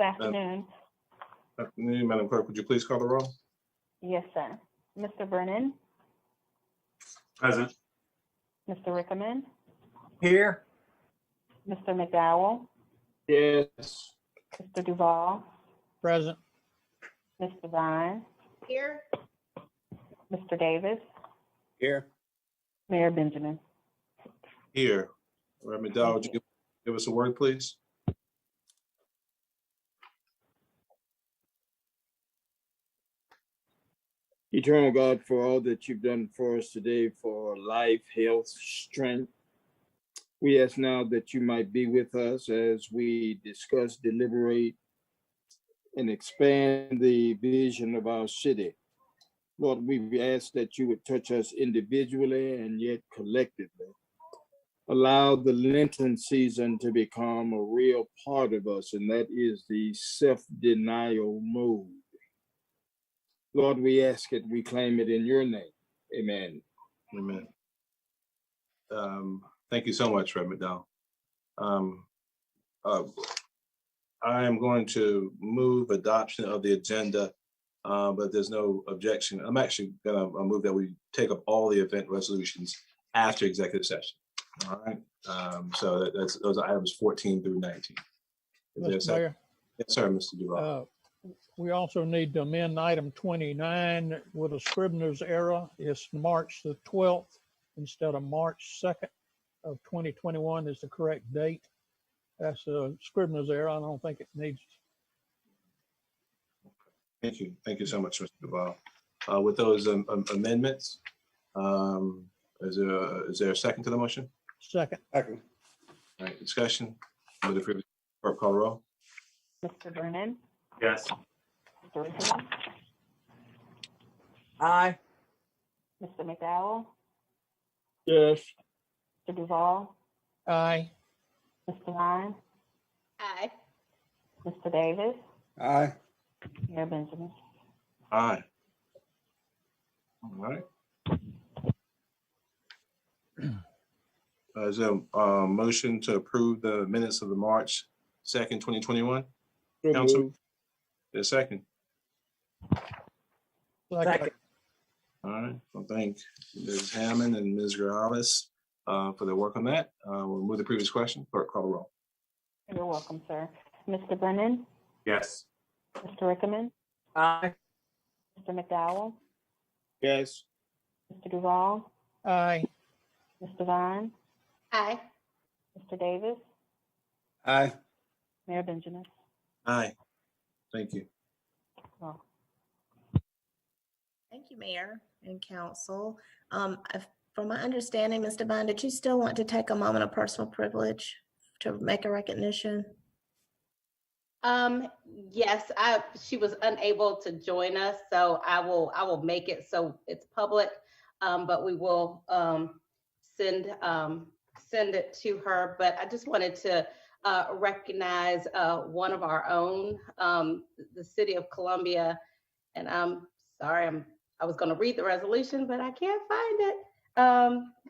afternoon. Afternoon, Madam Clerk, would you please call the roll? Yes, sir. Mr. Brennan, Present. Mr. Rickerman, Here. Mr. McDowell, Yes. Mr. Duval, Present. Mr. Vine, Here. Mr. Davis, Here. Mayor Benjamin. Here. Reverend McDowell, would you give us a word, please? Eternal God, for all that you've done for us today, for life, health, strength, we ask now that you might be with us as we discuss, deliberate, and expand the vision of our city. Lord, we ask that you would touch us individually and yet collectively. Allow the Lenten season to become a real part of us, and that is the self-denial mode. Lord, we ask it, we claim it in your name. Amen. Amen. Thank you so much, Reverend McDowell. I am going to move adoption of the agenda, but there's no objection. I'm actually going to move that we take up all the event resolutions after executive session. All right. So those are items 14 through 19. Mr. Mayor, Yes, sir, Mr. Duval. we also need to amend item 29 with a Scribner's error. It's March the 12th instead of March 2nd of 2021 is the correct date. That's a Scribner's error. I don't think it needs. Thank you. Thank you so much, Mr. Duval. With those amendments, is there a second to the motion? Second. All right, discussion. With the previous clerk call the roll. Mr. Brennan, Yes. Mr. Rickerman, Aye. Mr. McDowell, Yes. Mr. Duval, Aye. Mr. Vine, Aye. Mr. Davis, Aye. Mayor Benjamin. Aye. All right. Is there a motion to approve the minutes of the March 2nd, 2021? So Council, moved. there's a second. Second. All right. Well, thank Ms. Hammond and Ms. Morales for their work on that. We'll move the previous question. Clerk, call the roll. You're welcome, sir. Mr. Brennan, Yes. Mr. Rickerman, Aye. Mr. McDowell, Yes. Mr. Duval, Aye. Mr. Vine, Aye. Mr. Davis, Aye. Mayor Benjamin. Aye. Thank you. Well, Thank you, Mayor and Council. From my understanding, Mr. Vine, did you still want to take a moment of personal privilege to make a recognition? Yes, she was unable to join us, so I will make it so it's public, but we will send it to her. But I just wanted to recognize one of our own, the City of Columbia, and I'm sorry, I was going to read the resolution, but I can't find it.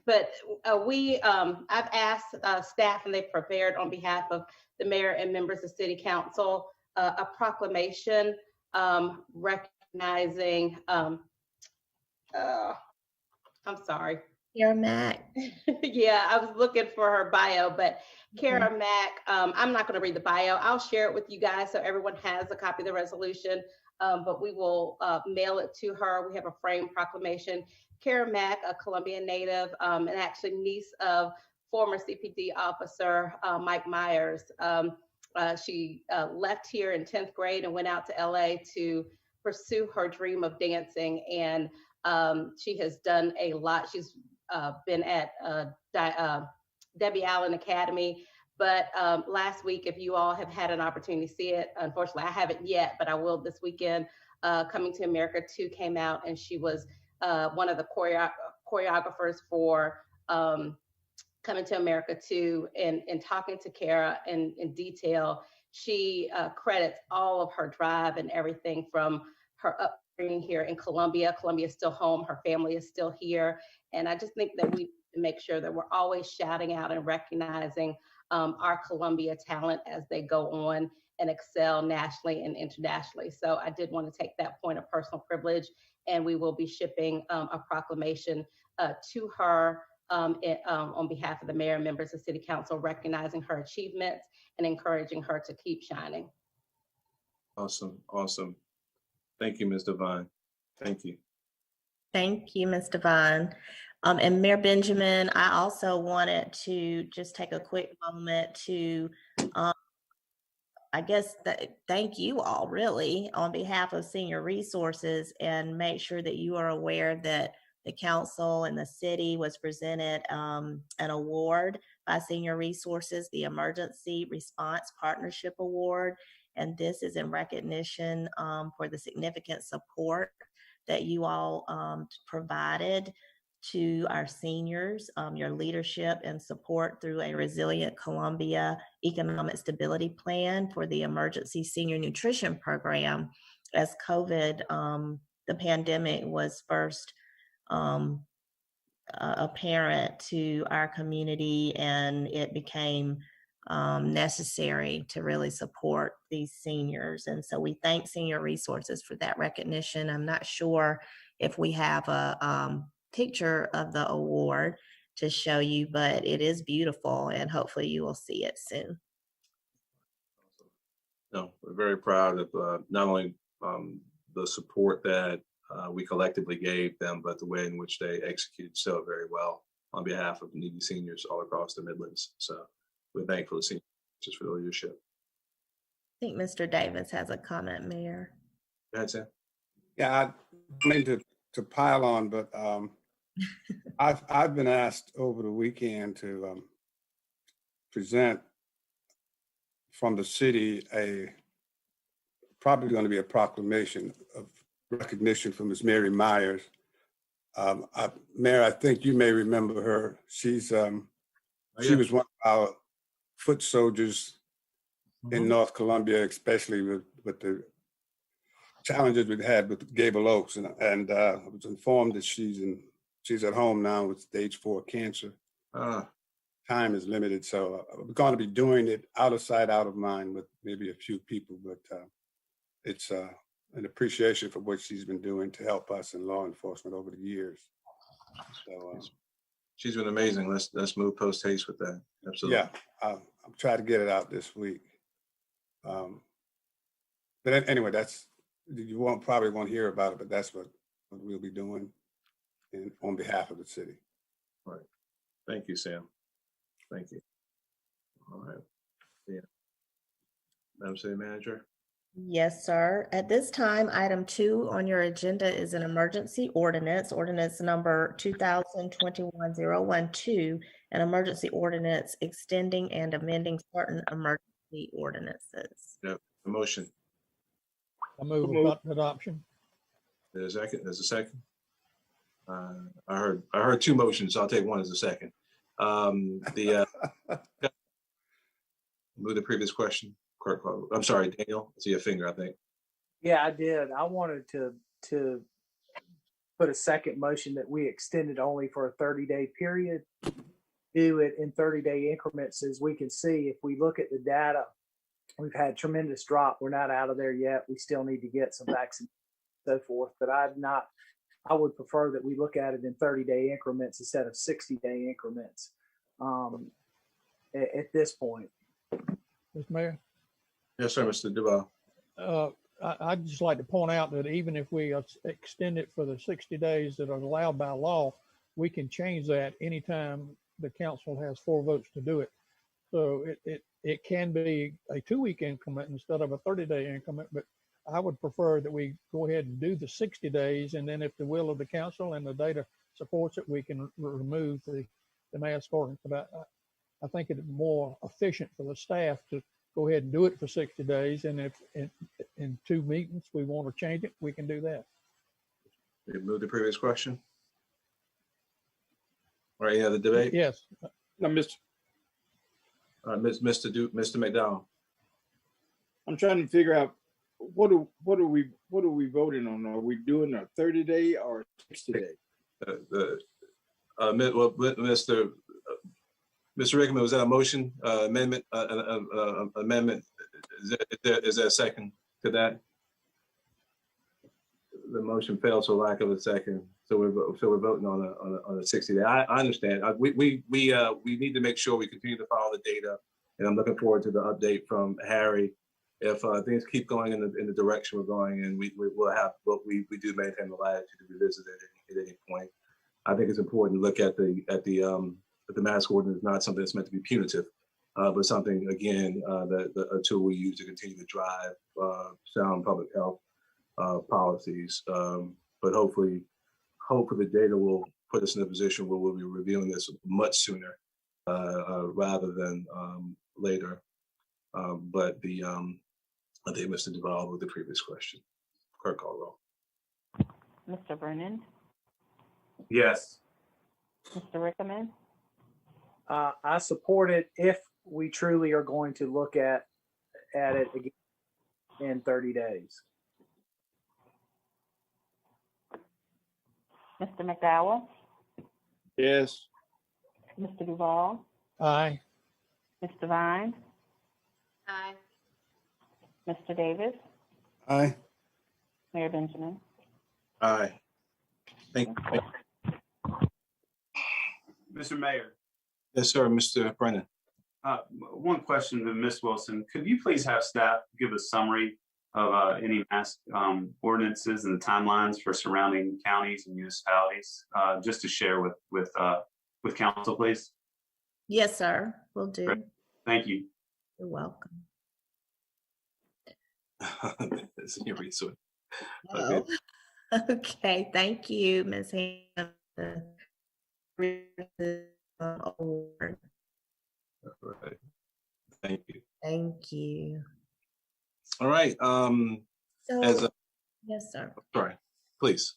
But I've asked staff, and they've prepared on behalf of the mayor and members of City Council a proclamation recognizing. I'm sorry. Kara Mack. Yeah, I was looking for her bio, but Kara Mack. I'm not going to read the bio. I'll share it with you guys so everyone has a copy of the resolution. But we will mail it to her. We have a framed proclamation. Kara Mack, a Colombian native, and actually niece of former CPD officer Mike Myers. She left here in 10th grade and went out to LA to pursue her dream of dancing. And she has done a lot. She's been at Debbie Allen Academy. But last week, if you all have had an opportunity to see it, unfortunately, I haven't yet, but I will this weekend. Coming to America 2 came out, and she was one of the choreographers for Coming to America 2. And talking to Kara in detail, she credits all of her drive and everything from her upbringing here in Columbia. Columbia is still home. Her family is still here. And I just think that we make sure that we're always shouting out and recognizing our Columbia talent as they go on and excel nationally and internationally. So I did want to take that point of personal privilege, and we will be shipping a proclamation to her on behalf of the mayor and members of City Council, recognizing her achievements and encouraging her to keep shining. Awesome, awesome. Thank you, Ms. Devine. Thank you. Thank you, Ms. Devine. And Mayor Benjamin, I also wanted to just take a quick moment to, I guess, thank you all really on behalf of Senior Resources, and make sure that you are aware that the council and the city was presented an award by Senior Resources, the Emergency Response Partnership Award. And this is in recognition for the significant support that you all provided to our seniors, your leadership and support through a Resilient Columbia Economic Stability Plan for the Emergency Senior Nutrition Program, as COVID, the pandemic was first apparent to our community, and it became necessary to really support these seniors. And so we thank Senior Resources for that recognition. I'm not sure if we have a picture of the award to show you, but it is beautiful, and hopefully you will see it soon. No, we're very proud of not only the support that we collectively gave them, but the way in which they executed so very well on behalf of needy seniors all across the Midlands. So we're thankful to seniors just for the leadership. I think Mr. Davis has a comment, Mayor. Go ahead, Sam. Yeah, I mean to pile on, but I've been asked over the weekend to present from the city probably going to be a proclamation of recognition for Ms. Mary Myers. Mayor, I think you may remember her. She was one of our foot soldiers in North Columbia, especially with the challenges we had with Gable Oaks, and I was informed that she's at home now with stage 4 cancer. Time is limited, so we're going to be doing it out of sight, out of mind with maybe a few people, but it's an appreciation for what she's been doing to help us in law enforcement over the years. So She's been amazing. Let's move post haste with that. Absolutely. yeah, I'm trying to get it out this week. But anyway, probably won't hear about it, but that's what we'll be doing on behalf of the city. Right. Thank you, Sam. Thank you. All right. Yeah. Madam City Manager. Yes, sir. At this time, item 2 on your agenda is an emergency ordinance, ordinance number 2021-012, an emergency ordinance extending and amending certain emergency ordinances. Yep. A motion. I move adoption. There's a second. There's a second. I heard 2 motions, so I'll take one as a second. Move the previous question. I'm sorry, Daniel. I see your finger, I think. Yeah, I did. I wanted to put a second motion that we extended only for a 30-day period. Do it in 30-day increments. As we can see, if we look at the data, we've had tremendous drop. We're not out of there yet. We still need to get some vaccine and so forth. But I would prefer that we look at it in 30-day increments instead of 60-day increments at this point. Mr. Mayor, Yes, sir, Mr. Duval. I'd just like to point out that even if we extend it for the 60 days that are allowed by law, we can change that anytime the council has 4 votes to do it. So it can be a 2-week increment instead of a 30-day increment, but I would prefer that we go ahead and do the 60 days, and then if the will of the council and the data supports it, we can remove the mask ordinance. But I think it's more efficient for the staff to go ahead and do it for 60 days. And if in 2 meetings we want to change it, we can do that. We move the previous question. All right, any other debate? Yes. Now, Mr. McDowell. I'm trying to figure out what are we voting on? Are we doing a 30-day or 60-day? Mr. Rickman, was that a motion amendment Is there a second to that? The motion fails for lack of a second. So we're voting on a 60-day. I understand. We need to make sure we continue to follow the data, and I'm looking forward to the update from Harry. If things keep going in the direction we're going, and we do maintain the latitude to revisit it at any point. I think it's important to look at the mask ordinance, not something that's meant to be punitive, but something again a tool we use to continue to drive sound public health policies. But hopefully the data will put us in a position where we'll be reviewing this much sooner rather than later. But I think Mr. Duval with the previous question. Clerk call roll. Mr. Vernon, Yes. Mr. Rickman, I support it if we truly are going to look at it again in 30 days. Mr. McDowell, Yes. Mr. Duval, Aye. Mr. Vine, Aye. Mr. Davis, Aye. Mayor Benjamin. Aye. Thank you. Mr. Mayor, Yes, sir, Mr. Brennan. one question to Ms. Wilson. Could you please have staff give a summary of any mask ordinances and the timelines for surrounding counties and municipalities, just to share with council, please? Yes, sir, will do. Great. Thank you. You're welcome. This is your resource. Oh, okay, thank you, Ms. Ham. Award. All right. Thank you. Thank you. All right. So, yes, sir. Sorry, please.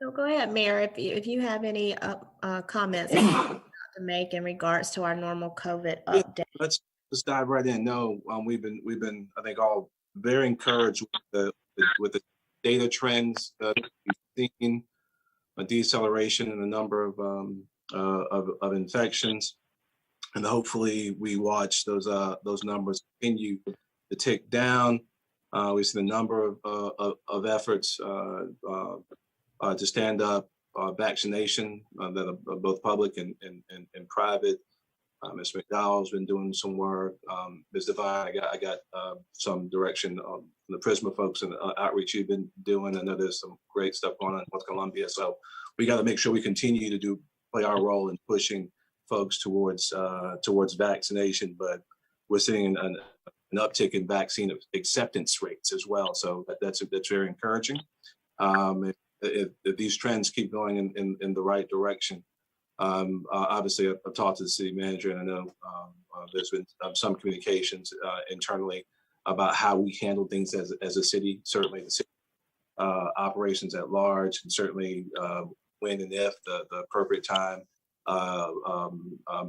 So go ahead, Mayor, if you have any comments to make in regards to our normal COVID update. Let's dive right in. No, we've been I think all very encouraged with the data trends we've seen, a deceleration in the number of infections, and hopefully we watch those numbers continue to tick down. We see the number of efforts to stand up vaccination that are both public and private. Mr. McDowell's been doing some work. Ms. Devine, I got some direction from the Prisma folks and the outreach you've been doing. I know there's some great stuff going on in North Columbia. So we got to make sure we continue to play our role in pushing folks towards vaccination. But we're seeing an uptick in vaccine acceptance rates as well. So that's very encouraging. If these trends keep going in the right direction, obviously I've talked to the city manager, and I know there's been some communications internally about how we handle things as a city. Certainly the city operations at large, and certainly when and if the appropriate time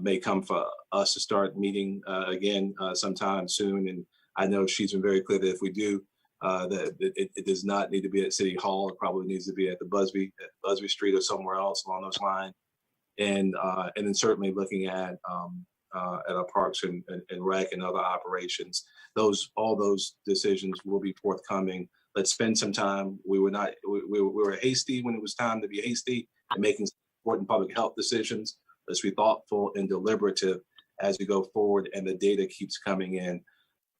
may come for us to start meeting again sometime soon. And I know she's been very clear that if we do, that it does not need to be at City Hall. It probably needs to be at the Busby Street or somewhere else along those lines. And then certainly looking at our parks and rec and other operations, all those decisions will be forthcoming. Let's spend some time. We were hasty when it was time to be hasty and making important public health decisions. Let's be thoughtful and deliberative as we go forward, and the data keeps coming in.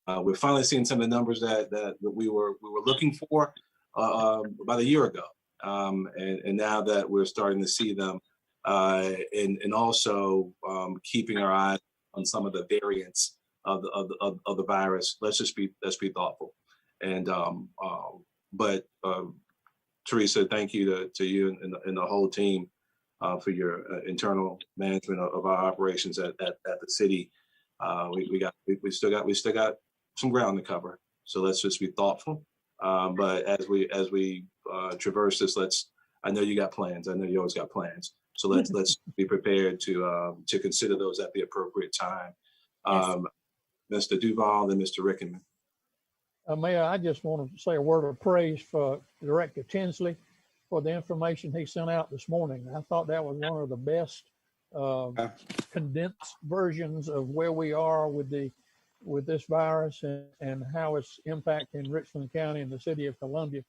We're finally seeing some of the numbers that we were looking for about a year ago, and now that we're starting to see them, and also keeping our eyes on some of the variants of the virus. Let's be thoughtful. And but Teresa, thank you to you and the whole team for your internal management of our operations at the city. We still got some ground to cover, so let's just be thoughtful. But as we traverse this, I know you got plans. I know you always got plans. So let's be prepared to consider those at the appropriate time. Mr. Duval and Mr. Rickman. Mayor, I just want to say a word of praise for Director Tinsley for the information he sent out this morning. I thought that was one of the best condensed versions of where we are with the with this virus and how it's impacting Richland County and the city of Columbia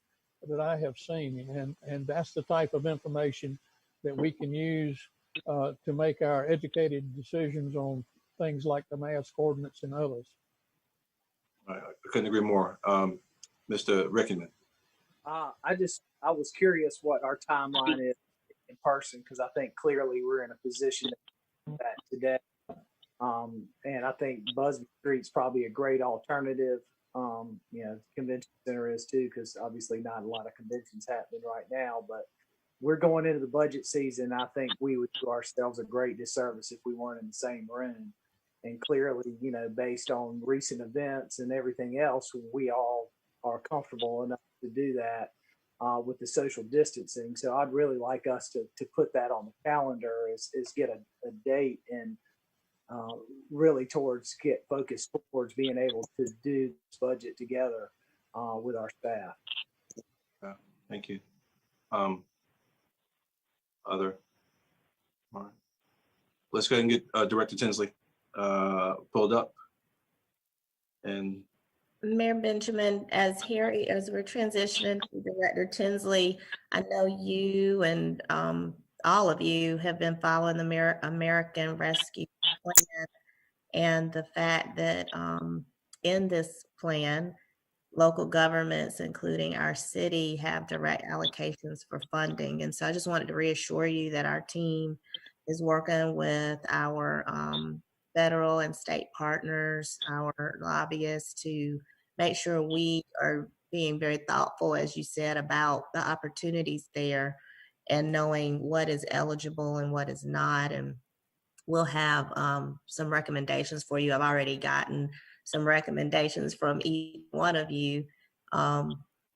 that I have seen. And that's the type of information that we can use to make our educated decisions on things like the mask ordinance and others. I couldn't agree more. Mr. Rickman. I was curious what our timeline is in person, because I think clearly we're in a position to do that today. And I think Busby Street's probably a great alternative. Convention center is too, because obviously not a lot of conventions happening right now, but we're going into the budget season. I think we would do ourselves a great disservice if we weren't in the same room. And clearly, based on recent events and everything else, we all are comfortable enough to do that with the social distancing. So I'd really like us to put that on the calendar, is get a date and really get focused towards being able to do this budget together with our staff. Thank you. Other? All right. Let's go ahead and get Director Tinsley pulled up. And Mayor Benjamin, as we're transitioning to Director Tinsley, I know you and all of you have been following the American Rescue Plan, and the fact that in this plan, local governments, including our city, have direct allocations for funding. And so I just wanted to reassure you that our team is working with our federal and state partners, our lobbyists, to make sure we are being very thoughtful, as you said, about the opportunities there and knowing what is eligible and what is not. And we'll have some recommendations for you. I've already gotten some recommendations from each one of you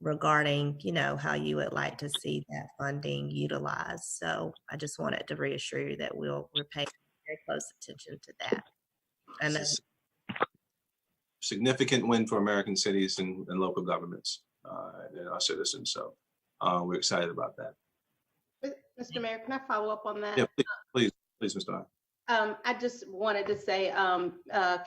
regarding, how you would like to see that funding utilized. So I just wanted to reassure you that we're paying very close attention to that. And significant win for American cities and local governments and our citizens. So we're excited about that. Mr. Mayor, can I follow up on that? Yeah, please, Mr. I just wanted to say,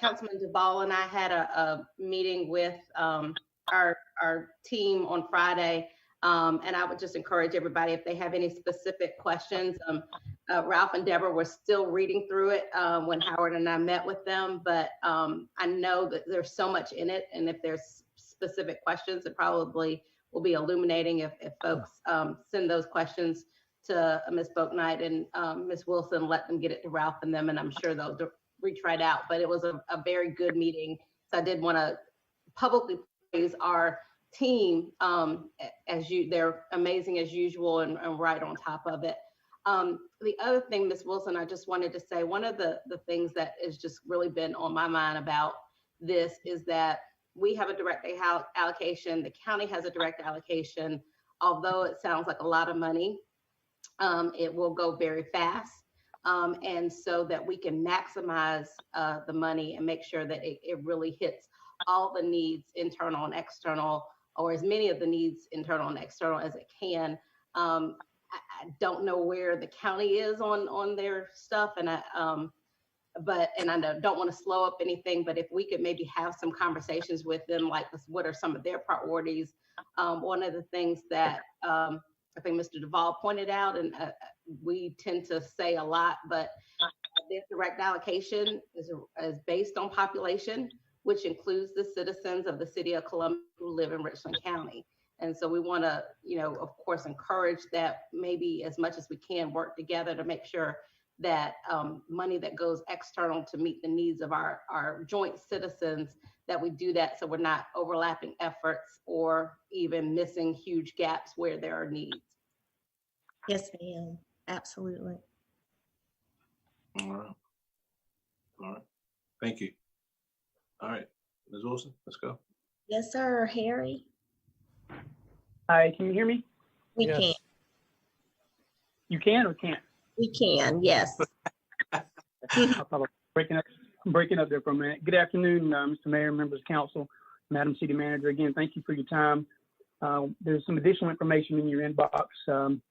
Councilman Duvall and I had a meeting with our team on Friday, and I would just encourage everybody, if they have any specific questions. Ralph and Deborah were still reading through it when Howard and I met with them, but I know that there's so much in it, and if there's specific questions, it probably will be illuminating if folks send those questions to Ms. Boaknight and Ms. Wilson, let them get it to Ralph and them, and I'm sure they'll reach right out. But it was a very good meeting. So I did want to publicly praise our team. They're amazing as usual and right on top of it. The other thing, Ms. Wilson, I just wanted to say, one of the things that has just really been on my mind about this is that we have a direct allocation. The county has a direct allocation. Although it sounds like a lot of money, it will go very fast. And so that we can maximize the money and make sure that it really hits all the needs, internal and external, or as many of the needs, internal and external, as it can. I don't know where the county is on their stuff, and I don't want to slow up anything, but if we could maybe have some conversations with them, like what are some of their priorities? One of the things that I think Mr. Duvall pointed out, and we tend to say a lot, but their direct allocation is based on population, which includes the citizens of the city of Columbia who live in Richland County. And so we want to, of course, encourage that maybe as much as we can work together to make sure that money that goes external to meet the needs of our joint citizens, that we do that so we're not overlapping efforts or even missing huge gaps where there are needs. yes, ma'am, absolutely. All right. Thank you. All right, Ms. Wilson, let's go. Yes, sir, Harry. Hi, can you hear me? We Yes. can. You can or can't? We can, yes. I'm breaking up there for a minute. Good afternoon, Mr. Mayor, members of council, Madam City Manager. Again, thank you for your time. There's some additional information in your inbox on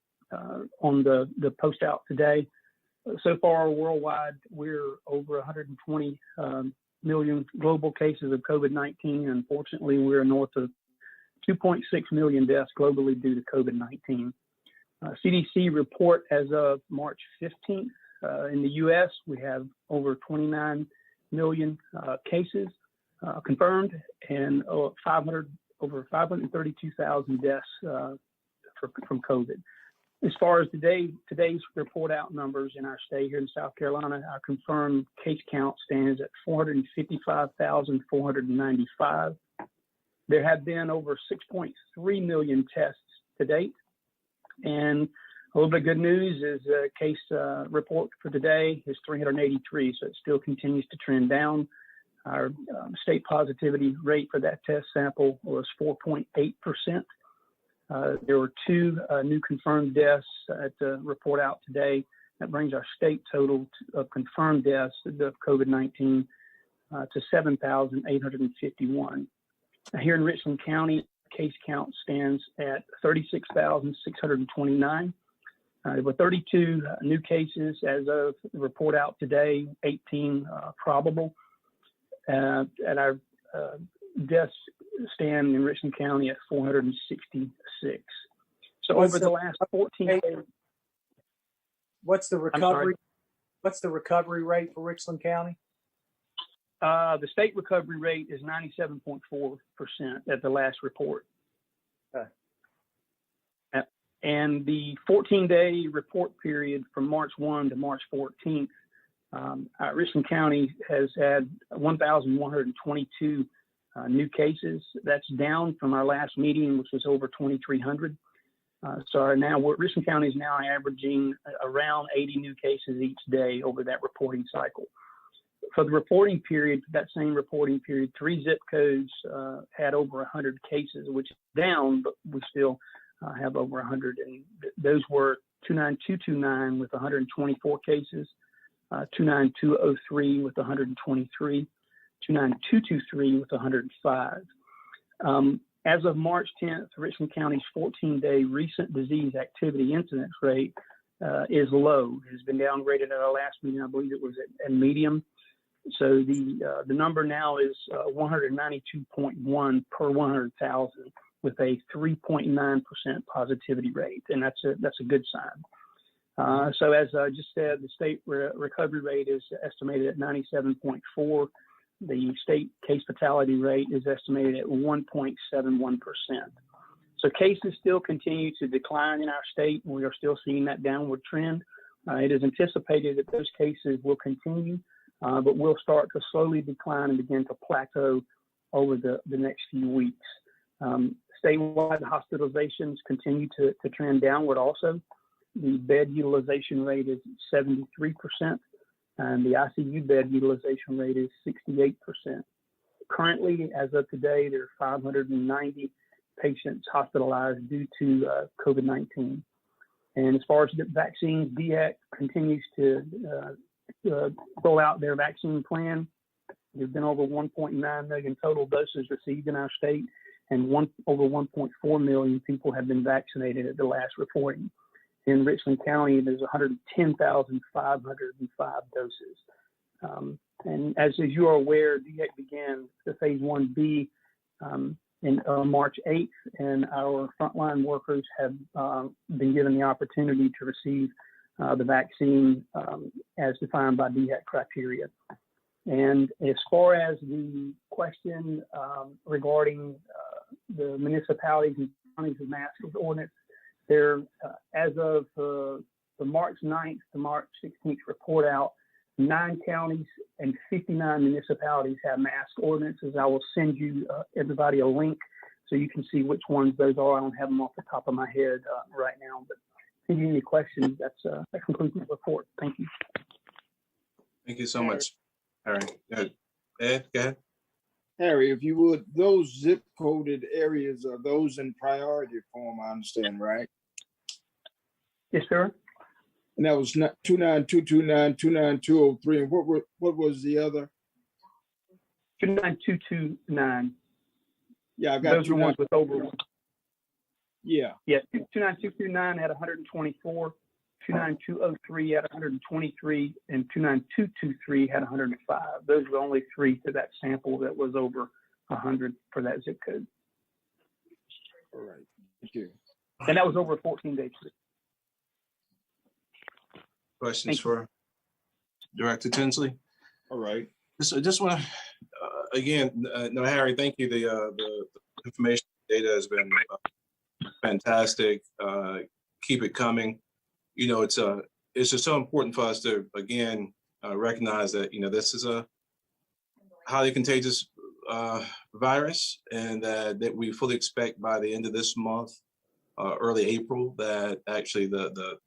the post out today. So far, worldwide, we're over 120 million global cases of COVID-19. Unfortunately, we're north of 2.6 million deaths globally due to COVID-19. CDC report as of March 15th, in the US, we have over 29 million cases confirmed and over 532,000 deaths from COVID. As far as today's report out numbers in our state here in South Carolina, our confirmed case count stands at 455,495. There have been over 6.3 million tests to date. And a little bit of good news is case report for today is 383, so it still continues to trend down. Our state positivity rate for that test sample was 4.8%. There were 2 new confirmed deaths at the report out today. That brings our state total of confirmed deaths of COVID-19 to 7,851. Here in Richland County, case count stands at 36,629. With 32 new cases as of the report out today, 18 probable. And our deaths stand in Richland County at 466. So over the last 14 days. What's the recovery? What's the recovery rate for Richland County? The state recovery rate is 97.4% at the last report. Okay. And the 14-day report period from March 1 to March 14th, Richland County has had 1,122 new cases. That's down from our last meeting, which was over 2,300. So now Richland County is now averaging around 80 new cases each day over that reporting cycle. For the reporting period, that same reporting period, 3 zip codes had over 100 cases, which is down, but we still have over 100. And those were 29229 with 124 cases, 29203 with 123, 29223 with 105. As of March 10th, Richland County's 14-day recent disease activity incidence rate is low. It has been downgraded at our last meeting. I believe it was at medium. So the number now is 192.1 per 100,000 with a 3.9% positivity rate, and that's a good sign. So as I just said, the state recovery rate is estimated at 97.4. The state case fatality rate is estimated at 1.71%. So cases still continue to decline in our state, and we are still seeing that downward trend. It is anticipated that those cases will continue, but will start to slowly decline and begin to plateau over the next few weeks. Statewide hospitalizations continue to trend downward also. The bed utilization rate is 73%, and the ICU bed utilization rate is 68%. Currently, as of today, there are 590 patients hospitalized due to COVID-19. And as far as the vaccines, DHEC continues to roll out their vaccine plan. There's been over 1.9 million total doses received in our state, and over 1.4 million people have been vaccinated at the last reporting. In Richland County, there's 110,505 doses. And as you are aware, DHEC began the phase 1B in March 8th, and our frontline workers have been given the opportunity to receive the vaccine as defined by DHEC criteria. And as far as the question regarding the municipalities and counties of mask ordinance, there, as of the March 9th to March 16th report out, 9 counties and 59 municipalities have mask ordinances. I will send you everybody a link so you can see which ones those are. I don't have them off the top of my head right now, but if you have any questions, that concludes my report. Thank you. Thank you so much, Harry. Good. Ed, go ahead. Harry, if you would, those zip coded areas are those in priority form, I understand, right? Yes, sir. And that was 29229, 29203, and what was the other? 29229. Yeah, I got those are ones with over. Yeah. Yeah, 29229 had 124. 29203 had 123, and 29223 had 105. Those were the only three to that sample that was over 100 for that zip code. All right, thank you. And that was over a 14-day period. Questions Thank you. for Director Tinsley? All right. Just want to, again, no, Harry, thank you. The information data has been fantastic. Keep it coming. You know, it's just so important for us to, again, recognize that, you know, this is a highly contagious virus, and that we fully expect by the end of this month, early April, that actually the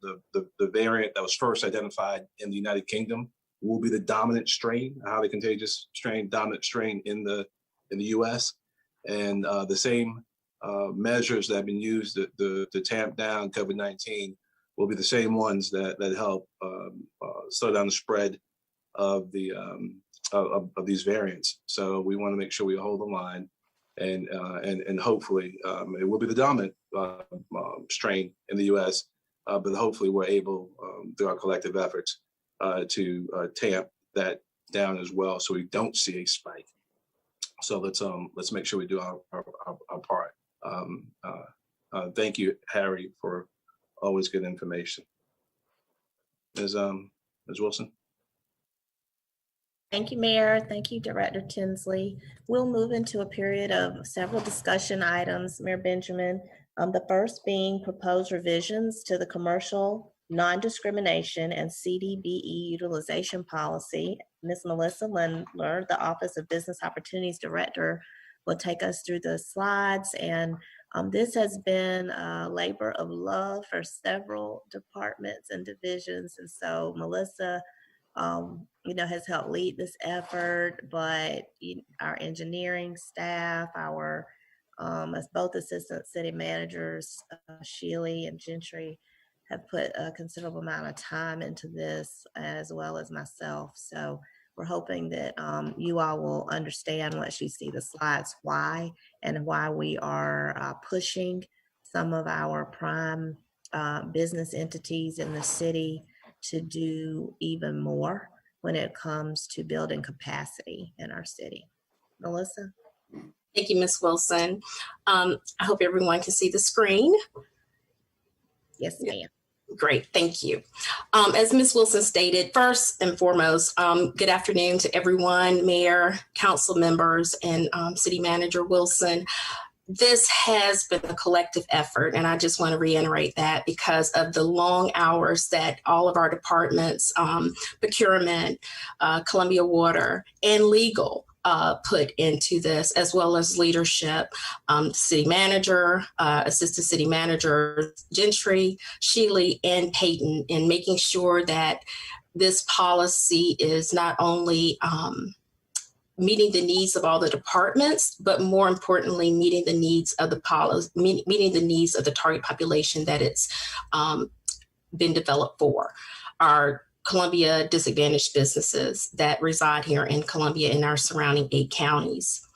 variant that was first identified in the United Kingdom will be the dominant strain, a highly contagious strain, dominant strain in the U.S. And the same measures that have been used to tamp down COVID-19 will be the same ones that help slow down the spread of of these variants. So we want to make sure we hold the line, and hopefully it will be the dominant strain in the U.S. But hopefully we're able, through our collective efforts, to tamp that down as well, so we don't see a spike. So let's make sure we do our part. Thank you, Harry, for always good information. Ms. Wilson. Thank you, Mayor. Thank you, Director Tinsley. We'll move into a period of several discussion items, Mayor Benjamin. The first being proposed revisions to the commercial non-discrimination and Cdbe utilization policy. Ms. Melissa Lindler, the Office of Business Opportunities Director, will take us through the slides. And this has been a labor of love for several departments and divisions. And so Melissa, you know, has helped lead this effort, but our engineering staff, our as both assistant city managers, Sheely and Gentry, have put a considerable amount of time into this, as well as myself. So we're hoping that you all will understand once you see the slides why we are pushing some of our prime business entities in the city to do even more when it comes to building capacity in our city. Melissa? Thank you, Ms. Wilson. I hope everyone can see the screen. Yes, ma'am. Great, thank you. As Ms. Wilson stated, first and foremost, good afternoon to everyone, Mayor, council members, and City Manager Wilson. This has been a collective effort, and I just want to reiterate that because of the long hours that all of our departments, procurement, Columbia Water, and legal put into this, as well as leadership, city manager, assistant city manager, Gentry, Sheely, and Peyton, in making sure that this policy is not only meeting the needs of all the departments, but more importantly, meeting the needs of the policy, meeting the needs of the target population that it's been developed for. Our Columbia disadvantaged businesses that reside here in Columbia and our surrounding 8 counties.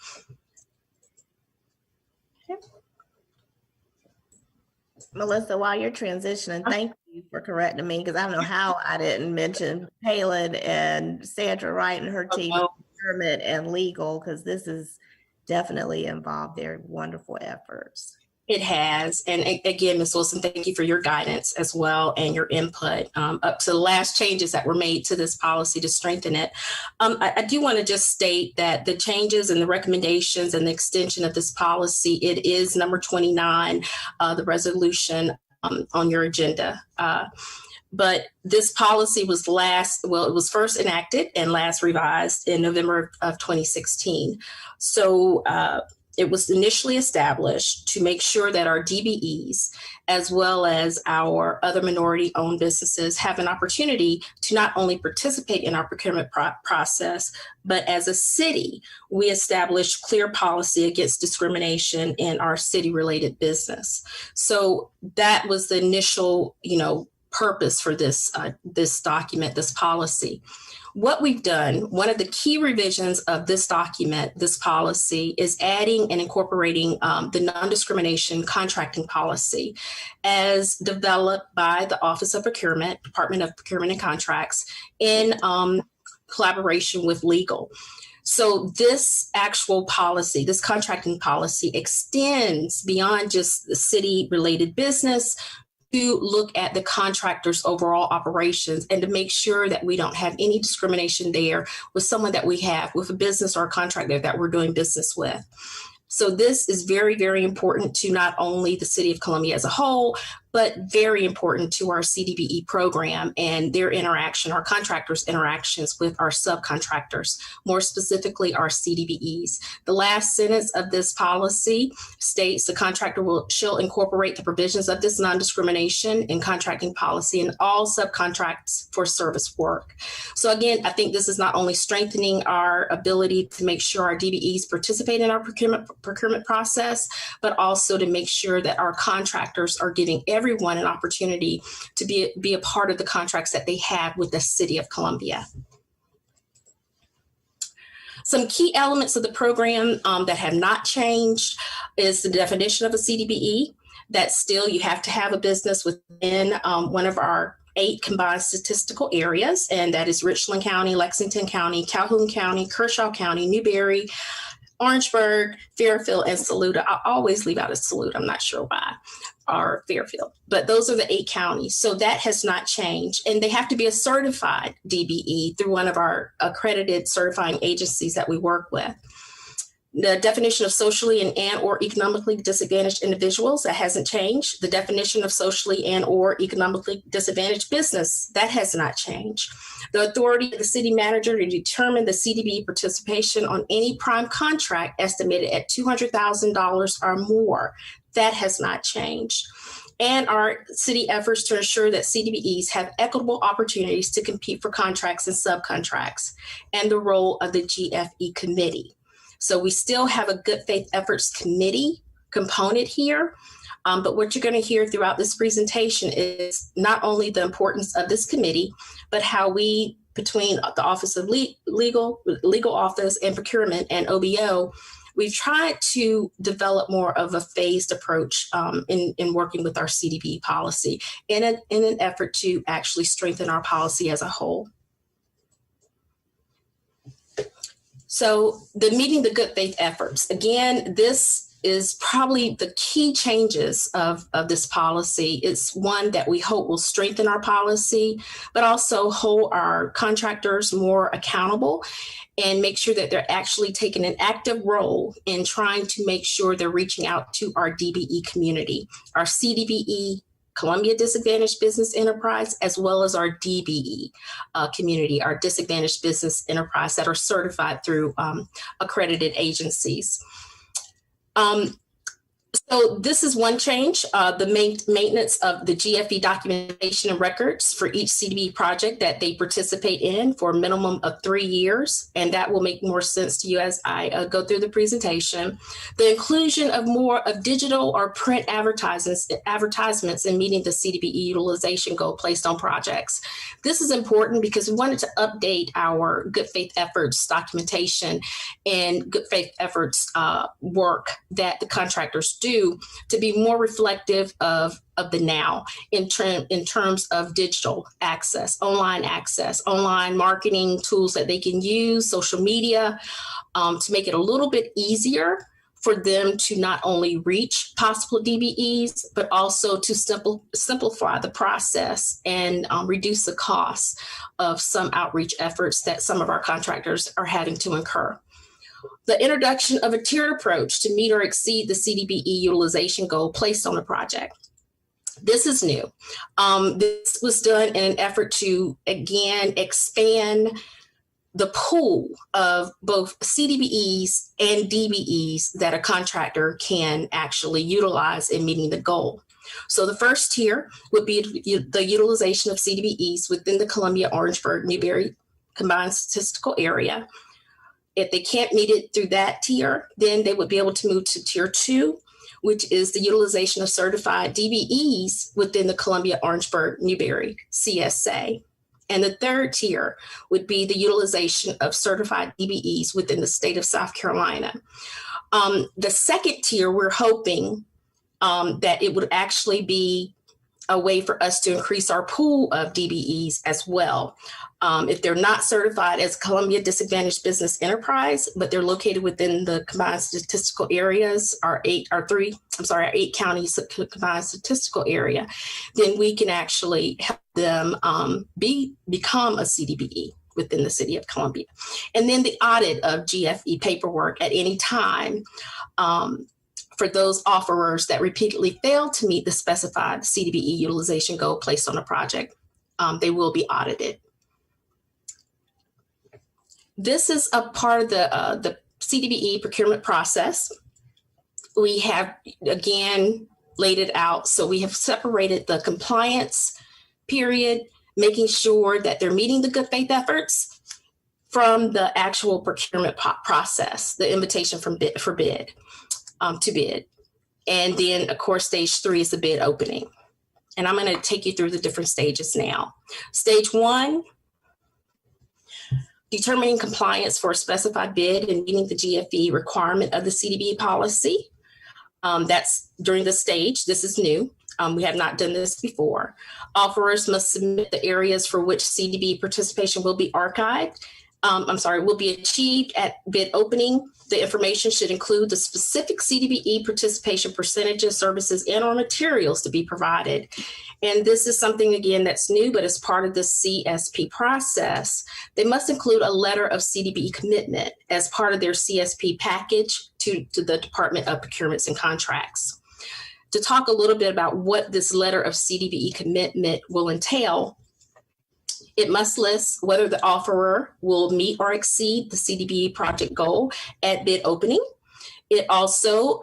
Melissa, while you're transitioning, thank you for correcting me, because I don't know how I didn't mention Palin and Sandra Wright and her team, procurement and legal, because this is definitely involved their wonderful efforts. It has. And again, Ms. Wilson, thank you for your guidance as well and your input up to the last changes that were made to this policy to strengthen it. I do want to just state that the changes and the recommendations and the extension of this policy, it is number 29, the resolution on your agenda. But this policy was it was first enacted and last revised in November of 2016. So it was initially established to make sure that our DBEs, as well as our other minority-owned businesses, have an opportunity to not only participate in our procurement process, but as a city, we established clear policy against discrimination in our city-related business. So that was the initial, purpose for this document, this policy. What we've done, one of the key revisions of this document, this policy, is adding and incorporating the non-discrimination contracting policy as developed by the Office of Procurement, Department of Procurement and Contracts, in collaboration with legal. So this actual policy, this contracting policy, extends beyond just the city-related business to look at the contractor's overall operations and to make sure that we don't have any discrimination there with someone that we have, with a business or a contractor that we're doing business with. So this is very, very important to not only the City of Columbia as a whole, but very important to our Cdbe program and their interaction, our contractors' interactions with our subcontractors, more specifically our Cdbes. The last sentence of this policy states the contractor shall incorporate the provisions of this non-discrimination and contracting policy in all subcontracts for service work. So again, I think this is not only strengthening our ability to make sure our DBEs participate in our procurement process, but also to make sure that our contractors are giving everyone an opportunity to be a part of the contracts that they have with the City of Columbia. Some key elements of the program that have not changed is the definition of a CDBE, that still you have to have a business within one of our 8 combined statistical areas, and that is Richland County, Lexington County, Calhoun County, Kershaw County, Newberry, Orangeburg, Fairfield, and Saluda. I always leave out a Saluda, I'm not sure why, or Fairfield, but those are the 8 counties. So that has not changed. And they have to be a certified DBE through one of our accredited certifying agencies that we work with. The definition of socially and or economically disadvantaged individuals, that hasn't changed. The definition of socially and or economically disadvantaged business, that has not changed. The authority of the city manager to determine the CDB participation on any prime contract estimated at $200,000 or more, that has not changed. And our city efforts to ensure that CDBEs have equitable opportunities to compete for contracts and subcontracts, and the role of the GFE committee. So we still have a good faith efforts committee component here, but what you're going to hear throughout this presentation is not only the importance of this committee, but how we, between the Office of Legal Office and Procurement and OBO, we've tried to develop more of a phased approach in working with our CDB policy in an effort to actually strengthen our policy as a whole. So the meeting the good faith efforts, again, this is probably the key changes of this policy. It's one that we hope will strengthen our policy, but also hold our contractors more accountable and make sure that they're actually taking an active role in trying to make sure they're reaching out to our DBE community, our Cdbe, Columbia Disadvantaged Business Enterprise, as well as our DBE community, our Disadvantaged Business Enterprise that are certified through accredited agencies. So this is one change, the maintenance of the GFE documentation and records for each CDB project that they participate in for a minimum of 3 years. And that will make more sense to you as I go through the presentation. The inclusion of more of digital or print advertisements in meeting the CDBE utilization goal placed on projects. This is important because we wanted to update our good faith efforts documentation and good faith efforts work that the contractors do to be more reflective of the now in terms of digital access, online marketing tools that they can use, social media, to make it a little bit easier for them to not only reach possible DBEs, but also to simplify the process and reduce the cost of some outreach efforts that some of our contractors are having to incur. The introduction of a tiered approach to meet or exceed the CDBE utilization goal placed on the project. This is new. This was done in an effort to, again, expand the pool of both CDBEs and DBEs that a contractor can actually utilize in meeting the goal. So the first tier would be the utilization of CDBEs within the Columbia, Orangeburg, Newberry combined statistical area. If they can't meet it through that tier, then they would be able to move to tier 2, which is the utilization of certified DBEs within the Columbia Orangeburg Newberry CSA. And the third tier would be the utilization of certified DBEs within the state of South Carolina. The second tier, we're hoping that it would actually be a way for us to increase our pool of DBEs as well. If they're not certified as Columbia Disadvantaged Business Enterprise, but they're located within the combined statistical areas, our eight counties combined statistical area, then we can actually help them become a CDBE within the city of Columbia. And then the audit of GFE paperwork at any time for those offerers that repeatedly fail to meet the specified CDBE utilization goal placed on a project, they will be audited. This is a part of the CDBE procurement process. We have, again, laid it out. So we have separated the compliance period, making sure that they're meeting the good faith efforts from the actual procurement process, the invitation to bid. And then, of course, stage 3 is the bid opening. And I'm going to take you through the different stages now. Stage 1, determining compliance for a specified bid and meeting the GFE requirement of the CDB policy. That's during the stage. This is new. We have not done this before. Offerers must submit the areas for which CDB participation will be archived. Will be achieved at bid opening. The information should include the specific CDBE participation percentages, services, and or materials to be provided. And this is something, again, that's new, but as part of the CSP process, they must include a letter of CDB commitment as part of their CSP package to the Department of Procurements and Contracts. To talk a little bit about what this letter of CDBE commitment will entail, it must list whether the offerer will meet or exceed the CDBE project goal at bid opening. It also,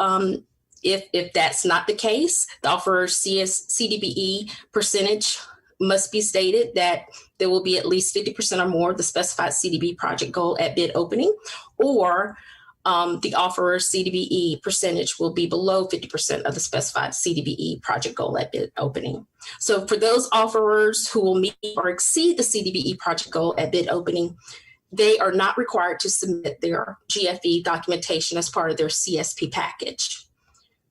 if that's not the case, the offerer's CDBE percentage must be stated that there will be at least 50% or more of the specified CDB project goal at bid opening, or the offerer's CDBE percentage will be below 50% of the specified CDBE project goal at bid opening. So for those offerers who will meet or exceed the CDBE project goal at bid opening, they are not required to submit their GFE documentation as part of their CSP package.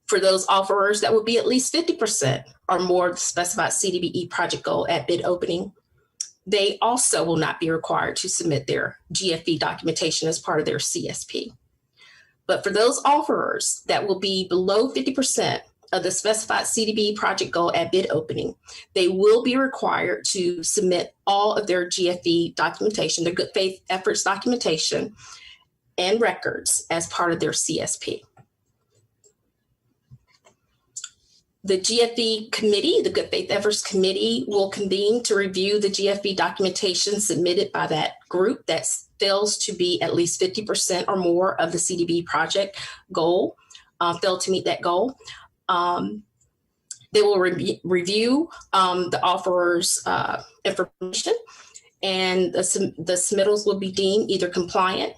For those offerers that will be at least 50% or more of the specified CDBE project goal at bid opening, they also will not be required to submit their GFE documentation as part of their CSP. But for those offerers that will be below 50% of the specified CDB project goal at bid opening, they will be required to submit all of their GFE documentation, their good faith efforts documentation and records as part of their CSP. The GFE committee, the Good Faith Efforts Committee, will convene to review the GFE documentation submitted by that group that fails to be at least 50% or more of the CDB project goal, failed to meet that goal. They will review the offerer's information, and the submittals will be deemed either compliant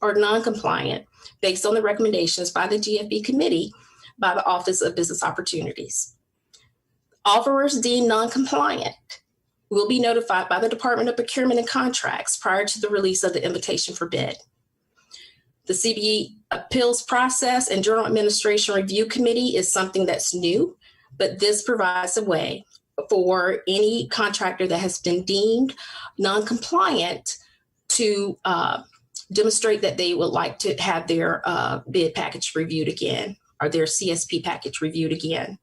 or non-compliant based on the recommendations by the GFE committee by the Office of Business Opportunities. Offerers deemed non-compliant will be notified by the Department of Procurement and Contracts prior to the release of the invitation for bid. The CBE appeals process and Journal Administration Review Committee is something that's new, but this provides a way for any contractor that has been deemed non-compliant to demonstrate that they would like to have their bid package reviewed again, or their CSP package reviewed again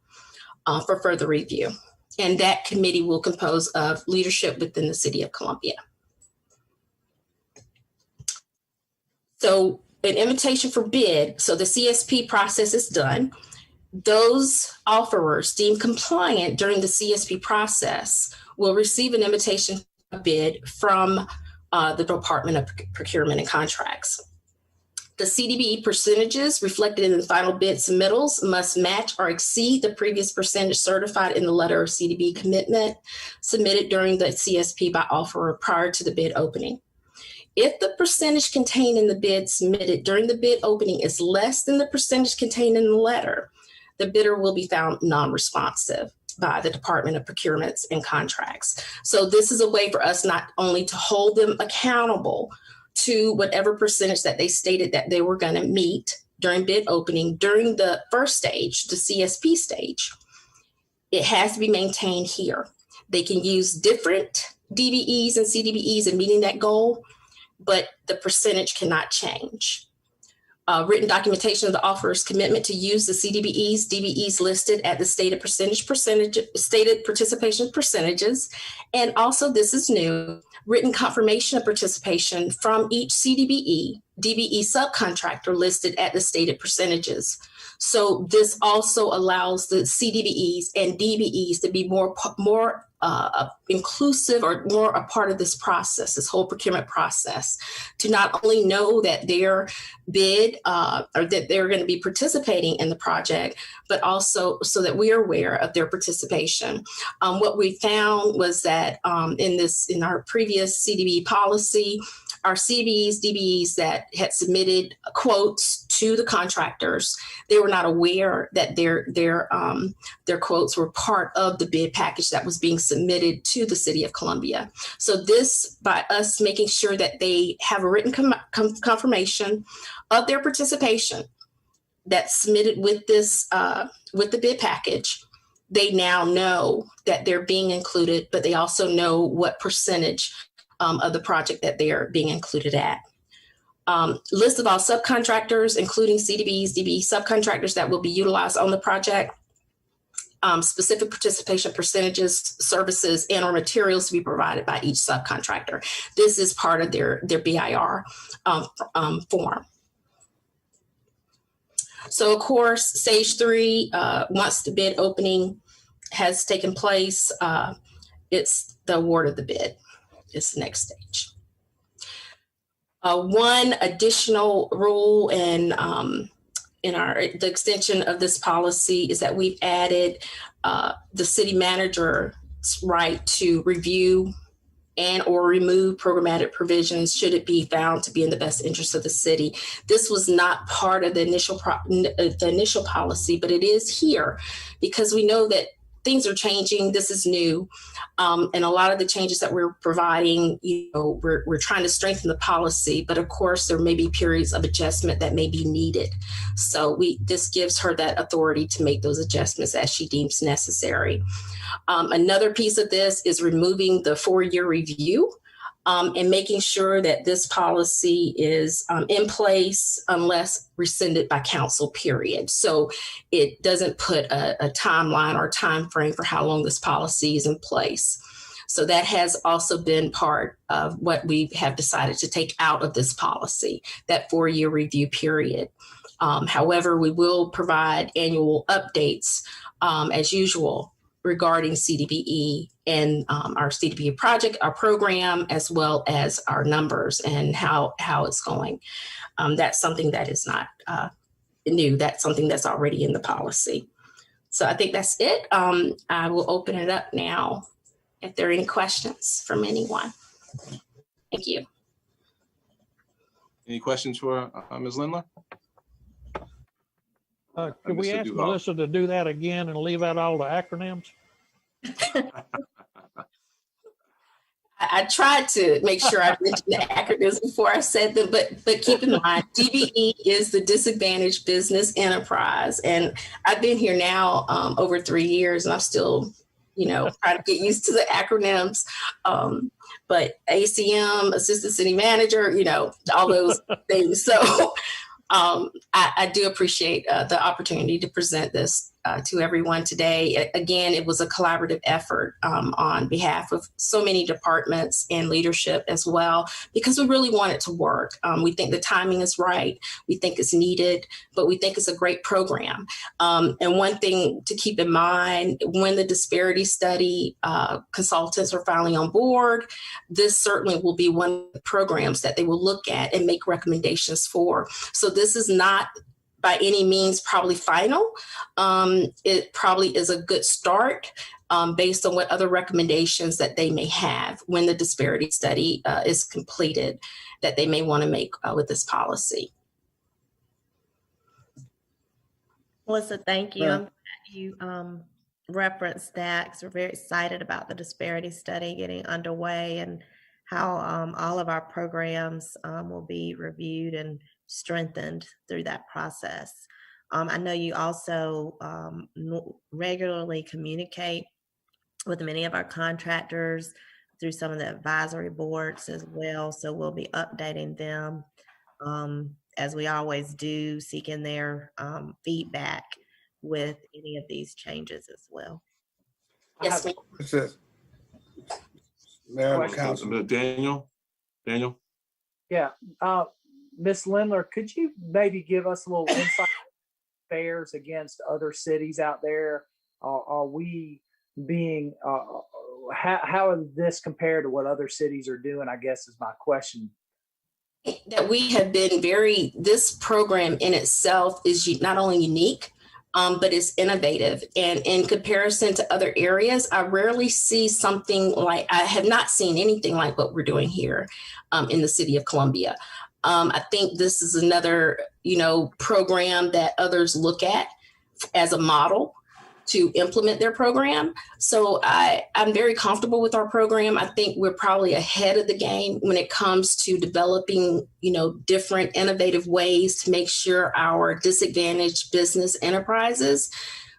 for further review. And that committee will compose of leadership within the City of Columbia. So an invitation for bid, so the CSP process is done. Those offerers deemed compliant during the CSP process will receive an invitation for bid from the Department of Procurement and Contracts. The CDBE percentages reflected in the final bid submittals must match or exceed the previous percentage certified in the letter of CDB commitment submitted during the CSP by offerer prior to the bid opening. If the percentage contained in the bid submitted during the bid opening is less than the percentage contained in the letter, the bidder will be found non-responsive by the Department of Procurements and Contracts. So this is a way for us not only to hold them accountable to whatever percentage that they stated that they were going to meet during bid opening during the first stage, the CSP stage. It has to be maintained here. They can use different DBEs and CDBEs in meeting that goal, but the percentage cannot change. Written documentation of the offeror's commitment to use the CDBEs, DBEs listed at the stated stated participation percentages. And also, this is new, written confirmation of participation from each CDBE, DBE subcontractor listed at the stated percentages. So this also allows the CDBEs and DBEs to be more inclusive or more a part of this process, this whole procurement process, to not only know that their bid or that they're going to be participating in the project, but also so that we are aware of their participation. What we found was that in our previous CDB policy, our CDBs, DBEs that had submitted quotes to the contractors, they were not aware that their quotes were part of the bid package that was being submitted to the City of Columbia. So this, by us making sure that they have a written confirmation of their participation that's submitted with this with the bid package, they now know that they're being included, but they also know what percentage of the project that they are being included at. List of all subcontractors, including CDBs, DBE subcontractors that will be utilized on the project. Specific participation percentages, services, and or materials to be provided by each subcontractor. This is part of their BIR form. So of course, stage 3, once the bid opening has taken place, it's the award of the bid. It's the next stage. One additional rule in the extension of this policy is that we've added the city manager's right to review and or remove programmatic provisions should it be found to be in the best interest of the city. This was not part of the initial policy, but it is here because we know that things are changing. This is new. And a lot of the changes that we're providing, we're trying to strengthen the policy, but of course there may be periods of adjustment that may be needed. So this gives her that authority to make those adjustments as she deems necessary. Another piece of this is removing the 4-year review and making sure that this policy is in place unless rescinded by council, period. So it doesn't put a timeline or time frame for how long this policy is in place. So that has also been part of what we have decided to take out of this policy, that 4-year review period. However, we will provide annual updates as usual regarding CDBE and our CDBE project, our program, as well as our numbers and how it's going. That's something that is not new. That's something that's already in the policy. So I think that's it. I will open it up now if there are any questions from anyone. Thank you. Any questions for Ms. Lindler? Could we Mr. ask Duval. Melissa to do that again and leave out all the acronyms? I tried to make sure I mentioned the acronyms before I said them, but keep in mind, DBE is the Disadvantaged Business Enterprise. And I've been here now over 3 years and I'm still, trying to get used to the acronyms. But ACM, Assistant City Manager, all those things. So I do appreciate the opportunity to present this to everyone today. Again, it was a collaborative effort on behalf of so many departments and leadership as well, because we really want it to work. We think the timing is right. We think it's needed, but we think it's a great program. And one thing to keep in mind, when the disparity study consultants are finally on board, this certainly will be one of the programs that they will look at and make recommendations for. So this is not by any means probably final. It probably is a good start based on what other recommendations that they may have when the disparity study is completed that they may want to make with this policy. Melissa, thank you. Right. I'm glad you referenced that because we're very excited about the disparity study getting underway and how all of our programs will be reviewed and strengthened through that process. I know you also regularly communicate with many of our contractors through some of the advisory boards as well. So we'll be updating them as we always do, seeking their feedback with any of these changes as well. Yes, ma'am. It says, Mayor and Council. Daniel? Yeah, Ms. Lindler, could you maybe give us a little insight fares against other cities out there? Are we being, how is this compared to what other cities are doing, I guess is my question. That we have been this program in itself is not only unique, but it's innovative. And in comparison to other areas, I rarely see I have not seen anything like what we're doing here in the city of Columbia. I think this is another, program that others look at as a model to implement their program. So I'm very comfortable with our program. I think we're probably ahead of the game when it comes to developing, different innovative ways to make sure our disadvantaged business enterprises,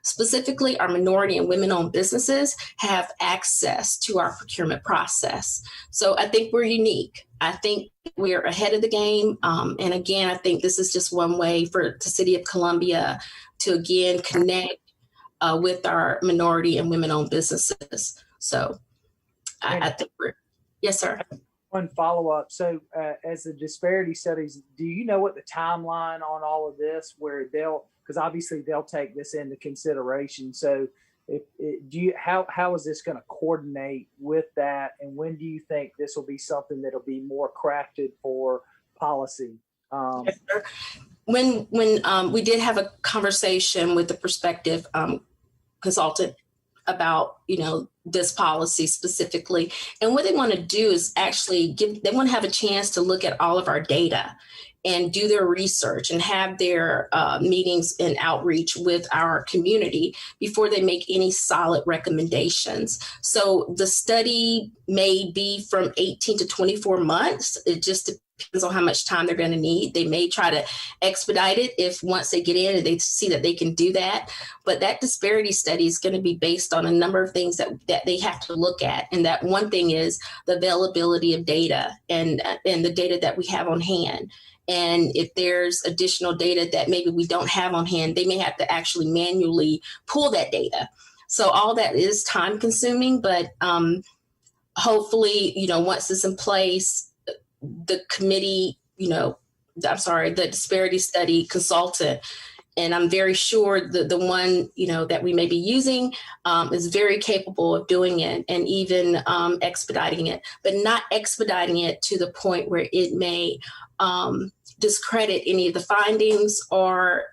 specifically our minority and women-owned businesses, have access to our procurement process. So I think we're unique. I think we're ahead of the game. And again, I think this is just one way for the city of Columbia to, again, connect with our minority and women-owned businesses. So I think yes, sir. One follow-up. So as the disparity studies, do you know what the timeline on all of this, where because obviously they'll take this into consideration. So how is this going to coordinate with that? And when do you think this will be something that'll be more crafted for policy? Yes, sir. When we did have a conversation with the prospective consultant about, this policy specifically. And what they want to do is actually they want to have a chance to look at all of our data and do their research and have their meetings and outreach with our community before they make any solid recommendations. So the study may be from 18 to 24 months. It just depends on how much time they're going to need. They may try to expedite it if once they get in and they see that they can do that. But that disparity study is going to be based on a number of things that they have to look at. And that one thing is the availability of data and the data that we have on hand. And if there's additional data that maybe we don't have on hand, they may have to actually manually pull that data. So all that is time consuming, but hopefully, once it's in place, the committee, the disparity study consultant, and I'm very sure the one, that we may be using is very capable of doing it and even expediting it, but not expediting it to the point where it may discredit any of the findings or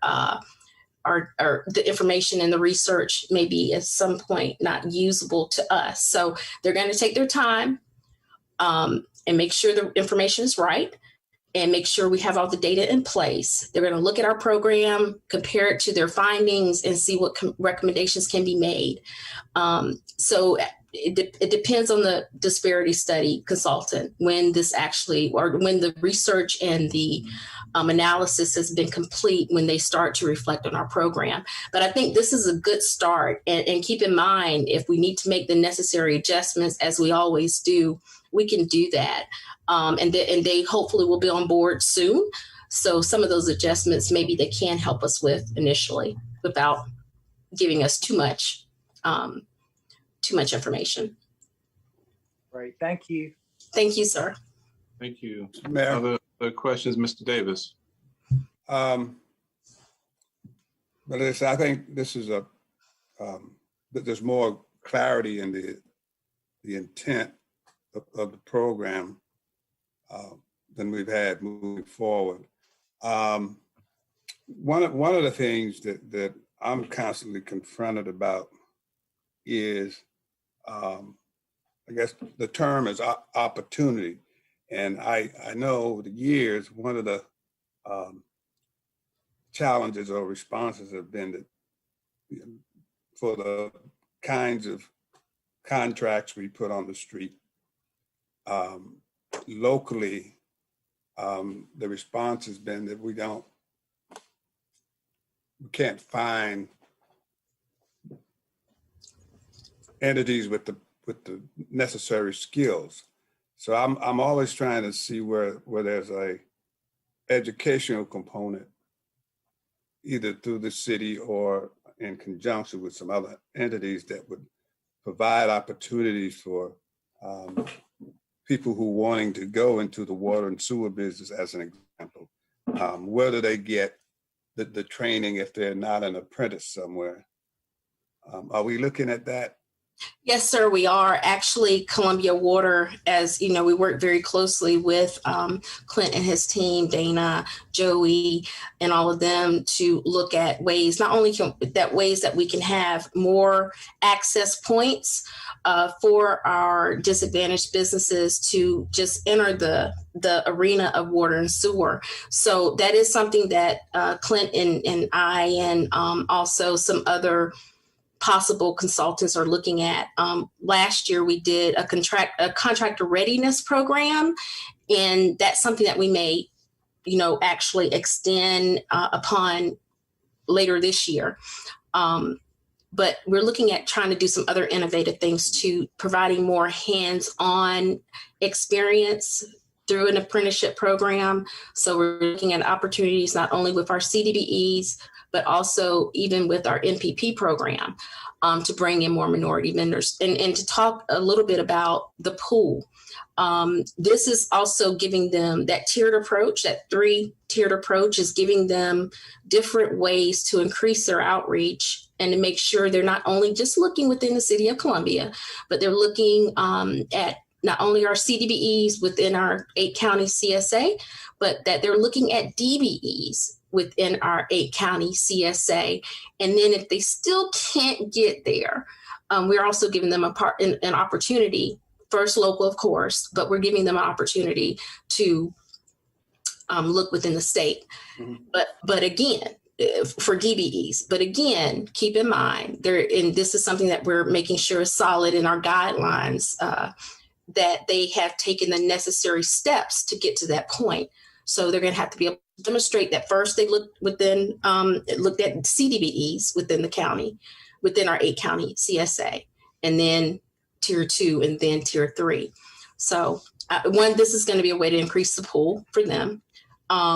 the information and the research may be at some point not usable to us. So they're going to take their time and make sure the information is right and make sure we have all the data in place. They're going to look at our program, compare it to their findings, and see what recommendations can be made. So it depends on the disparity study consultant when this actually, or when the research and the analysis has been complete, when they start to reflect on our program. But I think this is a good start. And keep in mind, if we need to make the necessary adjustments, as we always do, we can do that. And they hopefully will be on board soon. So some of those adjustments, maybe they can help us with initially without giving us too much information. Great. Thank you. Thank you, sir. Thank you. Mayor. Other questions, Mr. Davis? But I think this is that there's more clarity in the intent of the program than we've had moving forward. One of the things that I'm constantly confronted about is, I guess the term is opportunity. And I know over the years, one of the challenges or responses have been that for the kinds of contracts we put on the street, locally, the response has been that we can't find entities with the necessary skills. So I'm always trying to see where there's a educational component, either through the city or in conjunction with some other entities that would provide opportunities for people who are wanting to go into the water and sewer business, as an example. Where do they get the training if they're not an apprentice somewhere? Are we looking at that? Yes, sir, we are. Actually, Columbia Water, as you know, we work very closely with Clint and his team, Dana, Joey, and all of them to look at ways, not only ways that we can have more access points for our disadvantaged businesses to just enter the arena of water and sewer. So that is something that Clint and I and also some other possible consultants are looking at. Last year, we did a contractor readiness program, and that's something that we may, actually extend upon later this year. But we're looking at trying to do some other innovative things to providing more hands-on experience through an apprenticeship program. So we're looking at opportunities not only with our Cdbes, but also even with our NPP program to bring in more minority vendors and to talk a little bit about the pool. This is also giving them that tiered approach, that 3-tiered approach is giving them different ways to increase their outreach and to make sure they're not only just looking within the city of Columbia, but they're looking at not only our Cdbes within our 8-county CSA, but that they're looking at DBEs within our 8-county CSA. And then if they still can't get there, we're also giving them an opportunity, first local, of course, but we're giving them an opportunity to look within the state. Mm-hmm. But again, for DBEs, but again, keep in mind, and this is something that we're making sure is solid in our guidelines, that they have taken the necessary steps to get to that point. So they're going to have to be able to demonstrate that first they looked at Cdbes within the county, within our 8-county CSA, and then tier 2 and then tier 3. So this is going to be a way to increase the pool for them,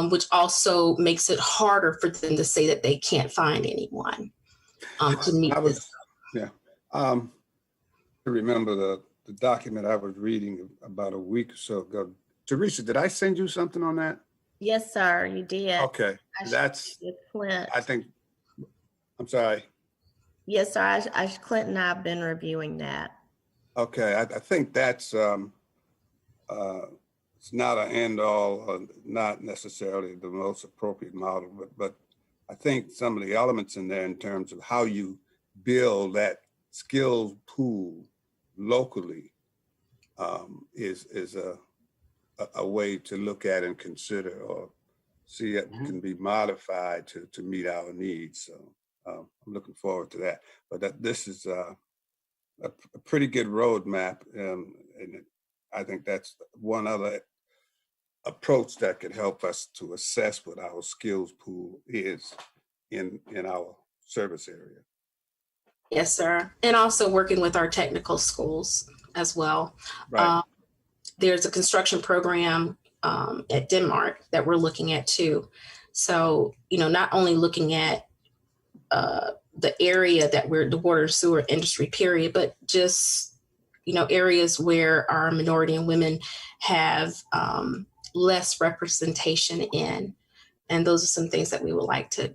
which also makes it harder for them to say that they can't find anyone to meet this. Yeah. I remember the document I was reading about a week or so ago. Teresa, did I send you something on that? Yes, sir, you did. Okay, I think, I'm sorry. Yes, sir, Clint and I have been reviewing that. Okay, I think that's, it's not an end all, not necessarily the most appropriate model, but I think some of the elements in there in terms of how you build that skills pool locally is a way to look at and consider or see it can be modified to meet our needs. So I'm looking forward to that. But this is a pretty good roadmap, and I think that's one other approach that could help us to assess what our skills pool is in our service area. Yes, sir. And also working with our technical schools as well. Right. There's a construction program at Denmark that we're looking at too. So, not only looking at the area that we're the water and sewer industry period, but just, areas where our minority and women have less representation in. And those are some things that we would like to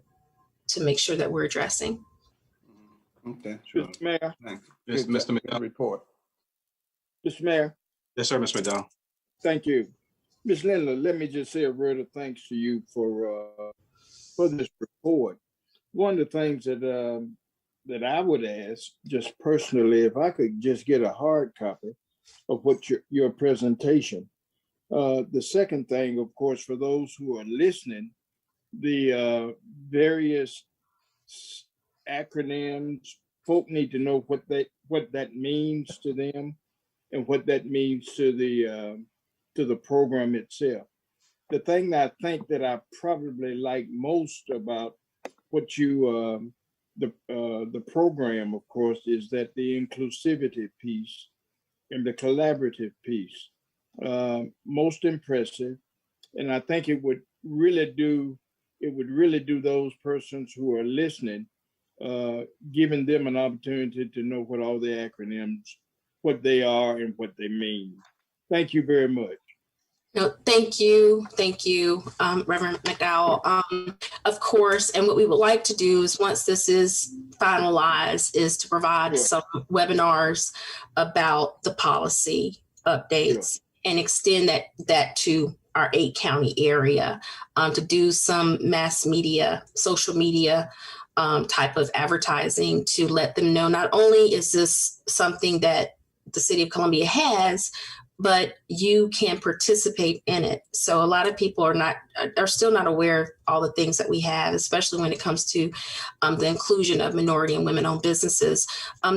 make sure that we're addressing. Okay, sure. Mr. Mayor. Thanks. Yes, Mr. McDowell. Report. Mr. Mayor. Yes, sir, Mr. McDowell. Thank you. Ms. Lindler, let me just say a word of thanks to you for this report. One of the things that I would ask, just personally, if I could just get a hard copy of what your presentation. The second thing, of course, for those who are listening, the various acronyms. Folk need to know what that means to them and what that means to the program itself. The thing that I think that I probably like most about what you the program, of course, is that the inclusivity piece and the collaborative piece. Most impressive, and I think it would really do those persons who are listening, giving them an opportunity to know what all the acronyms, what they are and what they mean. Thank you very much. No, thank you, Reverend McDowell. Of course, and what we would like to do is once this is finalized is to provide Sure. some webinars about the policy updates and extend that to our 8-county area, to do some mass media, social media type of advertising to let them know not only is this something that the city of Columbia has, but you can participate in it. So a lot of people are still not aware of all the things that we have, especially when it comes to the inclusion of minority and women-owned businesses.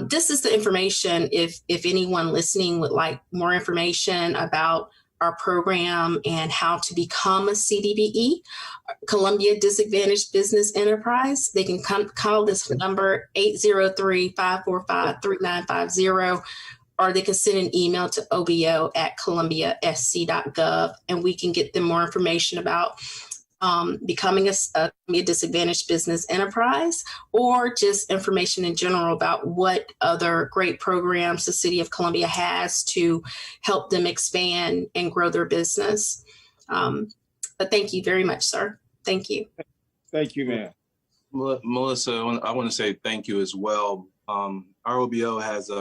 This is the information if anyone listening would like more information about our program and how to become a CDBE, Columbia Disadvantaged Business Enterprise. They can call this number 803-545-3950. Or they can send an email to obo@columbiasc.gov, and we can get them more information about becoming a disadvantaged business enterprise, or just information in general about what other great programs the City of Columbia has to help them expand and grow their business. But thank you very much, sir. Thank you. Thank you, ma'am. Melissa, I want to say thank you as well. Our OBO has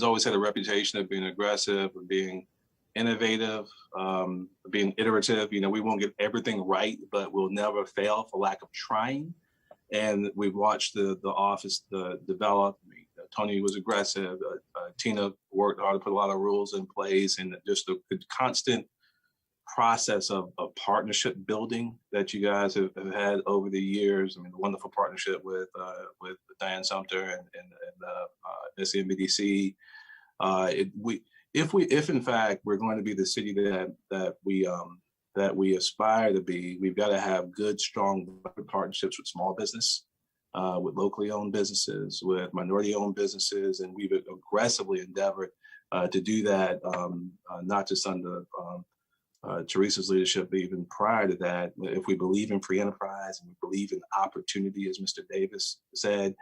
always had a reputation of being aggressive, of being innovative, being iterative. You know, we won't get everything right, but we'll never fail for lack of trying. And we've watched the office develop. I mean, Tony was aggressive. Tina worked hard to put a lot of rules in place, and just the constant process of partnership building that you guys have had over the years. I mean, the wonderful partnership with Diane Sumter and SCMBDC. If in fact we're going to be the city that we aspire to be, we've got to have good, strong partnerships with small business, with locally owned businesses, with minority-owned businesses, and we've aggressively endeavored to do that, not just under Teresa's leadership, but even prior to that. If we believe in free enterprise and we believe in opportunity, as Mr. Davis said,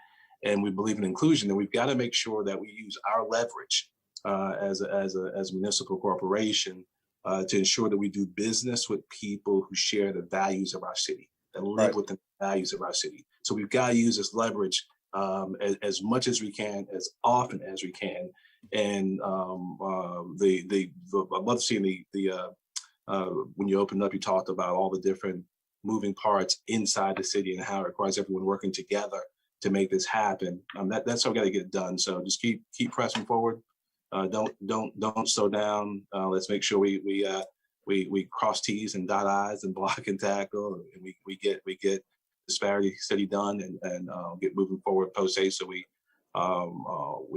and we believe in inclusion, then we've got to make sure that we use our leverage as a municipal corporation to ensure that we do business with people who share the values of our city, that live with the values of our city. So we've got to use this leverage as much as we can, as often as we can. And I'd love to see when you opened up, you talked about all the different moving parts inside the city and how it requires everyone working together to make this happen. That's how we got to get it done. So just keep pressing forward. Don't slow down. Let's make sure we cross T's and dot I's and block and tackle, and we get disparity study done and get moving forward post haste, so we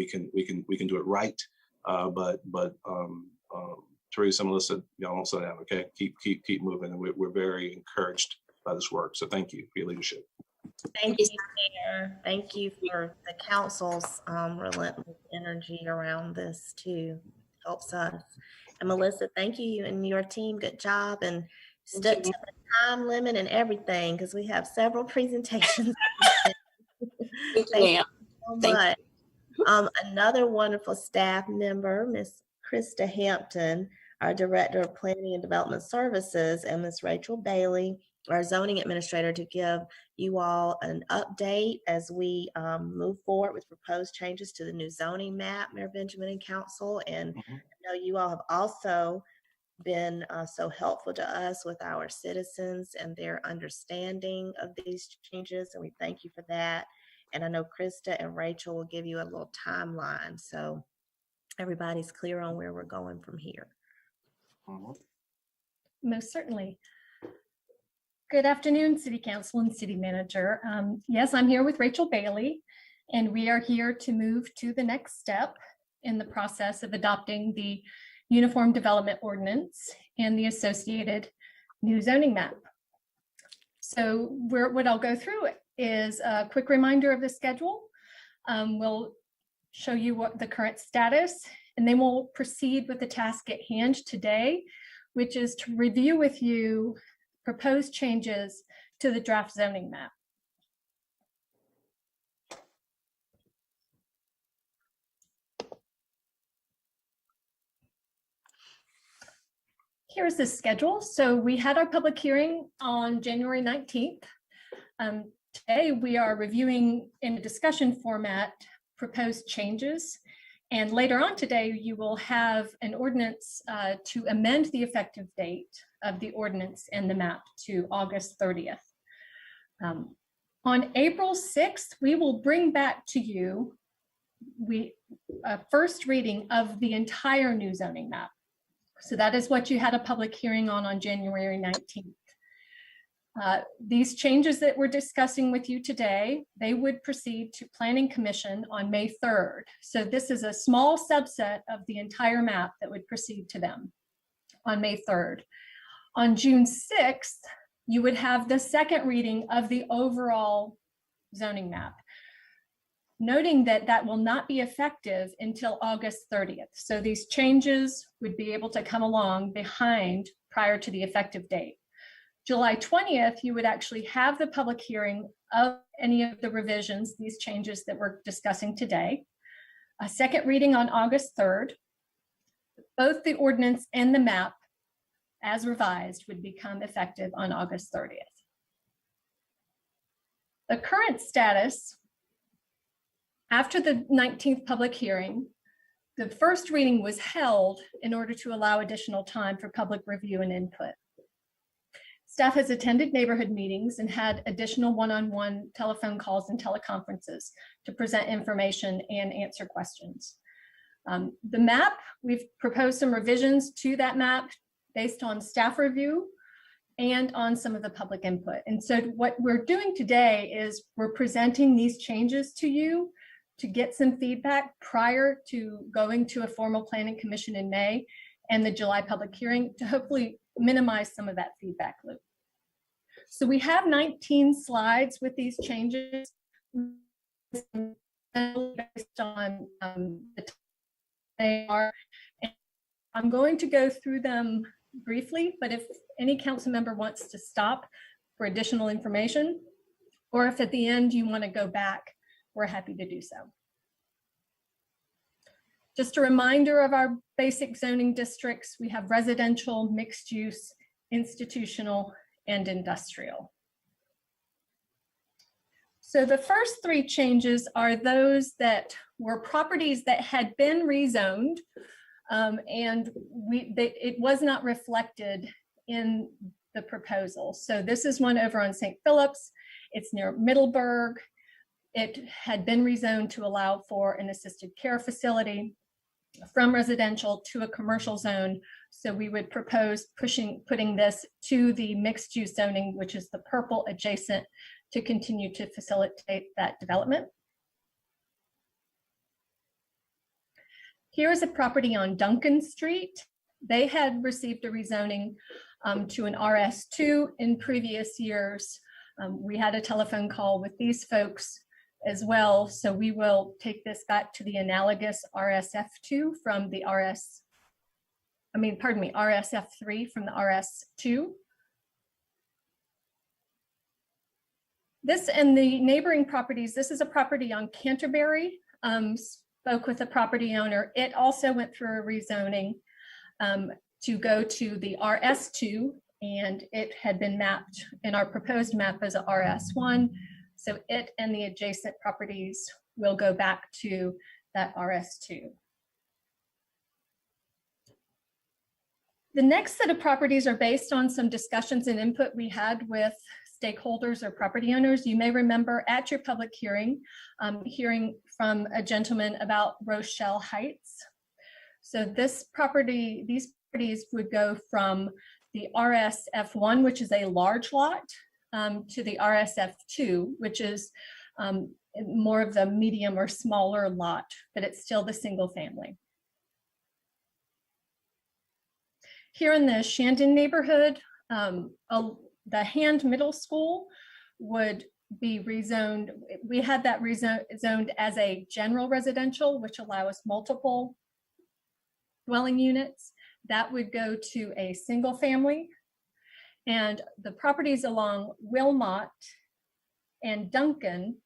can do it right. But Teresa, Melissa, y'all don't slow down, okay? Keep moving, and we're very encouraged by this work. So thank you for your leadership. Thank you, Mayor. Thank you for the council's relentless energy around this too. Helps us. And Melissa, thank you and your team. Good job, and stuck to the time limit and everything, because we have several presentations. Thank you so much. Another wonderful staff member, Miss Krista Hampton, our Director of Planning and Development Services, and Miss Rachel Bailey, our zoning administrator, to give you all an update as we move forward with proposed changes to the new zoning map, Mayor Benjamin and Council. And I know you all have also been so helpful to us with our citizens and their understanding of these changes, and we thank you for that. And I know Krista and Rachel will give you a little timeline, so everybody's clear on where we're going from here. Most certainly. Good afternoon, City Council and City Manager. Yes, I'm here with Rachel Bailey, and we are here to move to the next step in the process of adopting the Uniform Development Ordinance and the associated new zoning map. So what I'll go through is a quick reminder of the schedule. We'll show you what the current status, and then we'll proceed with the task at hand today, which is to review with you proposed changes to the draft zoning map. Here's the schedule. So we had our public hearing on January 19th. Today we are reviewing in a discussion format proposed changes. And later on today, you will have an ordinance to amend the effective date of the ordinance and the map to August 30th. On April 6th, we will bring back to you a first reading of the entire new zoning map. So that is what you had a public hearing on January 19th. These changes that we're discussing with you today, they would proceed to Planning Commission on May 3rd. So this is a small subset of the entire map that would proceed to them on May 3rd. On June 6th, you would have the second reading of the overall zoning map, noting that that will not be effective until August 30th. So these changes would be able to come along behind prior to the effective date. July 20th, you would actually have the public hearing of any of the revisions, these changes that we're discussing today. A second reading on August 3rd. Both the ordinance and the map, as revised, would become effective on August 30th. The current status, after the 19th public hearing, the first reading was held in order to allow additional time for public review and input. Staff has attended neighborhood meetings and had additional one-on-one telephone calls and teleconferences to present information and answer questions. The map, we've proposed some revisions to that map based on staff review and on some of the public input. And so what we're doing today is we're presenting these changes to you to get some feedback prior to going to a formal planning commission in May and the July public hearing to hopefully minimize some of that feedback loop. So we have 19 slides with these changes based on the they are. And I'm going to go through them briefly, but if any council member wants to stop for additional information, or if at the end you want to go back, we're happy to do so. Just a reminder of our basic zoning districts. We have residential, mixed use, institutional, and industrial. So the first three changes are those that were properties that had been rezoned and it was not reflected in the proposal. So this is one over on St. Phillips. It's near Middleburg. It had been rezoned to allow for an assisted care facility from residential to a commercial zone. So we would propose putting this to the mixed use zoning, which is the purple adjacent, to continue to facilitate that development. Here is a property on Duncan Street. They had received a rezoning to an RS2 in previous years. We had a telephone call with these folks as well. So we will take this back to the analogous RSF2 from the RSF3 from the RS2. This and the neighboring properties, this is a property on Canterbury. Spoke with the property owner. It also went through a rezoning to go to the RS2, and it had been mapped in our proposed map as a RS1. So it and the adjacent properties will go back to that RS2. The next set of properties are based on some discussions and input we had with stakeholders or property owners. You may remember at your public hearing, hearing from a gentleman about Rochelle Heights. So these properties would go from the RSF1, which is a large lot, to the RSF2, which is more of the medium or smaller lot, but it's still the single family. Here in the Shandon neighborhood, the Hand Middle School would be rezoned. We had that rezoned as a general residential, which allows multiple dwelling units. That would go to a single family. And the properties along Wilmot and Duncan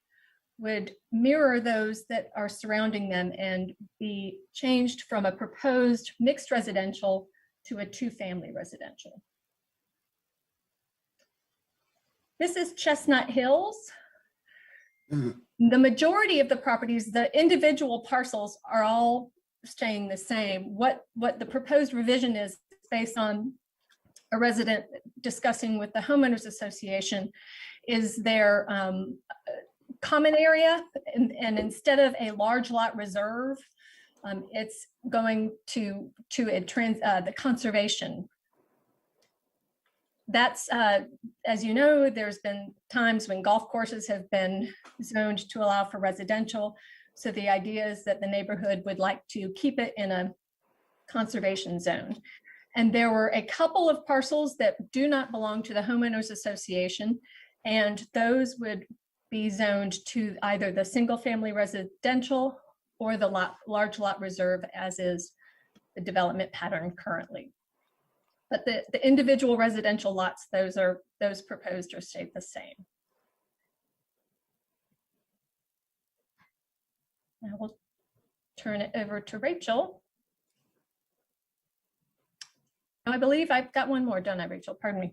would mirror those that are surrounding them and be changed from a proposed mixed residential to a two-family residential. This is Chestnut Hills. The majority of the properties, the individual parcels are all staying the same. What the proposed revision is based on a resident discussing with the homeowners association is their common area, and instead of a large lot reserve, it's going to the conservation. That's, as you know, there's been times when golf courses have been zoned to allow for residential. So the idea is that the neighborhood would like to keep it in a conservation zone. And there were a couple of parcels that do not belong to the homeowners association, and those would be zoned to either the single family residential or the large lot reserve, as is the development pattern currently. But the individual residential lots, those proposed are stayed the same. Now we'll turn it over to Rachel. I believe I've got one more, don't I, Rachel? Pardon me.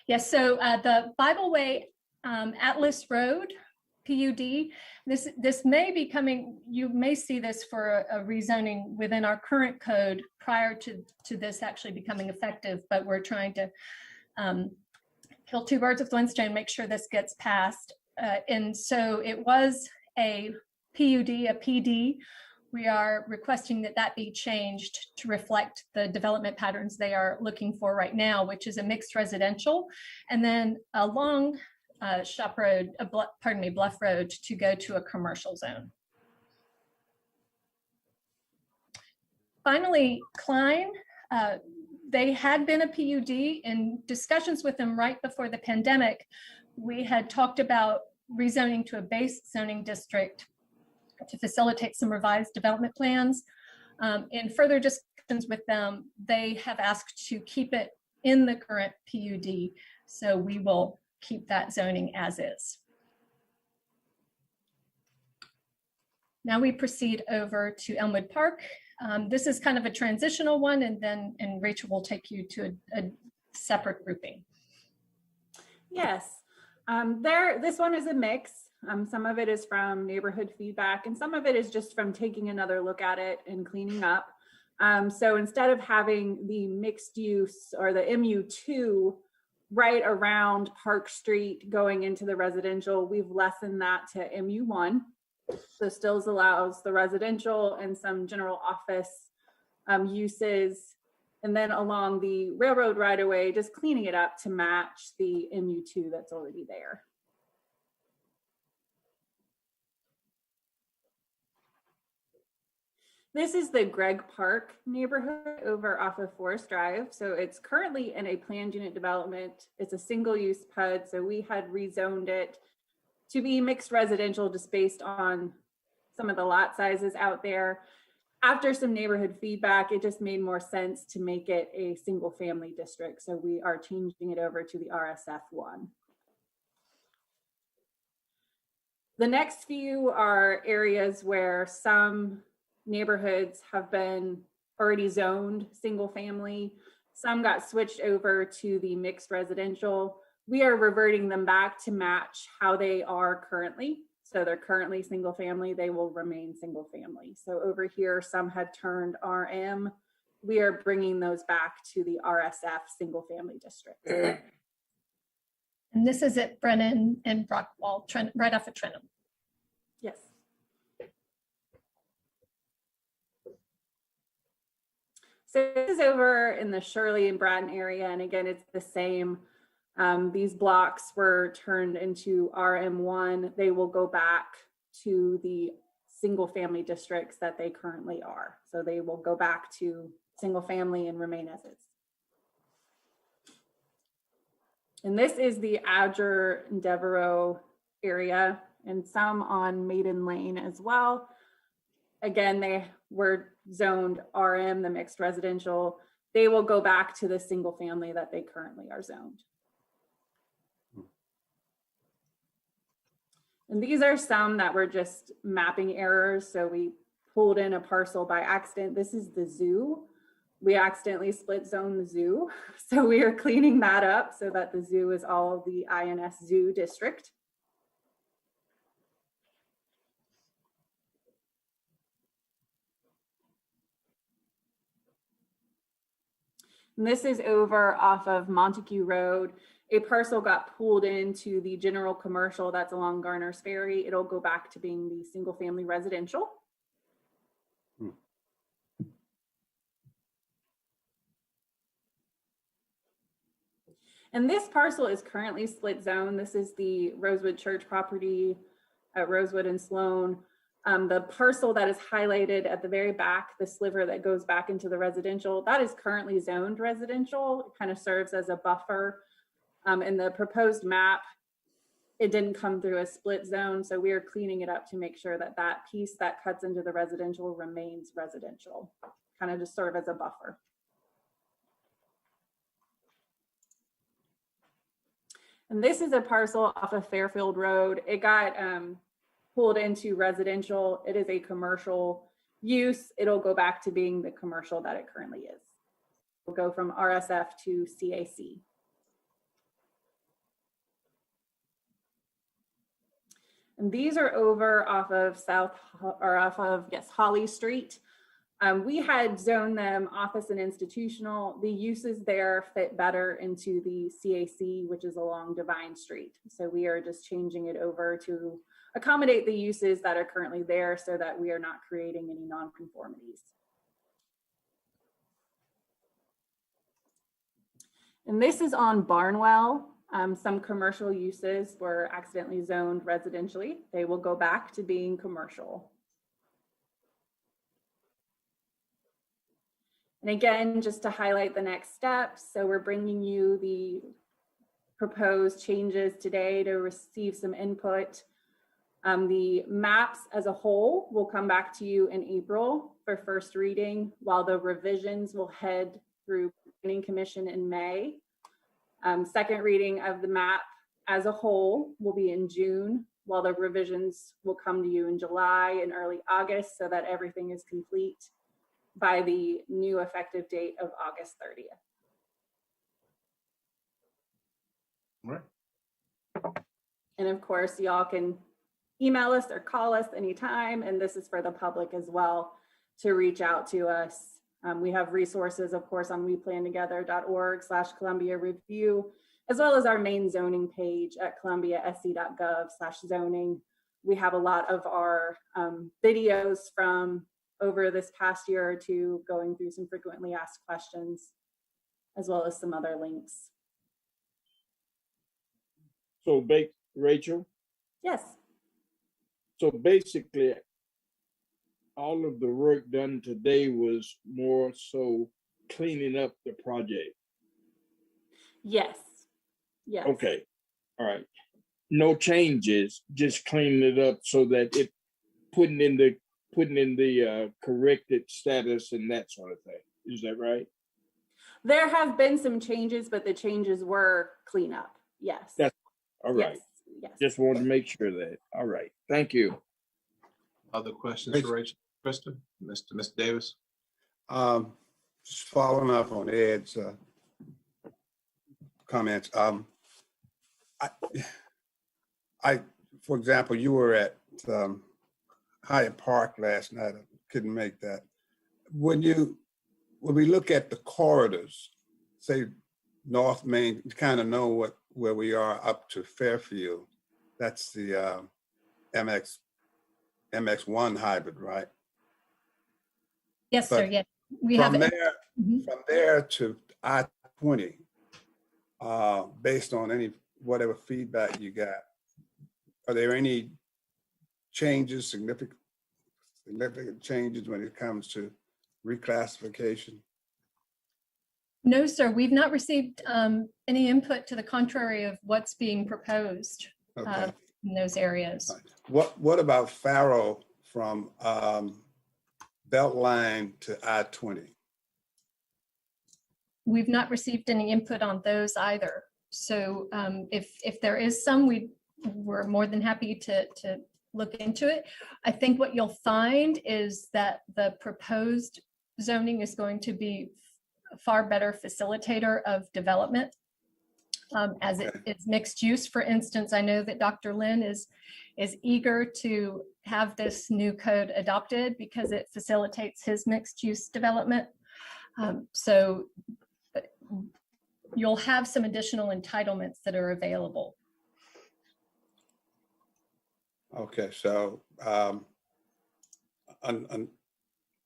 Yes, so the Bible Way Atlas Road PUD, this may be coming, you may see this for a rezoning within our current code prior to this actually becoming effective, but we're trying to kill two birds with one stone, make sure this gets passed. And so it was a PUD, a PD. We are requesting that that be changed to reflect the development patterns they are looking for right now, which is a mixed residential, and then along Bluff Road to go to a commercial zone. Finally, Klein, they had been a PUD. In discussions with them right before the pandemic, we had talked about rezoning to a base zoning district to facilitate some revised development plans. In further discussions with them, they have asked to keep it in the current PUD, so we will keep that zoning as is. Now we proceed over to Elmwood Park. This is kind of a transitional one, and Rachel will take you to a separate grouping. Yes, this one is a mix. Some of it is from neighborhood feedback, and some of it is just from taking another look at it and cleaning up. So instead of having the mixed use or the MU2 right around Park Street going into the residential, we've lessened that to MU1. So still allows the residential and some general office uses. And then along the railroad right away, just cleaning it up to match the MU2 that's already there. This is the Gregg Park neighborhood over off of Forest Drive. So it's currently in a planned unit development. It's a single use PUD. So we had rezoned it to be mixed residential just based on some of the lot sizes out there. After some neighborhood feedback, it just made more sense to make it a single family district. So we are changing it over to the RSF1. The next few are areas where some neighborhoods have been already zoned single family. Some got switched over to the mixed residential. We are reverting them back to match how they are currently. So they're currently single family, they will remain single family. So over here, some had turned RM. We are bringing those back to the RSF single family district. And this is at Brennan and Brockwall, right off of Trenton. Yes. So this is over in the Shirley and Bratton area. And again, it's the same. These blocks were turned into RM1. They will go back to the single family districts that they currently are. So they will go back to single family and remain as is. And this is the Adger and Devereaux area and some on Maiden Lane as well. Again, they were zoned RM, the mixed residential. They will go back to the single family that they currently are zoned. And these are some that were just mapping errors. So we pulled in a parcel by accident. This is the zoo. We accidentally split zone the zoo. So we are cleaning that up so that the zoo is all of the INS zoo district. And this is over off of Montague Road. A parcel got pulled into the general commercial that's along Garner's Ferry. It'll go back to being the single family residential. And this parcel is currently split zone. This is the Rosewood Church property at Rosewood and Sloan. The parcel that is highlighted at the very back, the sliver that goes back into the residential, that is currently zoned residential. It kind of serves as a buffer. In the proposed map, it didn't come through a split zone. So we are cleaning it up to make sure that that piece that cuts into the residential remains residential, kind of just serve as a buffer. And this is a parcel off of Fairfield Road. It got pulled into residential. It is a commercial use. It'll go back to being the commercial that it currently is. We'll go from RSF to CAC. And these are over off of Holly Street. We had zoned them office and institutional. The uses there fit better into the CAC, which is along Divine Street. So we are just changing it over to accommodate the uses that are currently there so that we are not creating any nonconformities. And this is on Barnwell. Some commercial uses were accidentally zoned residentially. They will go back to being commercial. And again, just to highlight the next steps, so we're bringing you the proposed changes today to receive some input. The maps as a whole will come back to you in April for first reading, while the revisions will head through Planning Commission in May. Second reading of the map as a whole will be in June, while the revisions will come to you in July and early August so that everything is complete by the new effective date of August 30th. Right. And of course, y'all can email us or call us anytime. And this is for the public as well to reach out to us. We have resources, of course, on weplantogether.org/Columbia Review, as well as our main zoning page at columbiasc.gov/zoning. We have a lot of our videos from over this past year or two, going through some frequently asked questions, as well as some other links. So, Rachel? Yes. So basically, all of the work done today was more so cleaning up the project. Yes. Yes. Okay. All right. No changes, just cleaning it up so that it putting in the corrected status and that sort of thing. Is that right? There have been some changes, but the changes were cleanup. Yes. That's all right. Yes. Yes. Just wanted to make sure that. All right. Thank you. Other questions for Rachel? Krista? Mr. Davis? Just following up on Ed's comments. I, for example, you were at Hyatt Park last night. I couldn't make that. When we look at the corridors, say North Main, you kind of know where we are up to Fairfield. That's the MX1 hybrid, right? Yes, But- sir. Yes. We have. From there, Mhm. from there to I-20, based on whatever feedback you got, are there any changes, significant changes when it comes to reclassification? No, sir, we've not received any input to the contrary of what's being proposed Okay. in those areas. What about Faro from Beltline to I-20? We've not received any input on those either. So if there is some, we're more than happy to look into it. I think what you'll find is that the proposed zoning is going to be a far better facilitator of development as it is mixed use. For instance, I know that Dr. Lynn is eager to have this new code adopted because it facilitates his mixed use development. So you'll have some additional entitlements that are available. Okay, so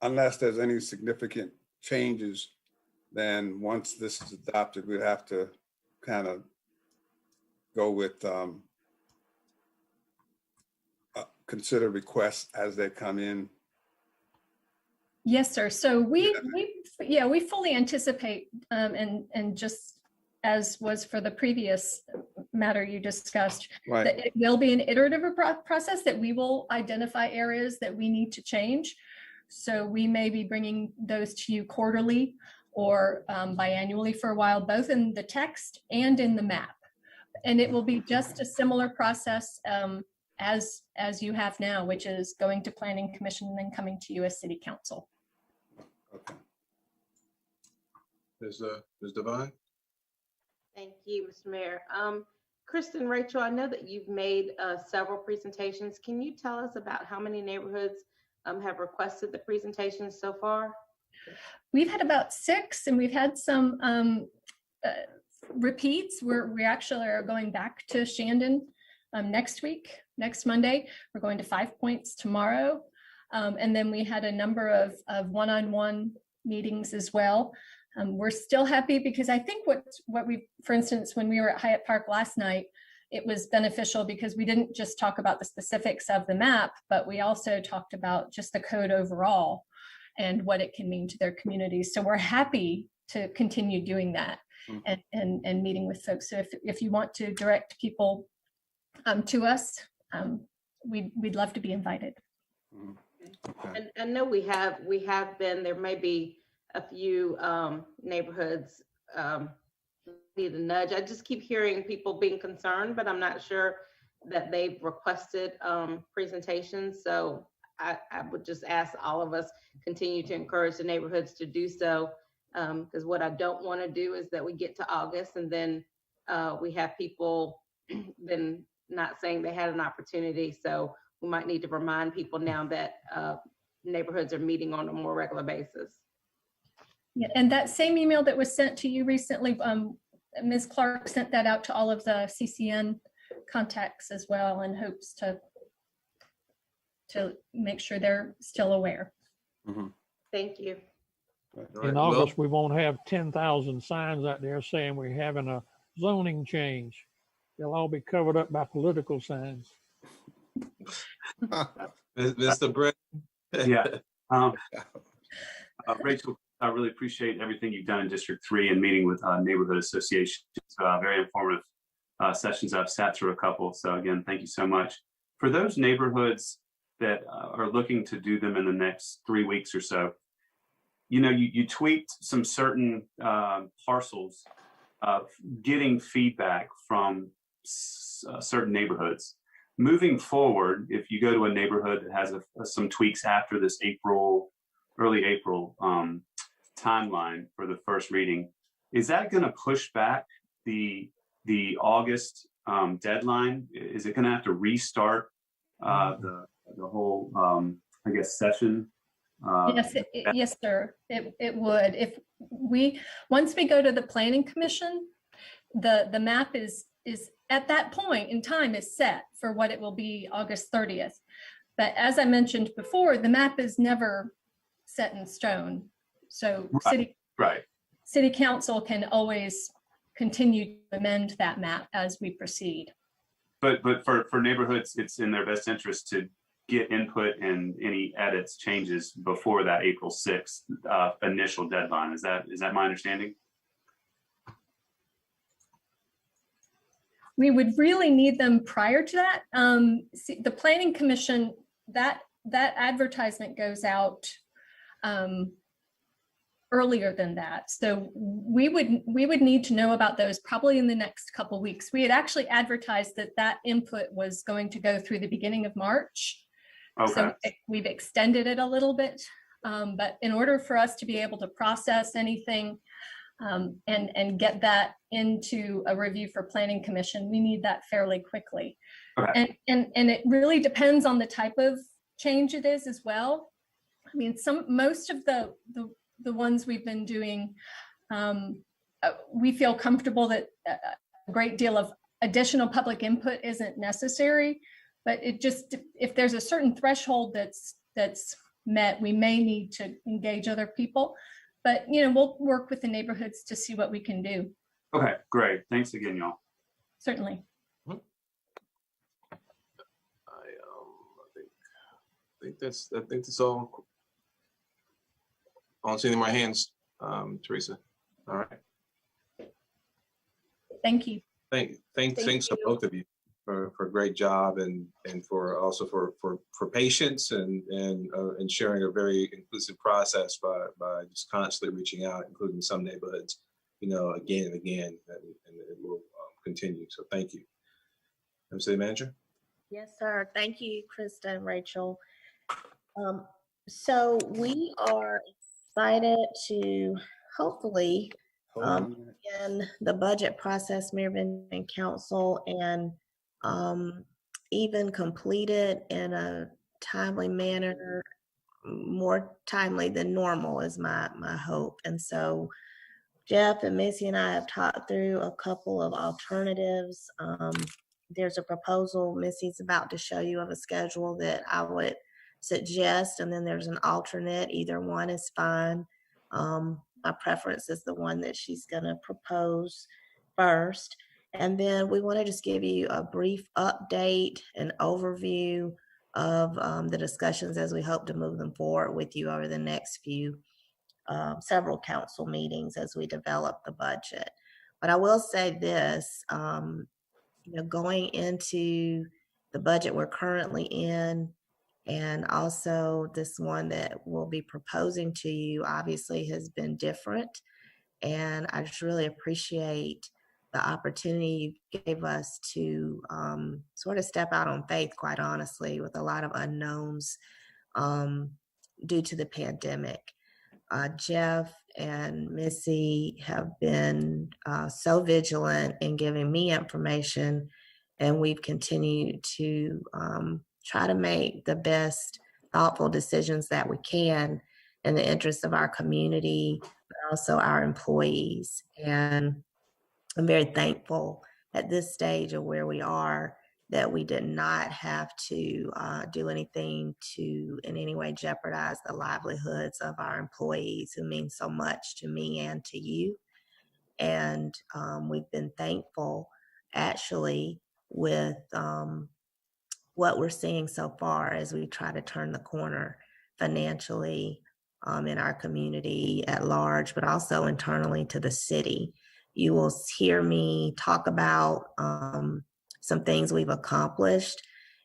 unless there's any significant changes, then once this is adopted, we'd have to kind of go with consider requests as they come in. Yes, sir. So we fully anticipate, and just as was for the previous matter you discussed, Right. that it will be an iterative process, that we will identify areas that we need to change. So we may be bringing those to you quarterly or biannually for a while, both in the text and in the map. And it will be just a similar process as you have now, which is going to Planning Commission and then coming to you as City Council. Okay. Ms. Devine? Thank you, Mr. Mayor. Kristen, Rachel, I know that you've made several presentations. Can you tell us about how many neighborhoods have requested the presentations so far? We've had about 6, and we've had some repeats. We actually are going back to Shandon next week, next Monday. We're going to 5 Points tomorrow. And then we had a number of one-on-one meetings as well. We're still happy because I think what we, for instance, when we were at Hyatt Park last night, it was beneficial because we didn't just talk about the specifics of the map, but we also talked about just the code overall and what it can mean to their communities. So we're happy to continue doing that and meeting with folks. So if you want to direct people to us, we'd love to be invited. Okay. And I know we have been, there may be a few neighborhoods need a nudge. I just keep hearing people being concerned, but I'm not sure that they've requested presentations. So I would just ask all of us continue to encourage the neighborhoods to do so, because what I don't want to do is that we get to August and then we have people then not saying they had an opportunity. So we might need to remind people now that neighborhoods are meeting on a more regular basis. Yeah, and that same email that was sent to you recently, Ms. Clark sent that out to all of the CCN contacts as well, in hopes to make sure they're still aware. Thank you. In August, we won't have 10,000 signs out there saying we're having a zoning change. They'll all be covered up by political signs. Mr. Brett? Yeah. Rachel, I really appreciate everything you've done in District 3 and meeting with neighborhood associations. Very informative sessions. I've sat through a couple. So again, thank you so much. For those neighborhoods that are looking to do them in the next 3 weeks or so, you know, you tweaked some certain parcels of getting feedback from certain neighborhoods. Moving forward, if you go to a neighborhood that has some tweaks after this early April timeline for the first reading, is that going to push back the August deadline? Is it going to have to restart the whole, I guess, session? Yes, sir. It would. If once we go to the Planning Commission, the map is at that point in time is set for what it will be August 30th. But as I mentioned before, the map is never set in stone. So Right. city council can always continue to amend that map as we proceed. But for neighborhoods, it's in their best interest to get input and any edits, changes before that April 6th initial deadline. Is that my understanding? We would really need them prior to that. The Planning Commission, that advertisement goes out earlier than that. So we would need to know about those probably in the next couple of weeks. We had actually advertised that input was going to go through the beginning of March. Okay. So we've extended it a little bit. But in order for us to be able to process anything and get that into a review for Planning Commission, we need that fairly quickly. Okay. And it really depends on the type of change it is as well. I mean, most of the ones we've been doing, we feel comfortable that a great deal of additional public input isn't necessary, but it just, if there's a certain threshold that's met, we may need to engage other people. But, we'll work with the neighborhoods to see what we can do. Okay, great. Thanks again, y'all. Certainly. I think that's all. I don't see any of my hands, Teresa. All right. Thank you. Thanks to both of you for a great job and for also for patience and ensuring a very inclusive process by just constantly reaching out, including some neighborhoods, again and again, and it will continue. So thank you. City Manager. Yes, sir. Thank you, Krista and Rachel. So we are excited to hopefully begin the budget process, Mayor and Council, and even complete it in a timely manner, more timely than normal is my hope. And so Jeff and Missy and I have talked through a couple of alternatives. There's a proposal Missy's about to show you of a schedule that I would suggest, and then there's an alternate. Either one is fine. My preference is the one that she's going to propose first. And then we want to just give you a brief update and overview of the discussions as we hope to move them forward with you over the next several council meetings as we develop the budget. But I will say this, going into the budget we're currently in, and also this one that we'll be proposing to you, obviously has been different. And I just really appreciate the opportunity you gave us to sort of step out on faith, quite honestly, with a lot of unknowns due to the pandemic. Jeff and Missy have been so vigilant in giving me information, and we've continued to try to make the best thoughtful decisions that we can in the interest of our community, but also our employees. And I'm very thankful at this stage of where we are that we did not have to do anything to in any way jeopardize the livelihoods of our employees, who mean so much to me and to you. And we've been thankful, actually, with what we're seeing so far as we try to turn the corner financially in our community at large, but also internally to the city. You will hear me talk about some things we've accomplished,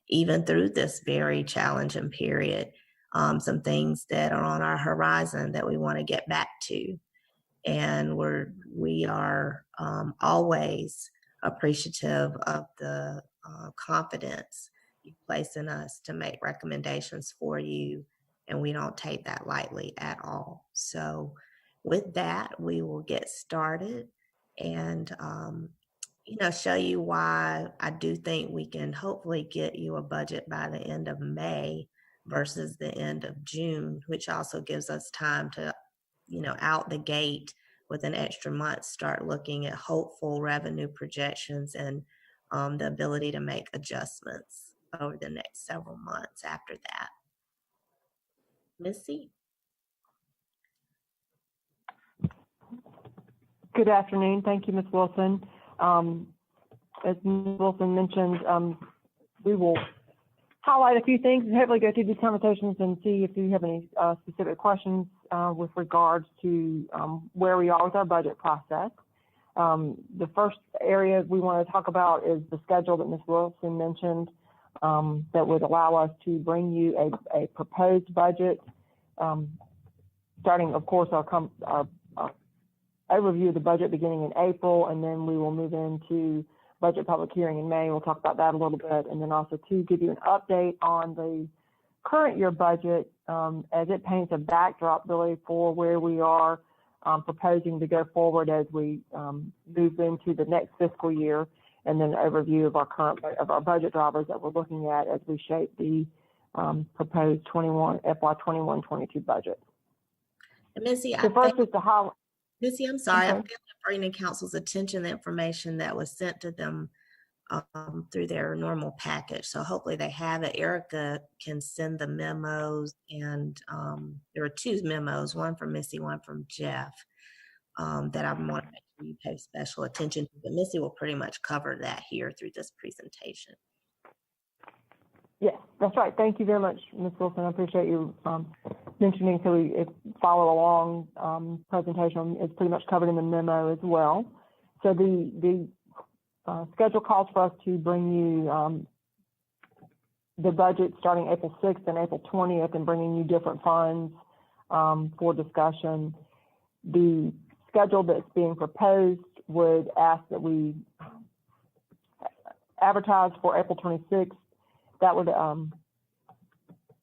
even through this very challenging period, some things that are on our horizon that we want to get back to. And we are always appreciative of the confidence you place in us to make recommendations for you, and we don't take that lightly at all. So with that, we will get started and show you why I do think we can hopefully get you a budget by the end of May versus the end of June, which also gives us time to, out the gate with an extra month, start looking at hopeful revenue projections and the ability to make adjustments over the next several months after that. Missy? Good afternoon. Thank you, Ms. Wilson. As Ms. Wilson mentioned, we will highlight a few things and hopefully go through these conversations and see if you have any specific questions with regards to where we are with our budget process. The first area we want to talk about is the schedule that Ms. Wilson mentioned that would allow us to bring you a proposed budget, starting, of course, our overview of the budget beginning in April, and then we will move into budget public hearing in May. We'll talk about that a little bit, and then also to give you an update on the current year budget as it paints a backdrop really for where we are proposing to go forward as we move into the next fiscal year, and then an overview of our budget drivers that we're looking at as we shape the proposed FY 21-22 budget. And Missy, So first is the highlight. Missy, I'm sorry, Okay. I'm bringing council's attention the information that was sent to them through their normal package. So hopefully they have it. Erica can send the memos, and there are 2 memos, one from Missy, one from Jeff, that I want to make sure you pay special attention to. But Missy will pretty much cover that here through this presentation. Yes, that's right. Thank you very much, Ms. Wilson. I appreciate you mentioning so we follow along presentation. It's pretty much covered in the memo as well. So the schedule calls for us to bring you the budget starting April 6th and April 20th and bringing you different funds for discussion. The schedule that's being proposed would ask that we advertise for April 26th. That would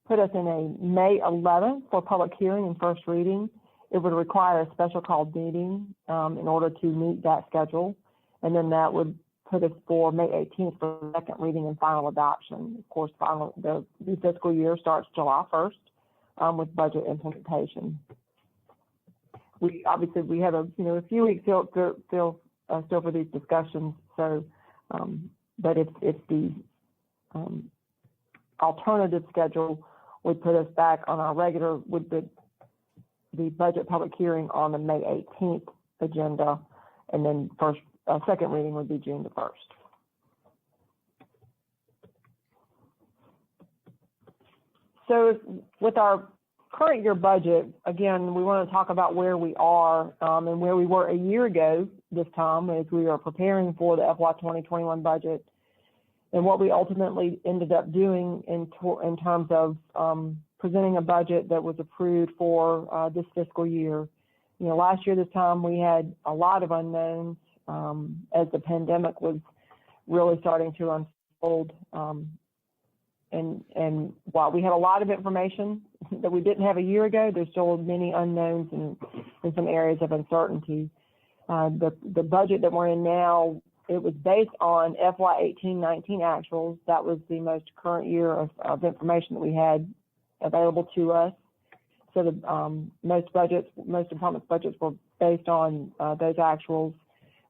put us in a May 11th for public hearing and first reading. It would require a special called meeting in order to meet that schedule. And then that would put us for May 18th for second reading and final adoption. Of course, the new fiscal year starts July 1st with budget implementation. We obviously have a few weeks still for these discussions. So, but if the alternative schedule would put us back on our regular with the budget public hearing on the May 18th agenda, and then second reading would be June the 1st. So with our current year budget, again, we want to talk about where we are and where we were a year ago this time as we are preparing for the FY 2021 budget, and what we ultimately ended up doing in terms of presenting a budget that was approved for this fiscal year. Last year this time we had a lot of unknowns as the pandemic was really starting to unfold. And while we had a lot of information that we didn't have a year ago, there's still many unknowns and some areas of uncertainty. The budget that we're in now, it was based on FY 18-19 actuals. That was the most current year of information that we had available to us. So the most departments' budgets were based on those actuals.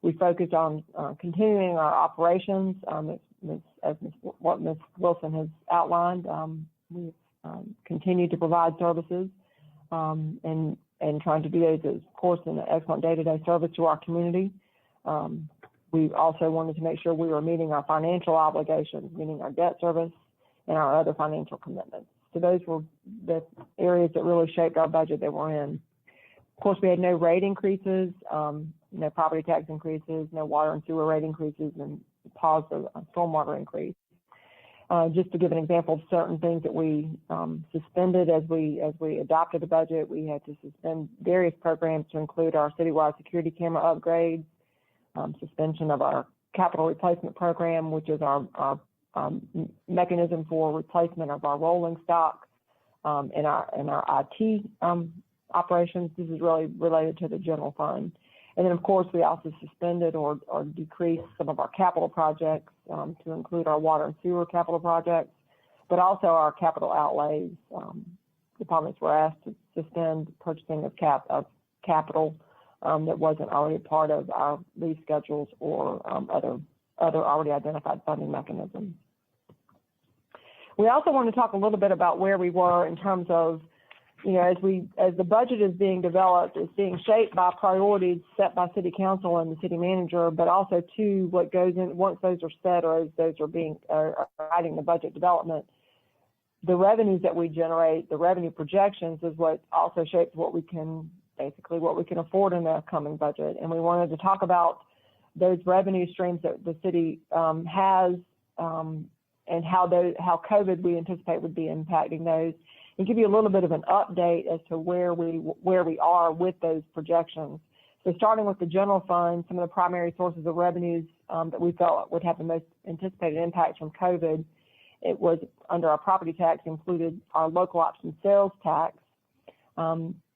We focused on continuing our operations, as what Ms. Wilson has outlined. We continue to provide services and trying to do those, of course, in an excellent day-to-day service to our community. We also wanted to make sure we were meeting our financial obligations, meaning our debt service and our other financial commitments. So those were the areas that really shaped our budget that we're in. Of course, we had no rate increases, no property tax increases, no water and sewer rate increases, and paused a stormwater increase. Just to give an example of certain things that we suspended as we adopted the budget, we had to suspend various programs to include our citywide security camera upgrades, suspension of our capital replacement program, which is our mechanism for replacement of our rolling stock and our IT operations. This is really related to the general fund. And then, of course, we also suspended or decreased some of our capital projects to include our water and sewer capital projects, but also our capital outlays. Departments were asked to suspend purchasing of capital that wasn't already part of our lease schedules or other already identified funding mechanisms. We also want to talk a little bit about where we were in terms of as the budget is being developed, it's being shaped by priorities set by city council and the city manager, but also too, what goes in once those are set or as those are guiding the budget development. The revenues that we generate, the revenue projections, is what also shapes what we can afford in the coming budget. And we wanted to talk about those revenue streams that the city has and how COVID we anticipate would be impacting those, and give you a little bit of an update as to where we are with those projections. So starting with the general fund, some of the primary sources of revenues that we felt would have the most anticipated impacts from COVID, it was under our property tax included our local option sales tax.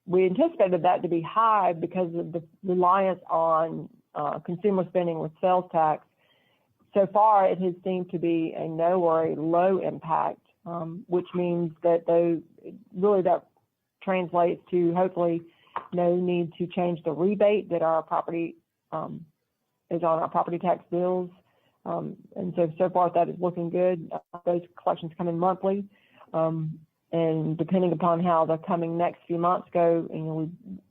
We anticipated that to be high because of the reliance on consumer spending with sales tax. So far, it has seemed to be a no or a low impact, which means that that translates to hopefully no need to change the rebate that our property is on our property tax bills. And so far that is looking good. Those collections come in monthly. And depending upon how the coming next few months go,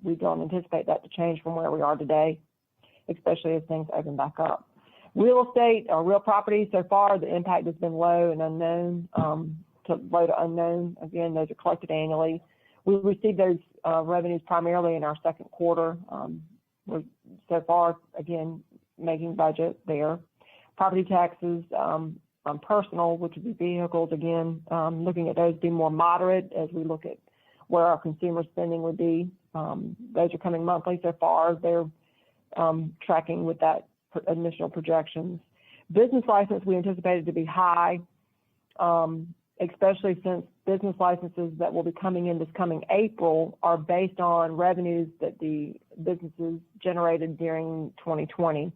we don't anticipate that to change from where we are today, especially as things open back up. Real estate or real property, so far the impact has been low and unknown, low to unknown. Again, those are collected annually. We received those revenues primarily in our second quarter. We're so far, again, making budget there. Property taxes on personal, which would be vehicles, again, looking at those be more moderate as we look at where our consumer spending would be. Those are coming monthly so far. They're tracking with that initial projections. Business license we anticipated to be high, especially since business licenses that will be coming in this coming April are based on revenues that the businesses generated during 2020.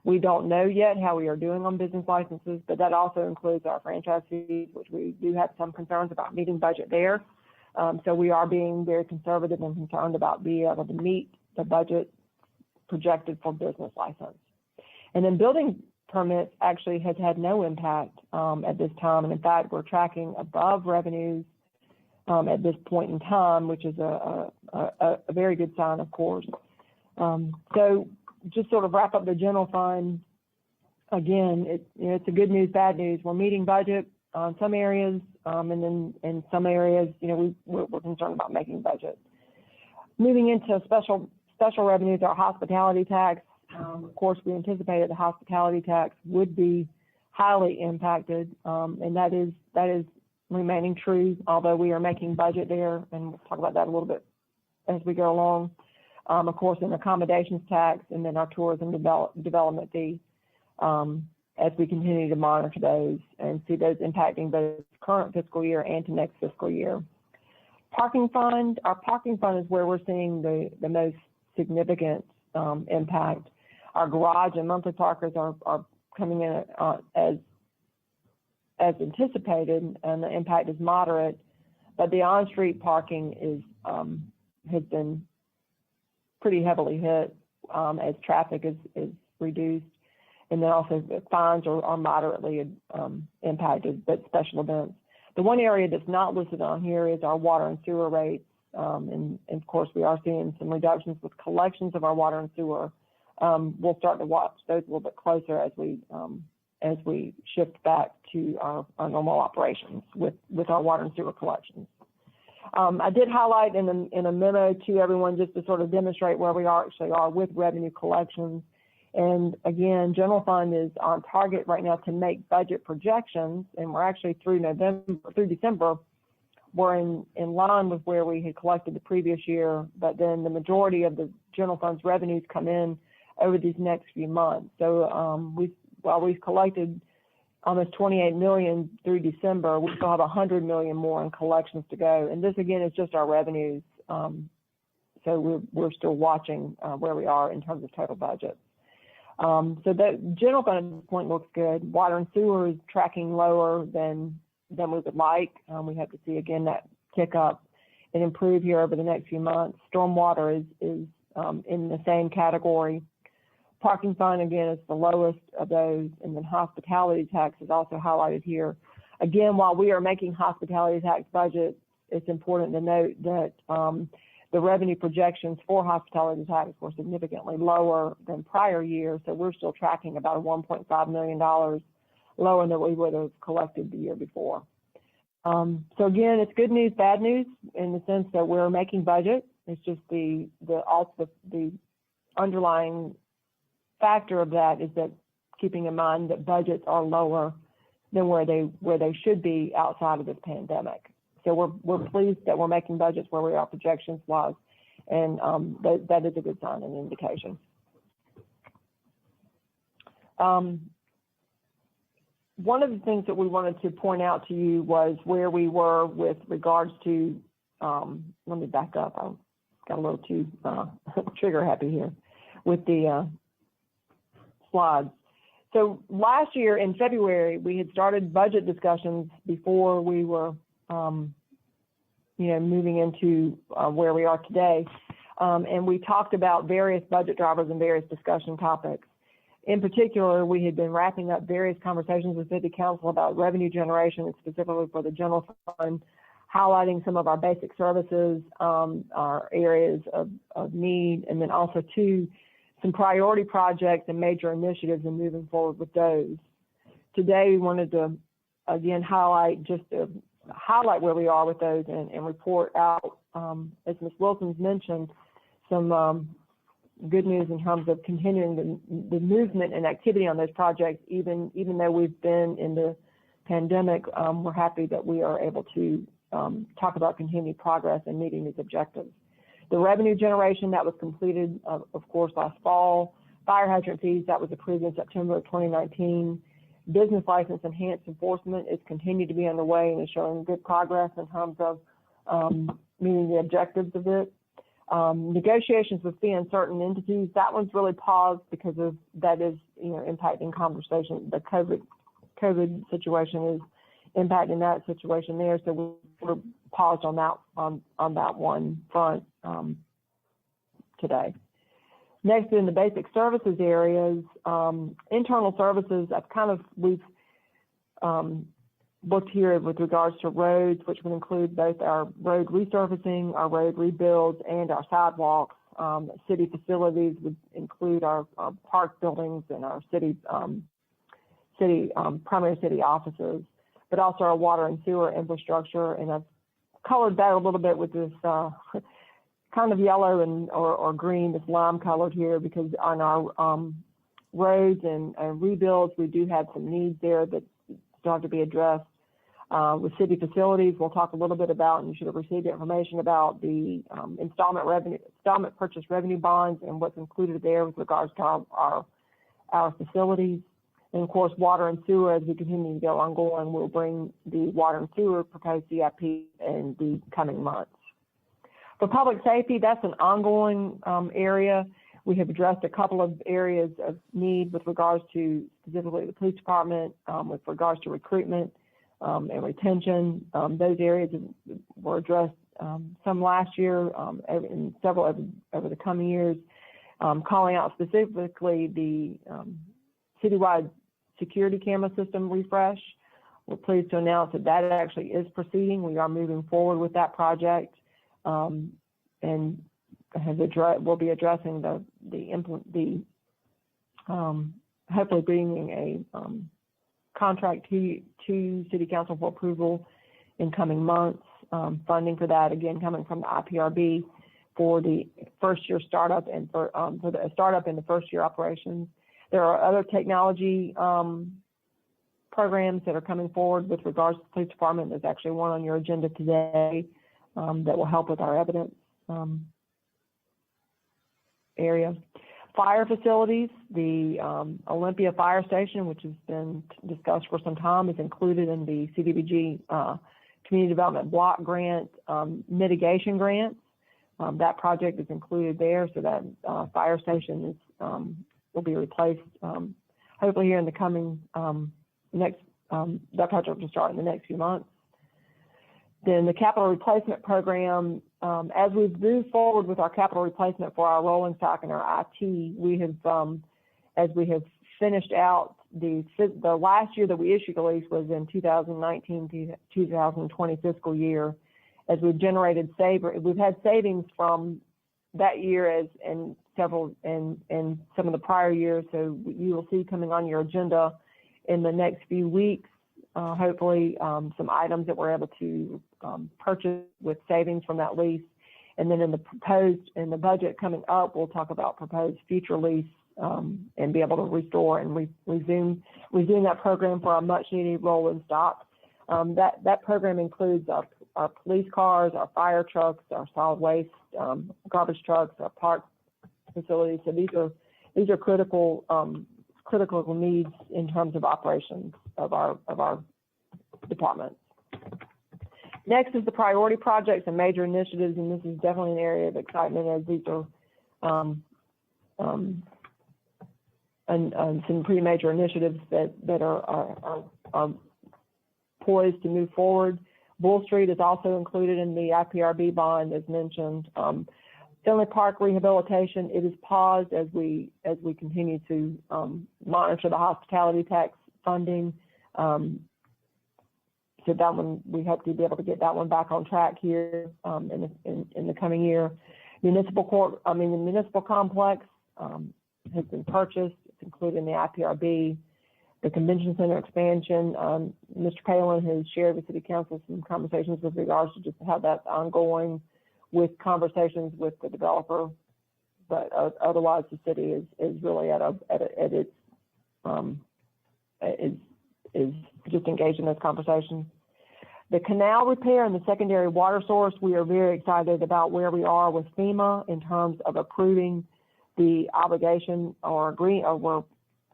We don't know yet how we are doing on business licenses, but that also includes our franchise fees, which we do have some concerns about meeting budget there. So we are being very conservative and concerned about being able to meet the budget projected for business license. And then building permits actually has had no impact at this time. And in fact, we're tracking above revenues at this point in time, which is a very good sign, of course. So just sort of wrap up the general fund. Again, it's a good news, bad news. We're meeting budget on some areas, and then in some areas, we're concerned about making budget. Moving into special revenues, our hospitality tax. Of course, we anticipated the hospitality tax would be highly impacted, and that is remaining true, although we are making budget there, and we'll talk about that a little bit as we go along. Of course, an accommodations tax, and then our tourism development fee, as we continue to monitor those and see those impacting both current fiscal year and to next fiscal year. Parking fund, our parking fund is where we're seeing the most significant impact. Our garage and monthly parkers are coming in as anticipated, and the impact is moderate, but the on-street parking has been pretty heavily hit as traffic is reduced, and then also the fines are moderately impacted, but special events. The one area that's not listed on here is our water and sewer rates, and of course we are seeing some reductions with collections of our water and sewer. We'll start to watch those a little bit closer as we shift back to our normal operations with our water and sewer collections. I did highlight in a memo to everyone just to sort of demonstrate where we actually are with revenue collections. And again, general fund is on target right now to make budget projections, and we're actually through December, we're in line with where we had collected the previous year, but then the majority of the general fund's revenues come in over these next few months. So while we've collected almost 28 million through December, we still have 100 million more in collections to go. And this again is just our revenues. So we're still watching where we are in terms of total budget. So the general fund at this point looks good. Water and sewer is tracking lower than we would like. We have to see again that tick up and improve here over the next few months. Stormwater is in the same category. Parking fund, again, is the lowest of those, and then hospitality tax is also highlighted here. Again, while we are making hospitality tax budget it's important to note that the revenue projections for hospitality tax were significantly lower than prior years. So we're still tracking about $1.5 million lower than we would have collected the year before. So again, it's good news, bad news in the sense that we're making budget. It's just the underlying factor of that is that keeping in mind that budgets are lower than where they should be outside of this pandemic. So we're pleased that we're making budgets where we are projections wise, and that is a good sign and indication. One of the things that we wanted to point out to you was where we were with regards to, let me back up, I got a little too trigger happy here with the slides. So last year in February, we had started budget discussions before we were, moving into where we are today. And we talked about various budget drivers and various discussion topics. In particular, we had been wrapping up various conversations with City Council about revenue generation, and specifically for the general fund, highlighting some of our basic services, our areas of need, and then also some priority projects and major initiatives and moving forward with those. Today, we wanted to, again, highlight where we are with those and report out, as Ms. Wilson's mentioned, some good news in terms of continuing the movement and activity on those projects, even though we've been in the pandemic. We're happy that we are able to talk about continued progress and meeting these objectives. The revenue generation that was completed, of course, last fall. Fire hydrant fees, that was approved in September of 2019. Business license enhanced enforcement is continued to be underway and is showing good progress in terms of meeting the objectives of it. Negotiations with fee and certain entities, that one's really paused because of that is impacting conversation. The COVID situation is impacting that situation there, so we're paused on that one front today. Next, in the basic services areas, internal services, we've looked here with regards to roads, which would include both our road resurfacing, our road rebuilds, and our sidewalks. City facilities would include our park buildings and our primary city offices, but also our water and sewer infrastructure. And I've colored that a little bit with this kind of yellow or green, this lime colored here, because on our roads and rebuilds, we do have some needs there that still have to be addressed. With city facilities, we'll talk a little bit about, and you should have received information about the installment purchase revenue bonds and what's included there with regards to our facilities. And of course, water and sewer, as we continue to go ongoing, we'll bring the water and sewer proposed CIP in the coming months. For public safety, that's an ongoing area. We have addressed a couple of areas of need with regards to specifically the police department, with regards to recruitment and retention. Those areas were addressed some last year and several over the coming years, calling out specifically the citywide security camera system refresh. We're pleased to announce that actually is proceeding. We are moving forward with that project, and we'll be addressing hopefully bringing a contract to City Council for approval in coming months. Funding for that, again, coming from the IPRB for the first year startup and for the startup and the first year operations. There are other technology programs that are coming forward with regards to the police department. There's actually one on your agenda today that will help with our evidence area. Fire facilities, the Olympia Fire Station, which has been discussed for some time, is included in the CDBG Community Development Block Grant mitigation grants. That project is included there, so that fire station is will be replaced hopefully here in the coming that project will start in the next few months. Then the capital replacement program, as we've moved forward with our capital replacement for our rolling stock and our IT, we have, as we have finished out the last year that we issued a lease was in 2019 to 2020 fiscal year. as we've generated we've had savings from that year and several and some of the prior years. So you will see coming on your agenda in the next few weeks, hopefully some items that we're able to purchase with savings from that lease. And then in the budget coming up, we'll talk about proposed future lease and be able to restore and resume that program for our much needed rolling stock. That program includes our police cars, our fire trucks, our solid waste, garbage trucks, our park facilities. So these are critical needs in terms of operations of our departments. Next is the priority projects and major initiatives, and this is definitely an area of excitement as these are some pretty major initiatives that are poised to move forward. Bull Street is also included in the IPRB bond, as mentioned. Elmwood Park rehabilitation, it is paused as we continue to monitor the hospitality tax funding. So that one, we hope to be able to get that one back on track here in the coming year. The municipal complex has been purchased. It's included in the IPRB. The convention center expansion, Mr. Palin has shared with City Council some conversations with regards to just how that's ongoing with conversations with the developer. But otherwise, the city is really is just engaged in those conversations. The canal repair and the secondary water source, we are very excited about where we are with FEMA in terms of approving the obligation or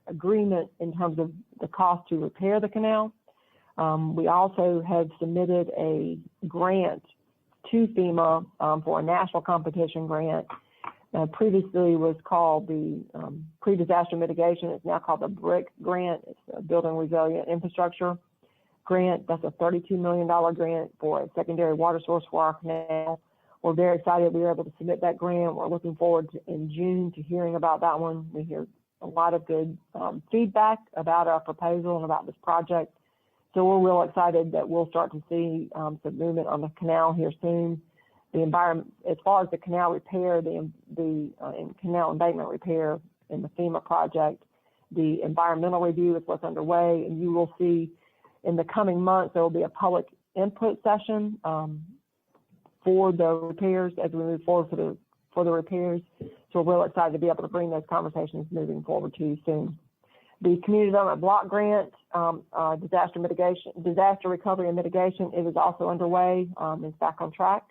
agreement in terms of the cost to repair the canal. We also have submitted a grant to FEMA for a national competition grant. Previously was called the pre-disaster mitigation. It's now called the BRIC grant. It's a Building Resilient Infrastructure grant. That's a $32 million grant for a secondary water source for our canal. We're very excited we were able to submit that grant. We're looking forward to, in June, to hearing about that one. We hear a lot of good feedback about our proposal and about this project. So we're real excited that we'll start to see some movement on the canal here soon. The environment, as far as the canal repair, the canal embankment repair in the FEMA project, the environmental review is what's underway, and you will see in the coming months there will be a public input session for the repairs as we move forward for the repairs. So we're real excited to be able to bring those conversations moving forward to you soon. The Community Development Block Grant, disaster recovery and mitigation, it is also underway. It's back on track.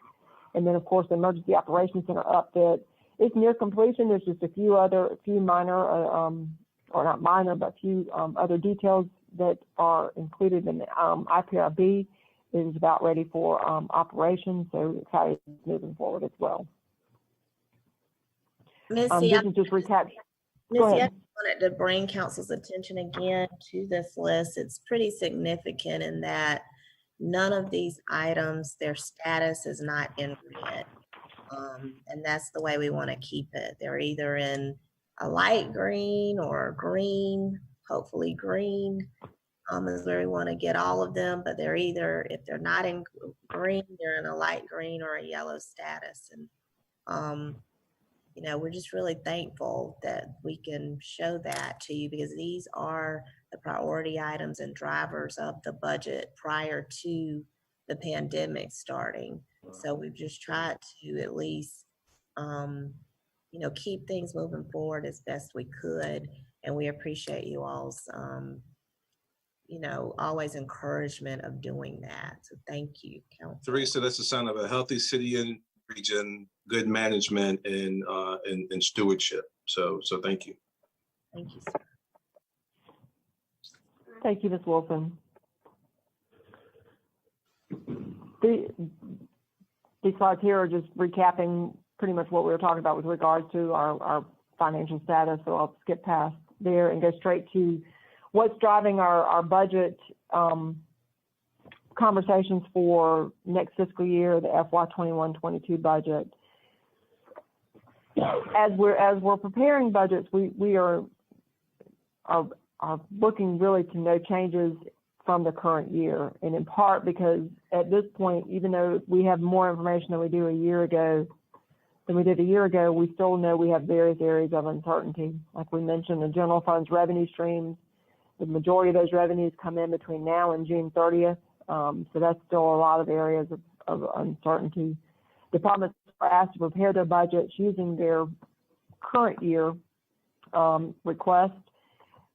And then, of course, the Emergency Operations Center upfit is near completion. There's just a few minor, or not minor, but few other details that are included in the IPRB. It is about ready for operation, so excited moving forward as well. Missy, this is just recap. Missy, I wanted to bring council's attention again to this list. It's pretty significant in that none of these items, their status is not in red. And that's the way we want to keep it. They're either in a light green or green, hopefully green is where we want to get all of them, but they're either, if they're not in green, they're in a light green or a yellow status. And you know, we're just really thankful that we can show that to you because these are the priority items and drivers of the budget prior to the pandemic starting. So we've just tried to at least, you know, keep things moving forward as best we could. And we appreciate you all's, you know, always encouragement of doing that. So thank you, Council. Teresa, that's a sign of a healthy city and region, good management and stewardship. So thank you. Thank you, sir. Thank you, Ms. Wilson. These slides here are just recapping pretty much what we were talking about with regards to our financial status. So I'll skip past there and go straight to what's driving our budget conversations for next fiscal year, the FY 21-22 budget. As we're preparing budgets, we are looking really to no changes from the current year. And in part because at this point, even though we have more information than we did a year ago, we still know we have various areas of uncertainty. Like we mentioned, the general fund's revenue streams, the majority of those revenues come in between now and June 30th. So that's still a lot of areas of uncertainty. Departments are asked to prepare their budgets using their current year request.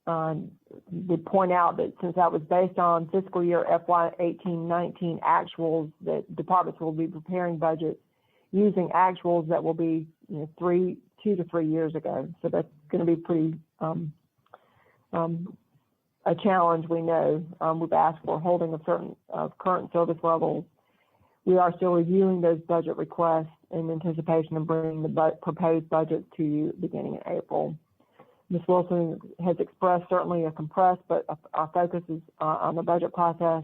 Would point out that since that was based on fiscal year FY 18-19 actuals, that departments will be preparing budgets using actuals that will be 2 to 3 years ago. So that's going to be pretty a challenge. We know we've asked for holding of certain current service levels. We are still reviewing those budget requests in anticipation of bringing the proposed budget to you beginning in April. Ms. Wilson has expressed certainly a compressed, but our focus is on the budget process.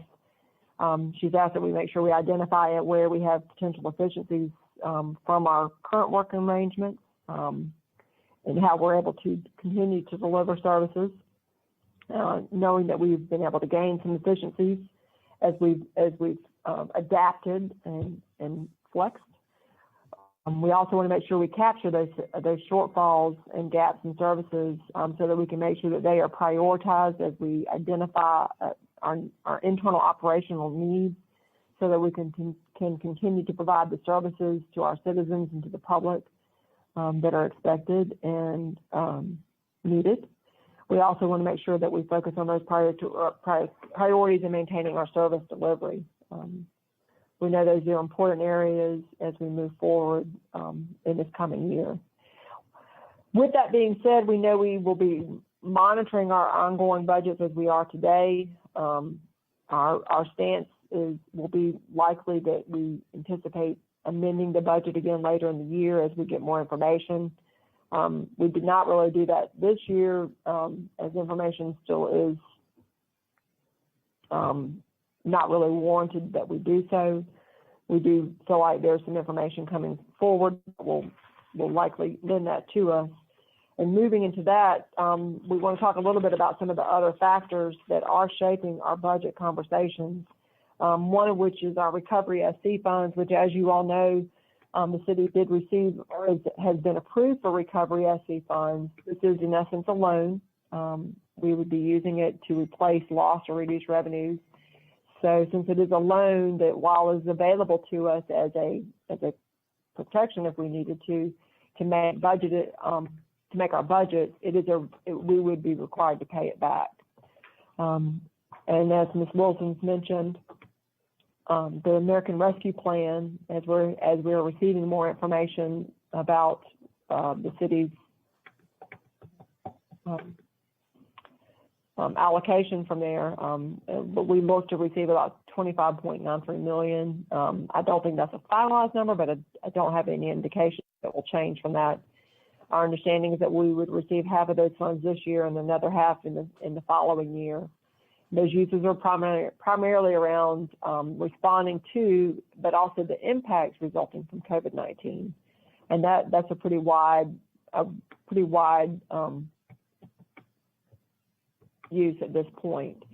She's asked that we make sure we identify where we have potential efficiencies from our current working arrangements and how we're able to continue to deliver services, knowing that we've been able to gain some efficiencies as we've adapted and flexed. We also want to make sure we capture those shortfalls and gaps in services so that we can make sure that they are prioritized as we identify our internal operational needs so that we can continue to provide the services to our citizens and to the public that are expected and needed. We also want to make sure that we focus on those priorities in maintaining our service delivery. We know those are important areas as we move forward in this coming year. With that being said, we know we will be monitoring our ongoing budgets as we are today. Our stance will be likely that we anticipate amending the budget again later in the year as we get more information. We did not really do that this year as information still is not really warranted that we do so. We do feel like there's some information coming forward that will likely lend that to us. And moving into that, we want to talk a little bit about some of the other factors that are shaping our budget conversations. One of which is our Recovery SC funds, which, as you all know, the city did receive or has been approved for Recovery SC funds. This is in essence a loan. We would be using it to replace lost or reduced revenues. So since it is a loan that while is available to us as a protection if we needed to make our budget, we would be required to pay it back. And as Ms. Wilson's mentioned, the American Rescue Plan, as we're receiving more information about the city's allocation from there, but we look to receive about $25.93 million. I don't think that's a finalized number, but I don't have any indication that will change from that. Our understanding is that we would receive half of those funds this year and another half in the following year. Those uses are primarily around responding to, but also the impacts resulting from COVID-19, and that's a pretty wide use at this point.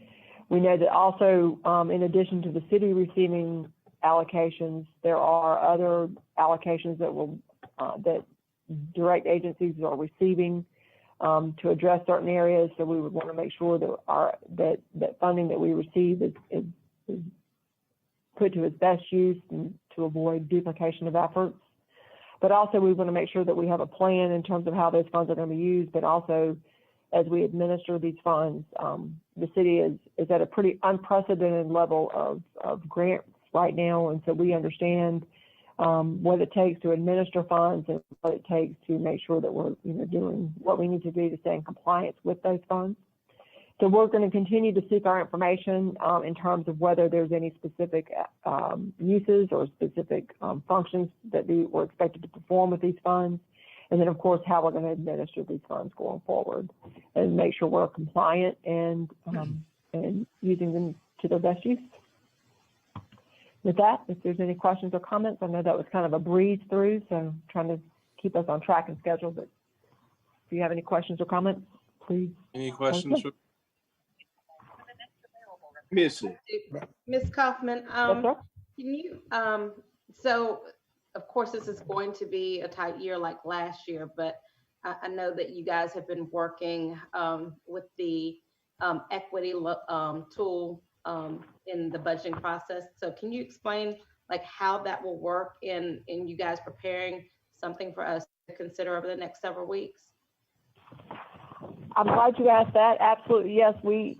We know that also, in addition to the city receiving allocations, there are other allocations that direct agencies are receiving to address certain areas. So we would want to make sure that that funding that we receive is put to its best use and to avoid duplication of efforts. But also we want to make sure that we have a plan in terms of how those funds are going to be used, but also as we administer these funds. The city is at a pretty unprecedented level of grants right now, and so we understand what it takes to administer funds and what it takes to make sure that we're doing what we need to do to stay in compliance with those funds. So we're going to continue to seek our information in terms of whether there's any specific uses or specific functions that we're expected to perform with these funds. And then, of course, how we're going to administer these funds going forward and make sure we're compliant and using them to their best use. With that, if there's any questions or comments, I know that was kind of a breeze through, so I'm trying to keep us on track and schedule, but if you have any questions or comments, please. Any questions? Missy. Ms. Kaufman, Yes, sir. can you, so of course, this is going to be a tight year like last year, but I know that you guys have been working with the equity tool in the budgeting process. So can you explain like how that will work in you guys preparing something for us to consider over the next several weeks? I'm glad you asked that. Absolutely, yes. The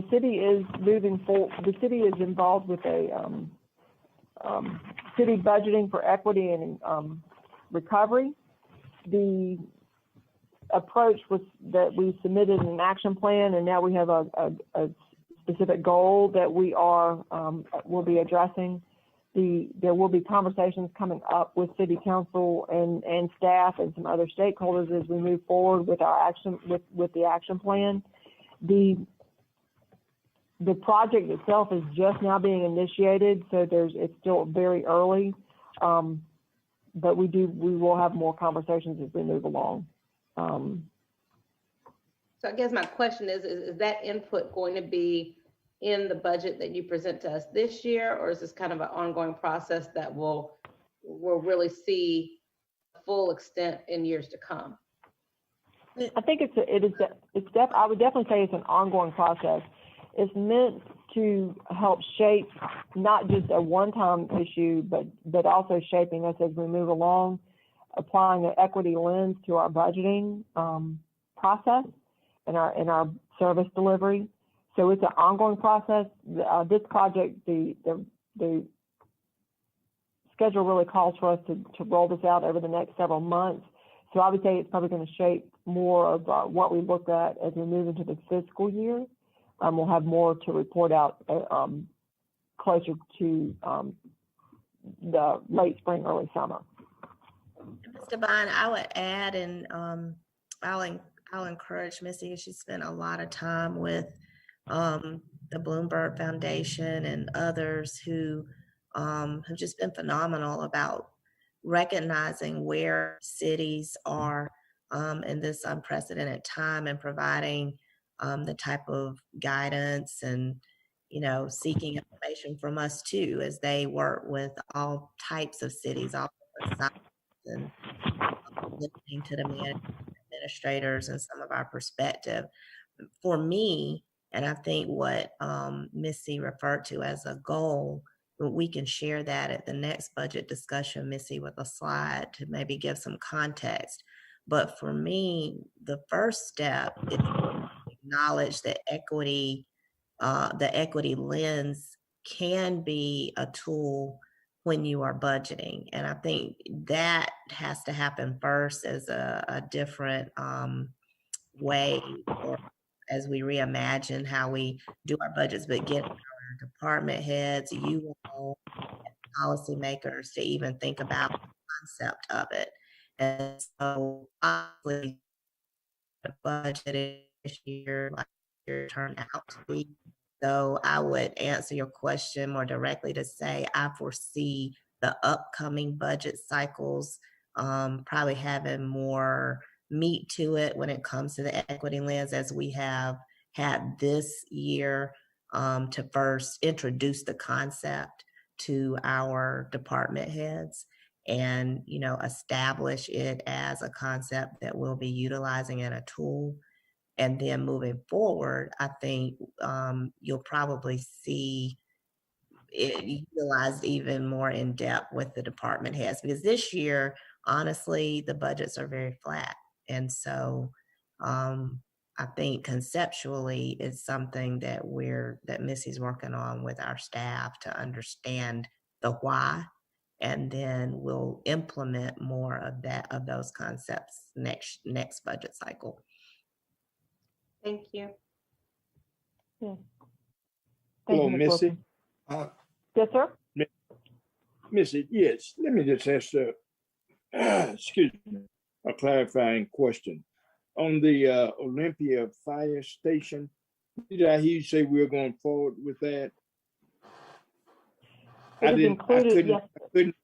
city is moving forward. The city is involved with a city budgeting for equity and recovery. The approach was that we submitted an action plan, and now we have a specific goal that we will be addressing. There will be conversations coming up with city council and staff and some other stakeholders as we move forward with our action with the action plan. The project itself is just now being initiated, so it's still very early, but we will have more conversations as we move along. So I guess my question is that input going to be in the budget that you present to us this year, or is this kind of an ongoing process that we'll really see full extent in years to come? I think I would definitely say it's an ongoing process. It's meant to help shape not just a one-time issue, but also shaping us as we move along, applying an equity lens to our budgeting process and our service delivery. So it's an ongoing process. This project, the schedule really calls for us to roll this out over the next several months. So I would say it's probably going to shape more of what we look at as we move into the fiscal year. We'll have more to report out closer to the late spring, early summer. Ms. Devine, I would add, and I'll encourage Missy. She spent a lot of time with the Bloomberg Foundation and others who have just been phenomenal about recognizing where cities are in this unprecedented time and providing the type of guidance and, seeking information from us too, as they work with all types of cities, all different sizes, and listening to the administrators and some of our perspective. For me, and I think what Missy referred to as a goal, we can share that at the next budget discussion, Missy, with a slide to maybe give some context. But for me, the first step is to acknowledge that the equity lens can be a tool when you are budgeting. And I think that has to happen first as a different way, or as we reimagine how we do our budgets, but get our department heads, you all, policymakers to even think about the concept of it. And so obviously the budget this year, like year turned out to be. So I would answer your question more directly to say I foresee the upcoming budget cycles probably having more meat to it when it comes to the equity lens, as we have had this year to first introduce the concept to our department heads and, establish it as a concept that we'll be utilizing in a tool. And then moving forward, I think you'll probably see it utilized even more in depth with the department heads, because this year, honestly, the budgets are very flat. And so I think conceptually it's something that Missy's working on with our staff to understand the why, and then we'll implement more of those concepts next budget cycle. Thank you. Yeah. Hello, Missy. Yes, sir. Missy, yes. Let me just ask a clarifying question. On the Olympia Fire Station, did I hear you say we were going forward with that? I couldn't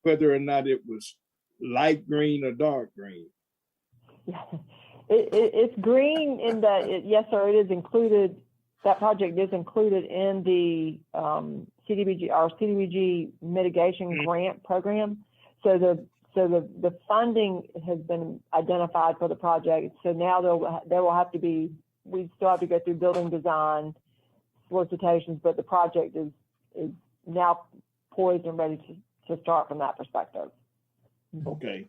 whether or not it was light green or dark green. Yeah. It's green in that, yes, sir, it is included that project is included in the CDBG, our CDBG mitigation grant program. So the funding has been identified for the project. So now there will have to be, we still have to go through building design solicitations, but the project is now poised and ready to start from that perspective. Okay.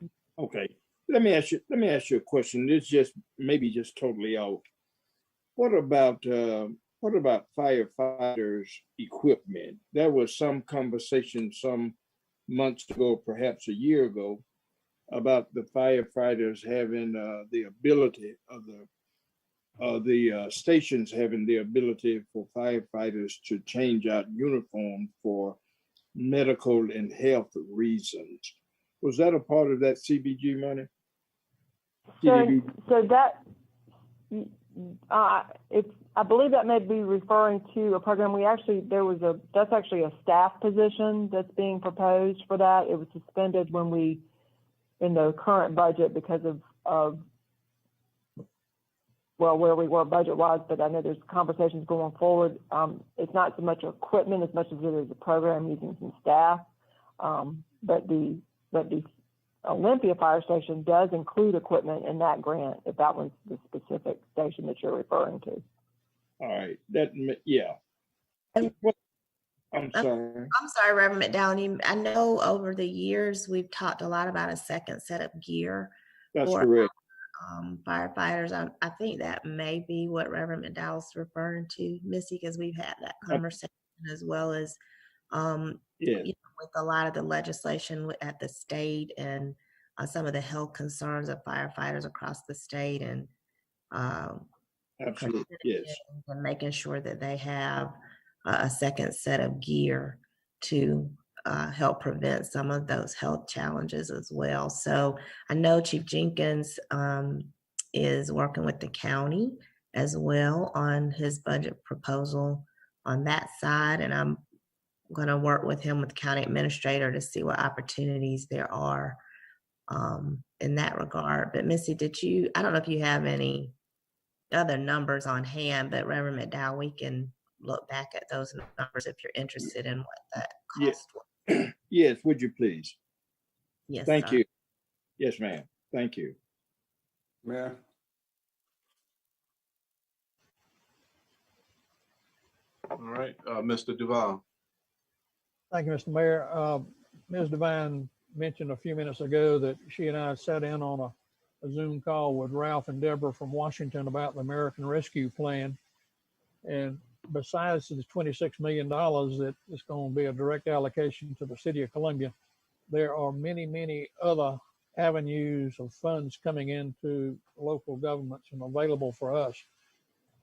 Let me ask you a question. This maybe just totally out. What about firefighters' equipment? There was some conversation some months ago, perhaps a year ago, about the firefighters having the ability of the stations having the ability for firefighters to change out uniform for medical and health reasons. Was that a part of that CBG money? So that, I believe that may be referring to a program that's actually a staff position that's being proposed for that. It was suspended in the current budget because of where we were budget-wise, but I know there's conversations going forward. It's not so much equipment as much as it is a program using some staff. But the Olympia Fire Station does include equipment in that grant, if that was the specific station that you're referring to. All right, yeah. I'm sorry. I'm sorry, Reverend McDowell. I know over the years we've talked a lot about a second set of gear. That's correct. Firefighters. I think that may be what Reverend McDowell's referring to, Missy, because we've had that conversation as well as with a lot of the legislation at the state and some of the health concerns of firefighters across the state and absolutely, yes, and making sure that they have a second set of gear to help prevent some of those health challenges as well. So I know Chief Jenkins is working with the county as well on his budget proposal on that side, and I'm going to work with him with the county administrator to see what opportunities there are in that regard. But Missy, I don't know if you have any other numbers on hand, but Reverend McDowell, we can look back at those numbers if you're interested in what that cost was. Yes, would you please? Yes. Thank sir. you. Yes, ma'am. Thank you. Mayor? All right, Mr. Duval. Thank you, Mr. Mayor. Ms. Devine mentioned a few minutes ago that she and I sat in on a Zoom call with Ralph and Deborah from Washington about the American Rescue Plan. And besides the $26 million that is going to be a direct allocation to the city of Columbia, there are many, many other avenues of funds coming into local governments and available for us.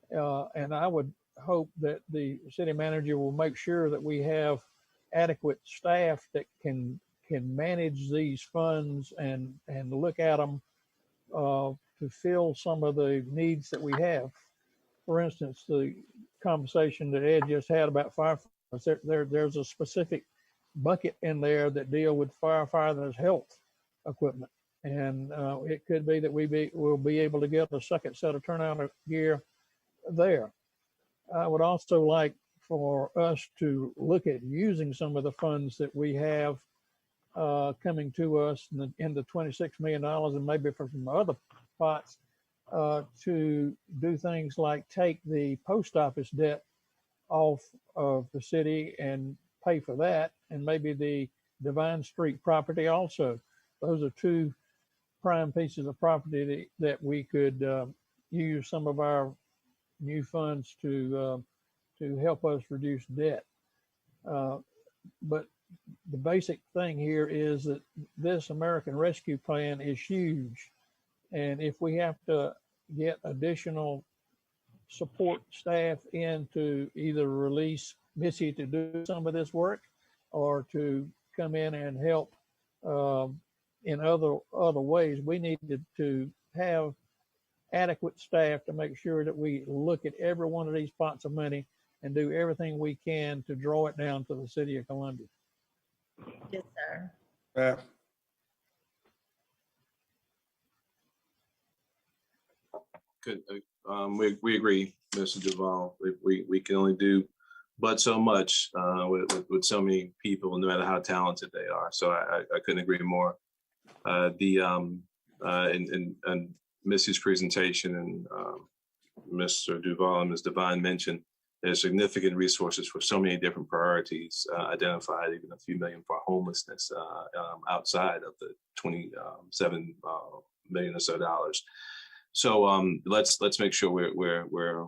And I would hope that the city manager will make sure that we have adequate staff that can manage these funds and look at them to fill some of the needs that we have. For instance, the conversation that Ed just had about firefighters, there's a specific bucket in there that deal with firefighters' health equipment. And it could be that we'll be able to get a second set of turnout gear there. I would also like for us to look at using some of the funds that we have coming to us in the $26 million and maybe from some other pots to do things like take the post office debt off of the city and pay for that, and maybe the Divine Street property also. Those are two prime pieces of property that we could use some of our new funds to help us reduce debt. But the basic thing here is that this American Rescue Plan is huge. And if we have to get additional support staff in to either release Missy to do some of this work or to come in and help in other ways, we needed to have adequate staff to make sure that we look at every one of these pots of money and do everything we can to draw it down to the city of Columbia. Yes, sir. Could We agree, Mr. Duval. We can only do but so much with so many people, no matter how talented they are. So I couldn't agree more. And Missy's presentation and Mr. Duval and Ms. Devine mentioned there's significant resources for so many different priorities identified, even a few million for homelessness outside of the 27 million or so dollars. So let's make sure we're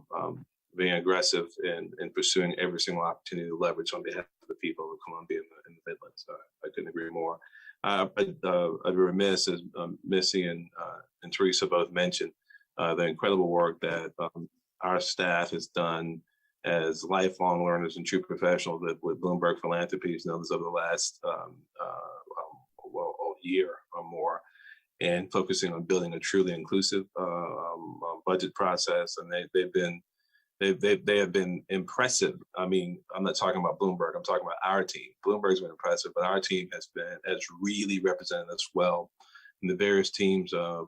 being aggressive in pursuing every single opportunity to leverage on behalf of the people of Columbia in the Midlands. I couldn't agree more. I'd be remiss, as Missy and Teresa both mentioned, the incredible work that our staff has done as lifelong learners and true professionals with Bloomberg Philanthropies and others over the last year or more, and focusing on building a truly inclusive budget process. And they have been impressive. I mean, I'm not talking about Bloomberg, I'm talking about our team. Bloomberg's been impressive, but our team has really represented us well in the various teams of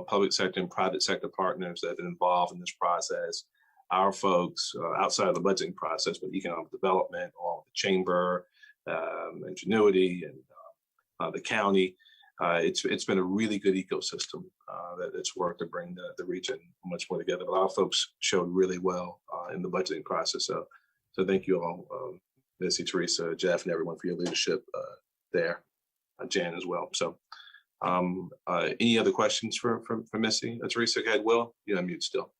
public sector and private sector partners that have been involved in this process. Our folks outside of the budgeting process, but economic development, along with the chamber, Ingenuity, and the county. It's been a really good ecosystem that it's worked to bring the region much more together. But our folks showed really well in the budgeting process. So thank you all, Missy, Teresa, Jeff, and everyone for your leadership there, Jan as well. So any other questions for Missy? Teresa, go ahead. Will, you're on mute still.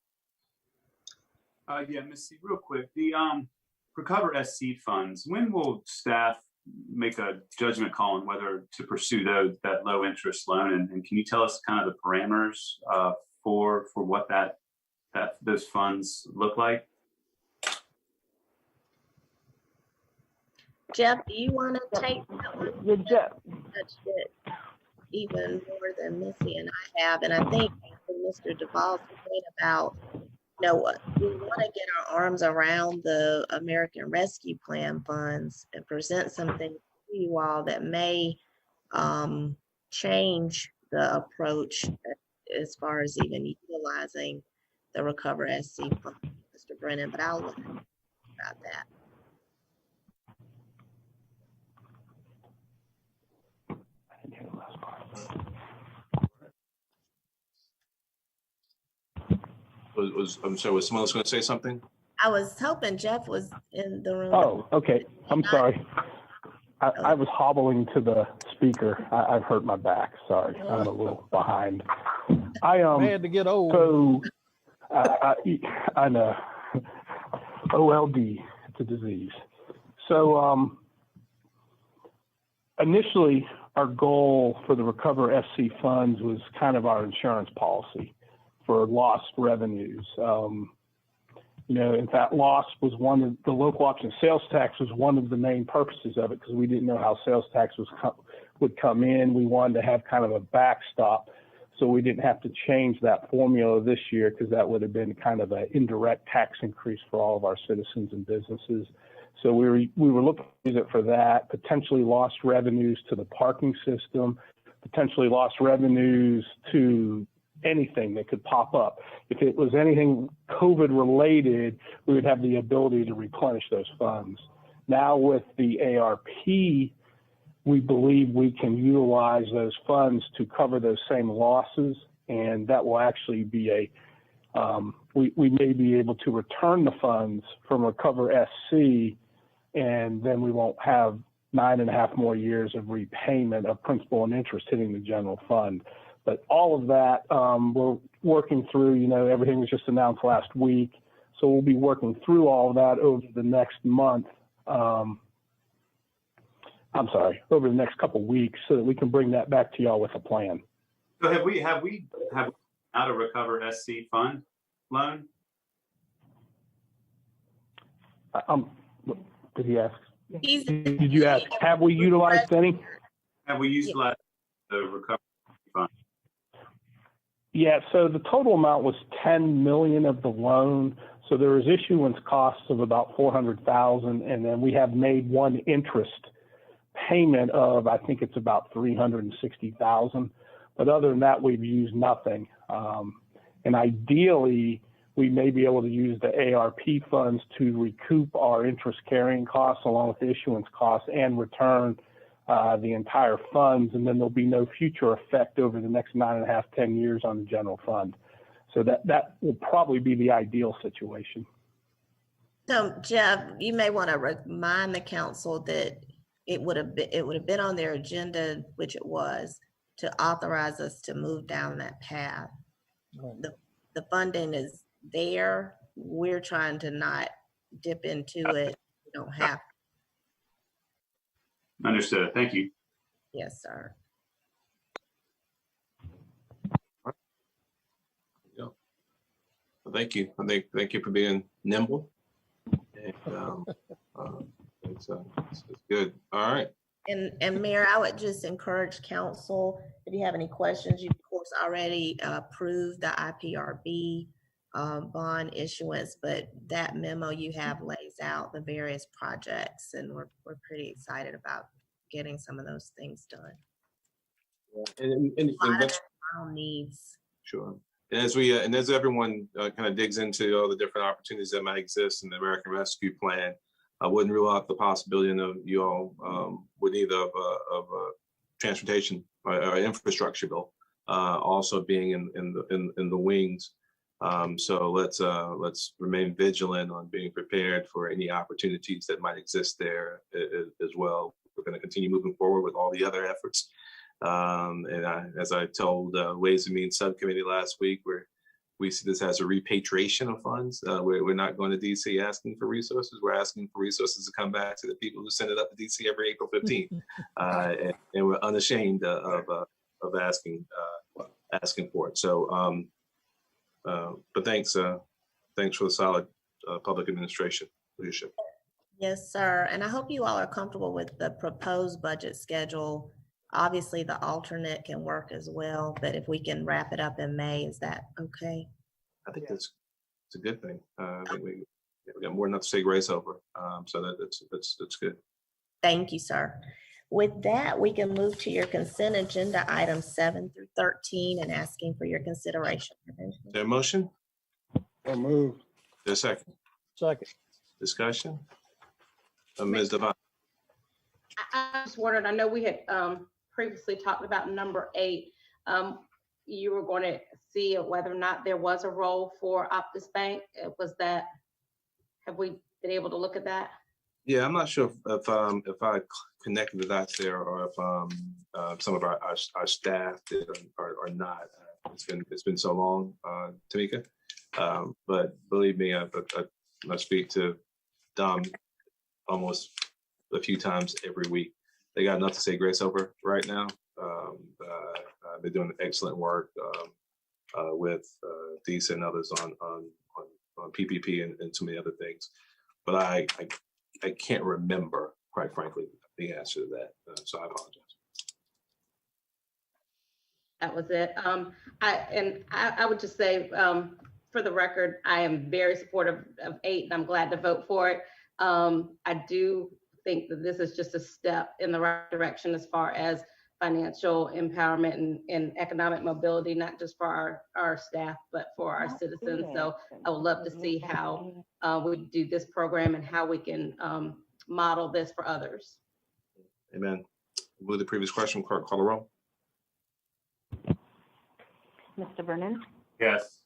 Yeah, Missy, real quick, the Recover SC funds, when will staff make a judgment call on whether to pursue that low interest loan? And can you tell us kind of the parameters for what those funds look like? Jeff, do you want to take that one? Jeff. Touched it even more than Missy and I have. And I think Mr. Duval's point about, we want to get our arms around the American Rescue Plan funds and present something to you all that may change the approach as far as even utilizing the Recover SC fund, Mr. Brennan, but I'll look about that. I'm sorry, was someone else going to say something? I was hoping Jeff was in the room. Oh, okay. I'm sorry. I was hobbling to the speaker. I've hurt my back. Sorry, I'm a little behind. I had to get old. So I know. OLD, it's a disease. So initially, our goal for the Recover SC funds was kind of our insurance policy for lost revenues. In fact, loss was one of the local option sales tax was one of the main purposes of it, because we didn't know how sales tax would come in. We wanted to have kind of a backstop, so we didn't have to change that formula this year, because that would have been kind of an indirect tax increase for all of our citizens and businesses. So we were looking to use it for that, potentially lost revenues to the parking system, potentially lost revenues to anything that could pop up. If it was anything COVID related, we would have the ability to replenish those funds. Now with the ARP, we believe we can utilize those funds to cover those same losses, and that will actually be we may be able to return the funds from Recover SC, and then we won't have 9.5 more years of repayment of principal and interest hitting the general fund. But all of that, we're working through, everything was just announced last week. So we'll be working through all of that over the next month. Over the next couple of weeks, so that we can bring that back to y'all with a plan. So have we out a Recover SC fund loan? Did he ask? Did you ask, have we utilized any? Have we utilized the Recover fund? Yeah, so the total amount was 10 million of the loan. So there was issuance costs of about 400,000, and then we have made one interest payment of, I think it's about 360,000. But other than that, we've used nothing. And ideally, we may be able to use the ARP funds to recoup our interest carrying costs along with the issuance costs and return the entire funds. And then there'll be no future effect over the next 9.5, 10 years on the general fund. So that will probably be the ideal situation. So Jeff, you may want to remind the council that it would have been on their agenda, which it was, to authorize us to move down that path. Right. The funding is there. We're trying to not dip into it. We don't have. Understood. Thank you. Yes, sir. Yeah. Well, thank you. Thank you for being nimble. And, it's good. All right. And Mayor, I would just encourage council, if you have any questions, you of course already approved the IPRB bond issuance, but that memo you have lays out the various projects, and we're pretty excited about getting some of those things done. And A lot of our needs. sure. And as everyone kind of digs into all the different opportunities that might exist in the American Rescue Plan, I wouldn't rule out the possibility of you all would need of a transportation or infrastructure bill also being in the wings. So let's remain vigilant on being prepared for any opportunities that might exist there as well. We're going to continue moving forward with all the other efforts. As I told Ways and Means Subcommittee last week, we see this as a repatriation of funds. We're not going to DC asking for resources. We're asking for resources to come back to the people who send it up to DC every April 15th. And we're unashamed of asking for it. So, but thanks for the solid public administration leadership. Yes, sir. And I hope you all are comfortable with the proposed budget schedule. Obviously, the alternate can work as well, but if we can wrap it up in May, is that okay? I think it's a good thing. I think we got more than enough to say grace over. So that's good. Thank you, sir. With that, we can move to your consent agenda items 7 through 13 and asking for your consideration. Is there a motion? So moved. There's a second. Second. Discussion? Ms. Devine. I just wondered, I know we had previously talked about number 8. You were going to see whether or not there was a role for Optus Bank. Have we been able to look at that? Yeah, I'm not sure if I connected the dots there or if some of our staff did or not. It's been so long, Tamika. But believe me, I speak to Dom almost a few times every week. They got enough to say grace over right now. They're doing excellent work with Disa and others on PPP and so many other things. But I can't remember, quite frankly, the answer to that. So I apologize. That was it. I would just say, for the record, I am very supportive of 8, and I'm glad to vote for it. I do think that this is just a step in the right direction as far as financial empowerment and economic mobility, not just for our staff, but for our citizens. So I would love to see how we do this program and how we can model this for others. Amen. Move the previous question, clerk, call the roll. Mr. Vernon, Yes.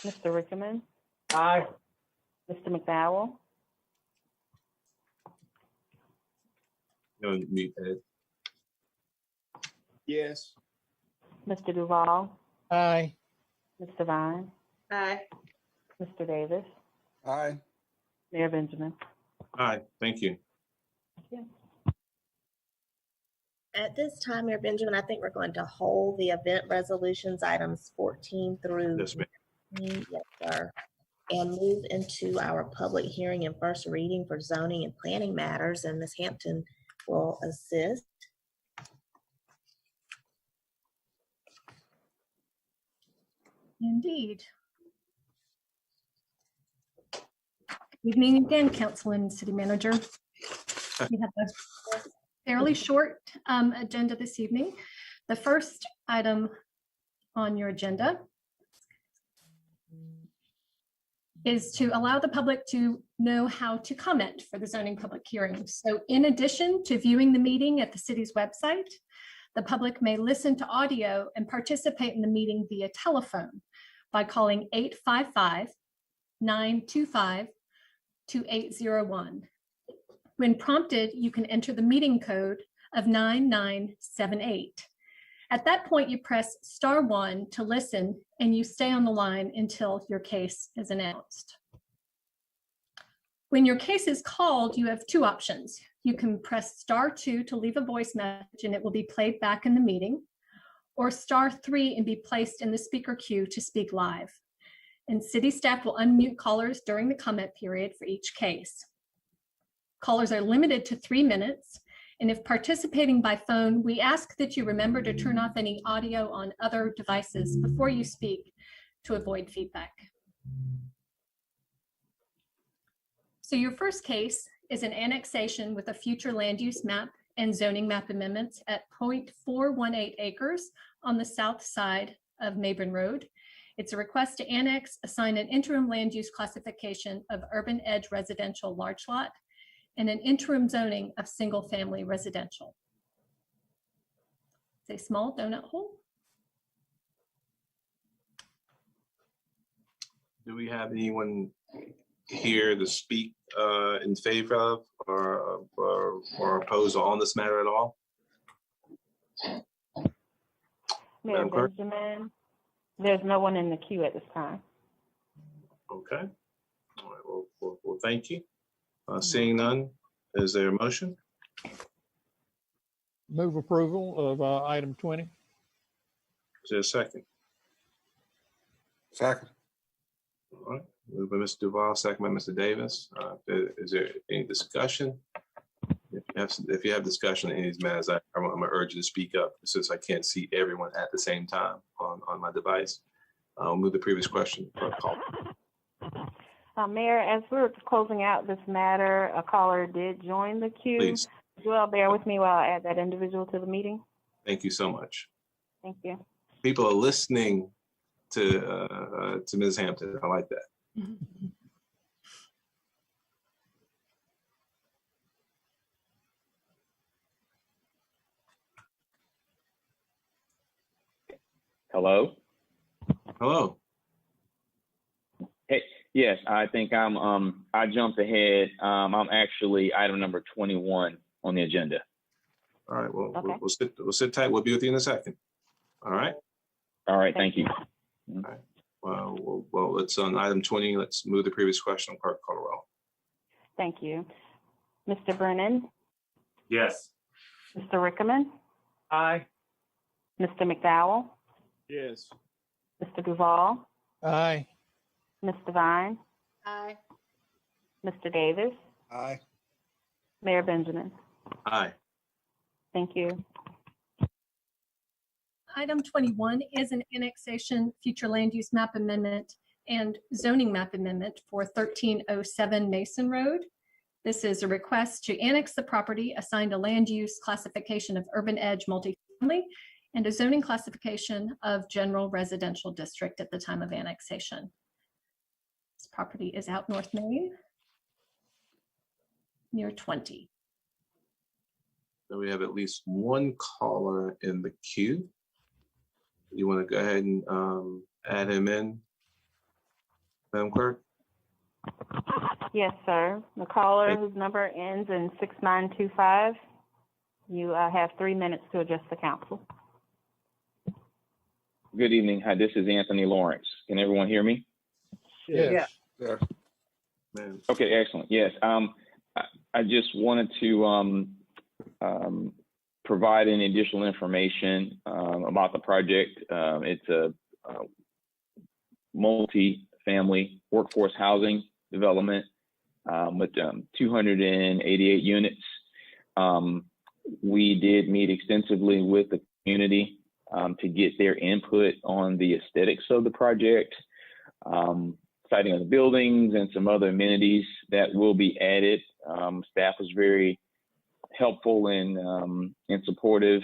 Mr. Rickerman, Aye. Mr. McDowell, No, mute Ed. Yes. Mr. Duval, Aye. Mr. Vine, Aye. Mr. Davis, Aye. Mayor Benjamin. Aye, thank you. At this time, Mayor Benjamin, I think we're going to hold the event resolutions items 14 through Yes, ma'am. 19, yes, sir, and move into our public hearing and first reading for zoning and planning matters, and Ms. Hampton will assist. Indeed. Good evening again, Council and City Manager. We have a fairly short agenda this evening. The first item on your agenda is to allow the public to know how to comment for the zoning public hearing. So in addition to viewing the meeting at the city's website, the public may listen to audio and participate in the meeting via telephone by calling 855-925-2801. When prompted, you can enter the meeting code of 9978. At that point, you press *1 to listen, and you stay on the line until your case is announced. When your case is called, you have two options. You can press *2 to leave a voice message, and it will be played back in the meeting, or *3 and be placed in the speaker queue to speak live. And city staff will unmute callers during the comment period for each case. Callers are limited to 3 minutes. And if participating by phone, we ask that you remember to turn off any audio on other devices before you speak to avoid feedback. So your first case is an annexation with a future land use map and zoning map amendments at 0.418 acres on the south side of Mabron Road. It's a request to annex, assign an interim land use classification of urban edge residential large lot and an interim zoning of single family residential. It's a small donut hole. Do we have anyone here to speak in favor of or oppose on this matter at all? Mayor Madam Clerk? Benjamin, there's no one in the queue at this time. Okay. All right, well, thank you. Seeing none, is there a motion? Move approval of item 20. Is there a second? Second. All right, moved by Mr. Duval, second by Mr. Davis. Is there any discussion? If you have discussion on any of these matters, I'm gonna urge you to speak up since I can't see everyone at the same time on my device. I'll move the previous question for a call. Mayor, as we're closing out this matter, a caller did join the queue. Please. Would you all bear with me while I add that individual to the meeting? Thank you so much. Thank you. People are listening to Ms. Hampton. I like that. Hello? Hello. Hey, yes, I think I jumped ahead. I'm actually item number 21 on the agenda. All right, well, Okay. we'll sit tight. We'll be with you in a second. All right. All right, thank you. All right. Well, it's on item 20. Let's move the previous question. Clerk, call the roll. Thank you. Mr. Brennan, Yes. Mr. Rickerman, Aye. Mr. McDowell, Yes. Mr. Duval, Aye. Ms. Devine, Aye. Mr. Davis, Aye. Mayor Benjamin. Aye. Thank you. Item 21 is an annexation, future land use map amendment, and zoning map amendment for 1307 Mason Road. This is a request to annex the property assigned a land use classification of urban edge multifamily and a zoning classification of general residential district at the time of annexation. This property is out North Main, near 20. So we have at least one caller in the queue. You want to go ahead and add him in, Madam Clerk? Yes, sir. The caller whose number ends in 6925. You have 3 minutes to address the council. Good evening. Hi, this is Anthony Lawrence. Can everyone hear me? Yes. Yeah. Man. Okay, excellent. Yes, I just wanted to provide any additional information about the project. It's a multi-family workforce housing development with 288 units. We did meet extensively with the community to get their input on the aesthetics of the project, citing of the buildings and some other amenities that will be added. Staff was very helpful and supportive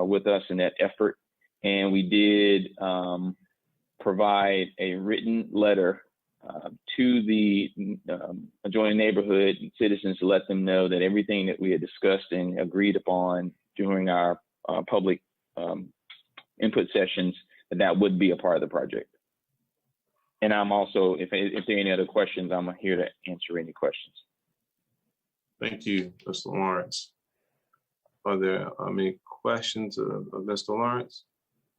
with us in that effort. And we did provide a written letter to the adjoining neighborhood citizens to let them know that everything that we had discussed and agreed upon during our public input sessions, that would be a part of the project. And I'm also, if there are any other questions, I'm here to answer any questions. Thank you, Mr. Lawrence. Are there any questions of Mr. Lawrence?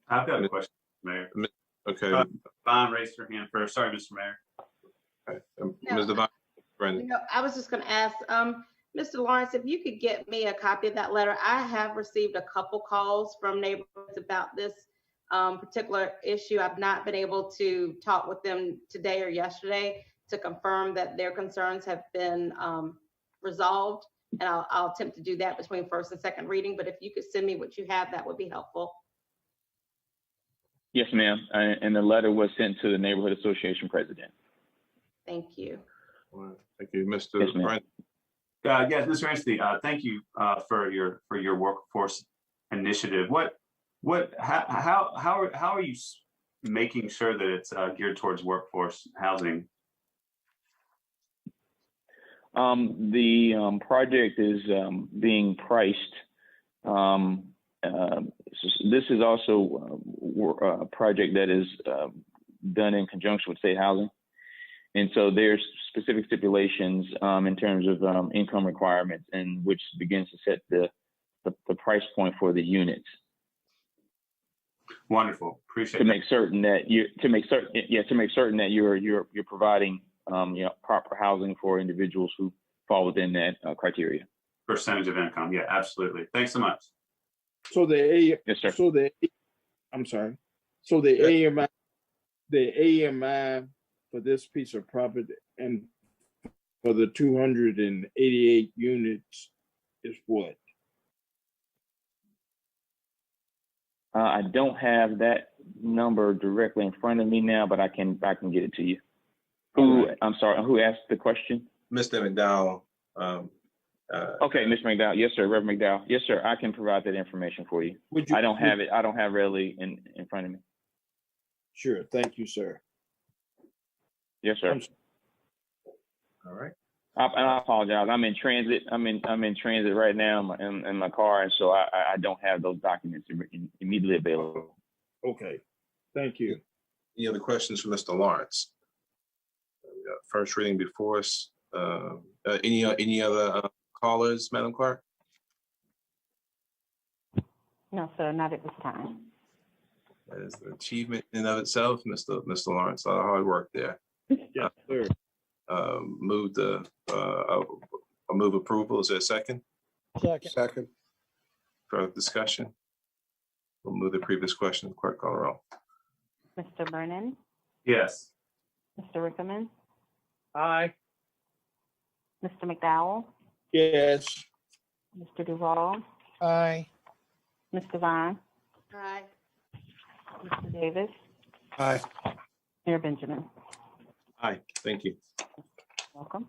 I've got a question, Mayor. Okay. Vaughn raised her hand first. Sorry, Mr. Mayor. Okay. Ms. Devine, Brandon. I was just going to ask, Mr. Lawrence, if you could get me a copy of that letter. I have received a couple calls from neighborhoods about this particular issue. I've not been able to talk with them today or yesterday to confirm that their concerns have been resolved. And I'll attempt to do that between first and second reading. But if you could send me what you have, that would be helpful. Yes, ma'am. And the letter was sent to the neighborhood association president. Thank you. All right. Thank you, Mr. Yes, ma'am. Brandon. Yes, Mr. Anstey, thank you for your workforce initiative. How are you making sure that it's geared towards workforce housing? The project is being priced. This is also a project that is done in conjunction with state housing. And so there's specific stipulations in terms of income requirements, and which begins to set the price point for the units. Wonderful, appreciate to make certain that you're providing proper housing for individuals who fall within that criteria. Percentage of income, yeah, absolutely. Thanks so much. So yes, sir. So the AMI for this piece of property and for the 288 units is what? I don't have that number directly in front of me now, but I can get it to you. I'm sorry, who asked the question? Mr. McDowell. Okay, Mr. McDowell. Yes, sir. Reverend McDowell. Yes, sir. I can provide that information for you. I don't have it. I don't have readily in front of me. Sure. Thank you, sir. Yes, sir. All right. I apologize. I'm in transit. I'm in transit right now in my car, and so I don't have those documents immediately available. Okay. Thank you. Any other questions for Mr. Lawrence? First reading before us. Any other callers, Madam Clerk? No, sir, not at this time. That is an achievement in and of itself, Mr. Lawrence. A lot of hard work there. Yes, sir. Move approval. Is there a second? Second. Further discussion? We'll move the previous question. Clerk, call the roll. Mr. Brennan, Yes. Mr. Rickerman, Aye. Mr. McDowell, Yes. Mr. Duval, Aye. Mr. Vaughn, Aye. Mr. Davis, Aye. Mayor Benjamin. Aye. Thank you. Welcome.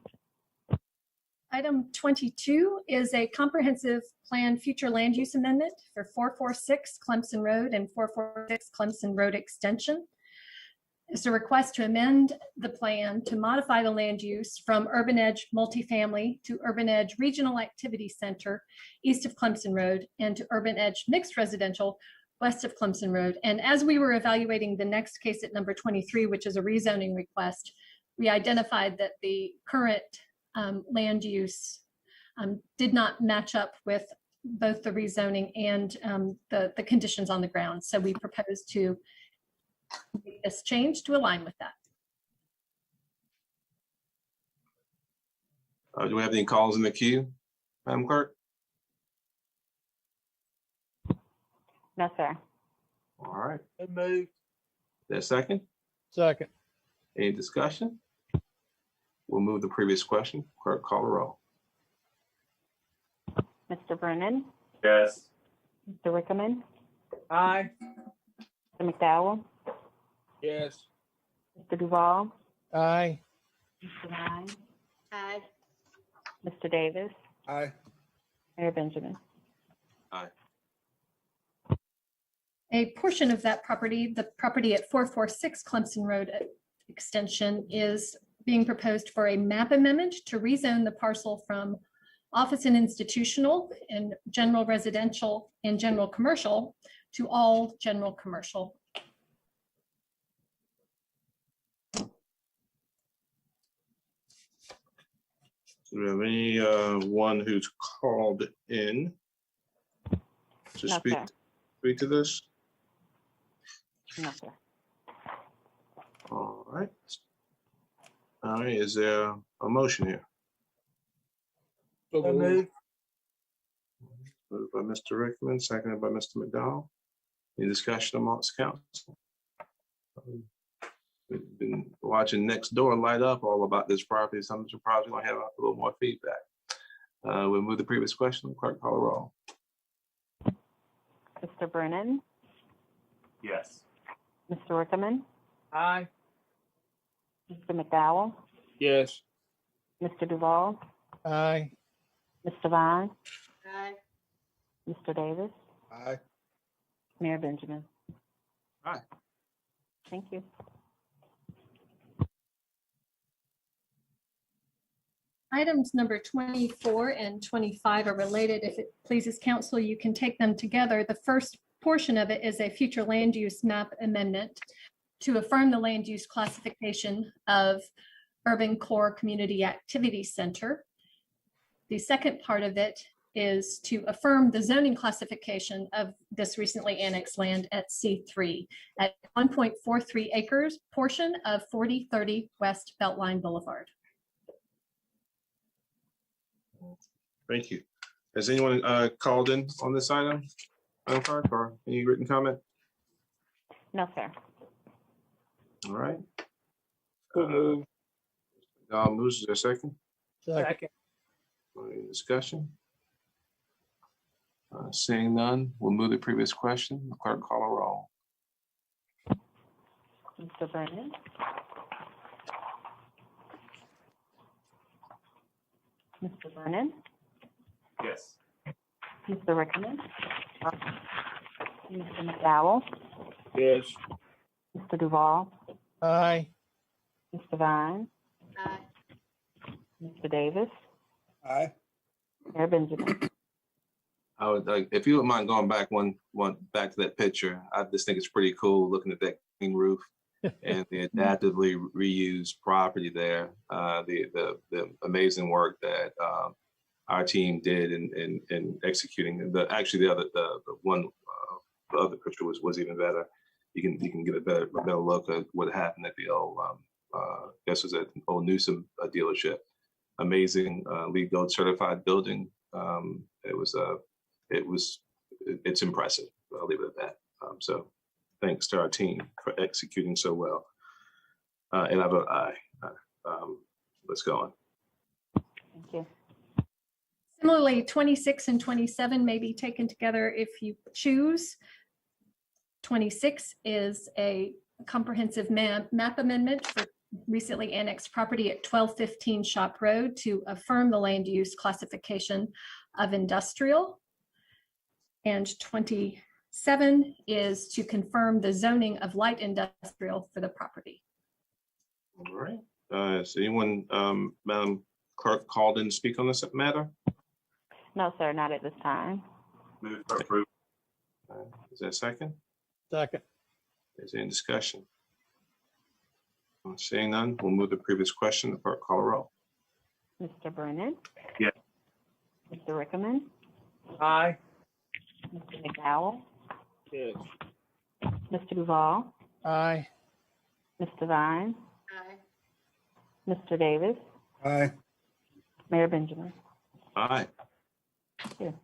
Item 22 is a comprehensive plan future land use amendment for 446 Clemson Road and 446 Clemson Road Extension. It's a request to amend the plan to modify the land use from Urban Edge Multifamily to Urban Edge Regional Activity Center east of Clemson Road and to Urban Edge Mixed Residential west of Clemson Road. And as we were evaluating the next case at number 23, which is a rezoning request, we identified that the current land use did not match up with both the rezoning and the conditions on the ground. So we proposed to make this change to align with that. Do we have any calls in the queue, Madam Clerk? No, sir. All right. Move. There a second? Second. Any discussion? We'll move the previous question. Clerk, call the roll. Mr. Brennan, Yes. Mr. Rickerman, Aye. Mr. McDowell, Yes. Mr. Duval, Aye. Mr. Vaughn, Aye. Mr. Davis, Aye. Mayor Benjamin. Aye. A portion of that property, the property at 446 Clemson Road, extension is being proposed for a map amendment to rezone the parcel from office and institutional and general residential and general commercial to all general commercial. Do we have any one who's called in to No, speak to this? No, sir. All right. All right, is there a motion here? So So moved. moved. Moved by Mr. Rickman, seconded by Mr. McDowell. Any discussion amongst council? We've been watching next door light up all about this property. Some surprised we don't have a little more feedback. We'll move the previous question. Clerk, call the roll. Mr. Brennan, Yes. Mr. Rickerman, Aye. Mr. McDowell, Yes. Mr. Duval, Aye. Mr. Vine, Aye. Mr. Davis, Aye. Mayor Benjamin. Aye. Thank you. Items number 24 and 25 are related. If it pleases council, you can take them together. The first portion of it is a future land use map amendment to affirm the land use classification of Urban Core Community Activity Center. The second part of it is to affirm the zoning classification of this recently annexed land at C3 at 1.43 acres portion of 4030 West Beltline Boulevard. Thank you. Has anyone called in on this item? Clerk, or any written comment? No, sir. All right. So moved. Moves, is there a second? Second. Any discussion? Seeing none, we'll move the previous question. Clerk, call a roll. Mr. Brennan, Mr. Brennan, Yes. Mr. Rickerman, Mr. McDowell, Yes. Mr. Duval, Aye. Mr. Vine, Aye. Mr. Davis, Aye. Mayor Benjamin. I would like, if you wouldn't mind going back back to that picture. I just think it's pretty cool looking at that green roof and the adaptively reused property there. The amazing work that our team did in executing the other picture was even better. You can get a better look at what happened at the old guess it was at old Newsom dealership. Amazing LEED Gold certified building. It's impressive. I'll leave it at that. So thanks to our team for executing so well. And I vote aye. Let's go on. Thank you. Similarly, 26 and 27 may be taken together if you choose. 26 is a comprehensive map amendment for recently annexed property at 1215 Shop Road to affirm the land use classification of industrial. And 27 is to confirm the zoning of light industrial for the property. All right. Is anyone, Madam Clerk, called in to speak on this matter? No, sir, not at this time. Move for approval. Is there a second? Second. Is there any discussion? Seeing none, we'll move to the previous question. The clerk, call a roll. Mr. Brennan? Yes. Mr. Rickerman? Aye. Mr. McDowell? Yes. Mr. Duval? Aye. Mr. Vine? Aye. Mr. Davis? Aye. Mayor Benjamin. Aye. Thank you.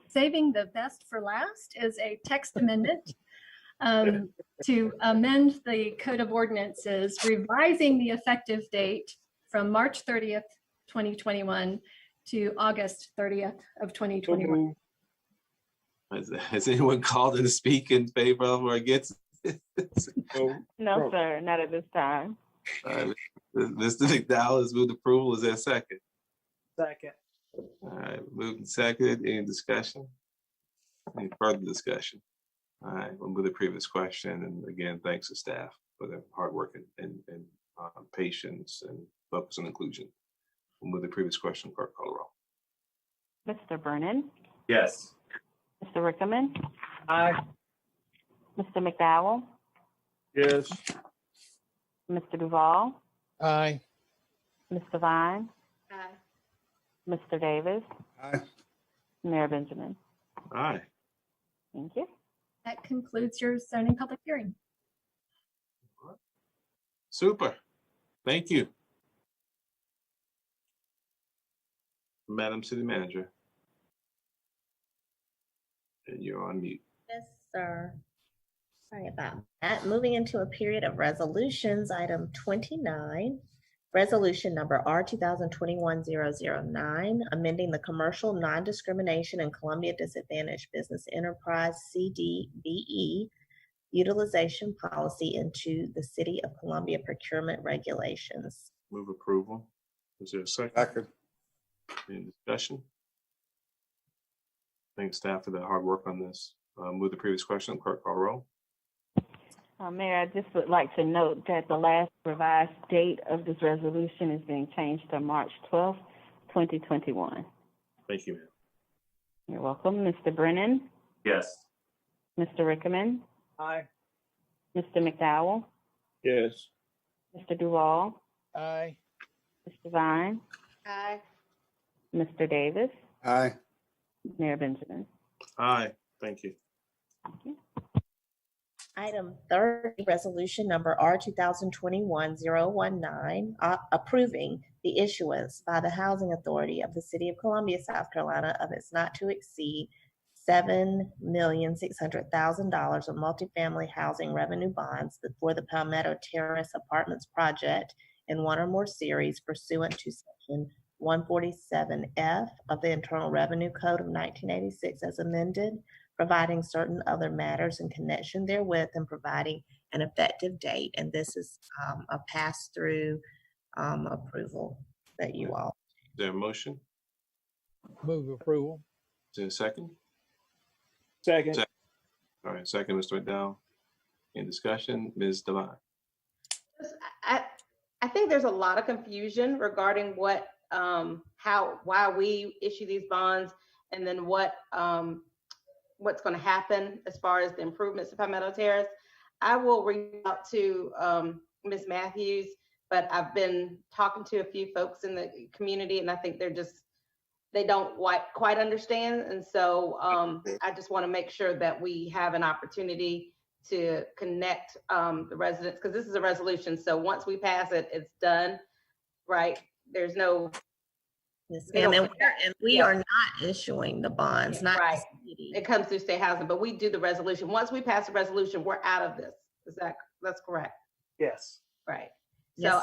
Saving the best for last is a text amendment to amend the Code of Ordinances, revising the effective date from March 30th, 2021 to August 30th of 2021. Has anyone called in to speak in favor of or against? No, sir, not at this time. Mr. McDowell has moved approval. Is there a second? Second. All right, moved and seconded. Any discussion? Any further discussion? All right, we'll move to the previous question. And again, thanks to staff. for their hard work and patience and focus on inclusion. We'll move the previous question, clerk call the roll. Mr. Brennan, Yes. Mr. Rickerman, Aye. Mr. McDowell, Yes. Mr. Duval, Aye. Mr. Vine, Aye. Mr. Davis, Aye. Mayor Benjamin. Aye. Thank you. That concludes your zoning public hearing. Super. Thank you. Madam City Manager. And you're on mute. Yes, sir. Sorry about that. Moving into a period of resolutions, item 29, resolution number R 2021-009, amending the Commercial Non-Discrimination and Columbia Disadvantaged Business Enterprise Cdbe utilization policy into the City of Columbia procurement regulations. Move approval. Is there a second? Second. Any discussion? Thank staff for the hard work on this. Move the previous question, clerk call roll. Mayor, I just would like to note that the last revised date of this resolution is being changed to March 12th, 2021. Thank you, ma'am. You're welcome. Mr. Brennan, Yes. Mr. Rickerman, Aye. Mr. McDowell, Yes. Mr. Duval, Aye. Mr. Vine, Aye. Mr. Davis, Aye. Mayor Benjamin. Aye. Thank you. Thank you. Item 30, resolution number R 2021-019, approving the issuance by the Housing Authority of the City of Columbia, South Carolina of its not to exceed $7,600,000 of multifamily housing revenue bonds for the Palmetto Terrace Apartments project in one or more series pursuant to section 147F of the Internal Revenue Code of 1986 as amended, providing certain other matters in connection therewith, and providing an effective date. And this is a pass-through approval that you all. Is there a motion? Move approval. Is there a second? Second. All right, second, Mr. McDowell. Any discussion? Ms. Devine. I think there's a lot of confusion regarding what, why we issue these bonds, and then what's going to happen as far as the improvements to Palmetto Terrace. I will reach out to Ms. Matthews, but I've been talking to a few folks in the community, and I think they don't quite understand. And so I just want to make sure that we have an opportunity to connect the residents, because this is a resolution. So once we pass it, it's done, right? There's no. Yes, ma'am. And we are not issuing the bonds, not right. It comes through state housing, but we do the resolution. Once we pass the resolution, we're out of this. That's correct? Yes. Right. Yes, So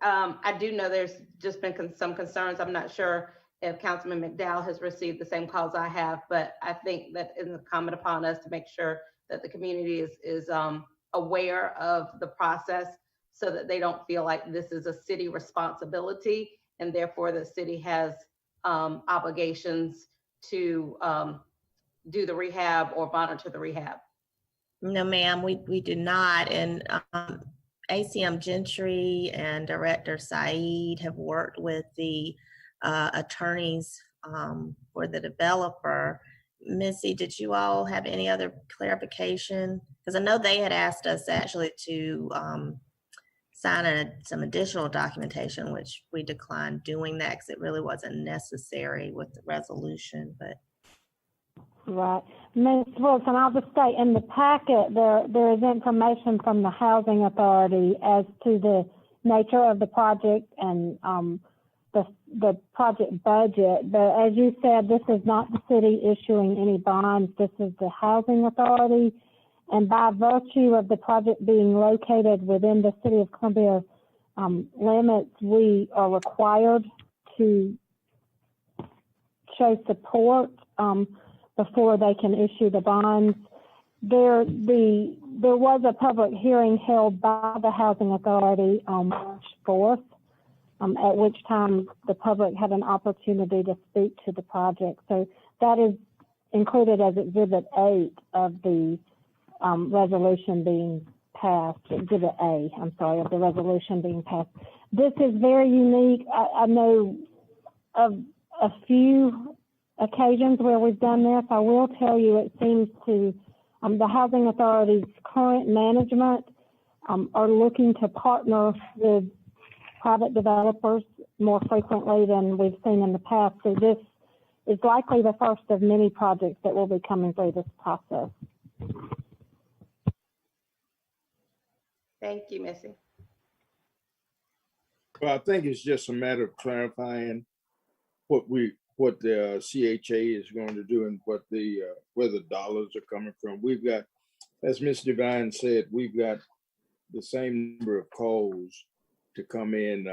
I do know there's just been some concerns. I'm not sure if Councilman McDowell has received the same calls I have, but I think that it's incumbent upon us to make sure that the community is aware of the process, so that they don't feel like this is a city responsibility, and therefore the city has obligations to do the rehab or monitor the rehab. No, ma'am, we do not. And ACM Gentry and Director Saeed have worked with the attorneys for the developer. Missy, did you all have any other clarification? Because I know they had asked us actually to sign some additional documentation, which we declined doing that because it really wasn't necessary with the resolution. But right, Ms. Wilson, I'll just say in the packet there is information from the Housing Authority as to the nature of the project and the project budget. But as you said, this is not the city issuing any bonds. This is the Housing Authority. And by virtue of the project being located within the City of Columbia limits, we are required to show support before they can issue the bonds. There was a public hearing held by the Housing Authority on March 4th, at which time the public had an opportunity to speak to the project. So that is included as Exhibit 8 of the resolution being passed, Exhibit A, I'm sorry, of the resolution being passed. This is very unique. I know of a few occasions where we've done this. I will tell you, it seems to, the Housing Authority's current management are looking to partner with private developers more frequently than we've seen in the past. So this is likely the first of many projects that will be coming through this process. Thank you, Missy. Well, I think it's just a matter of clarifying what the CHA is going to do and what the where the dollars are coming from. We've got, as Ms. Devine said, we've got the same number of calls to come in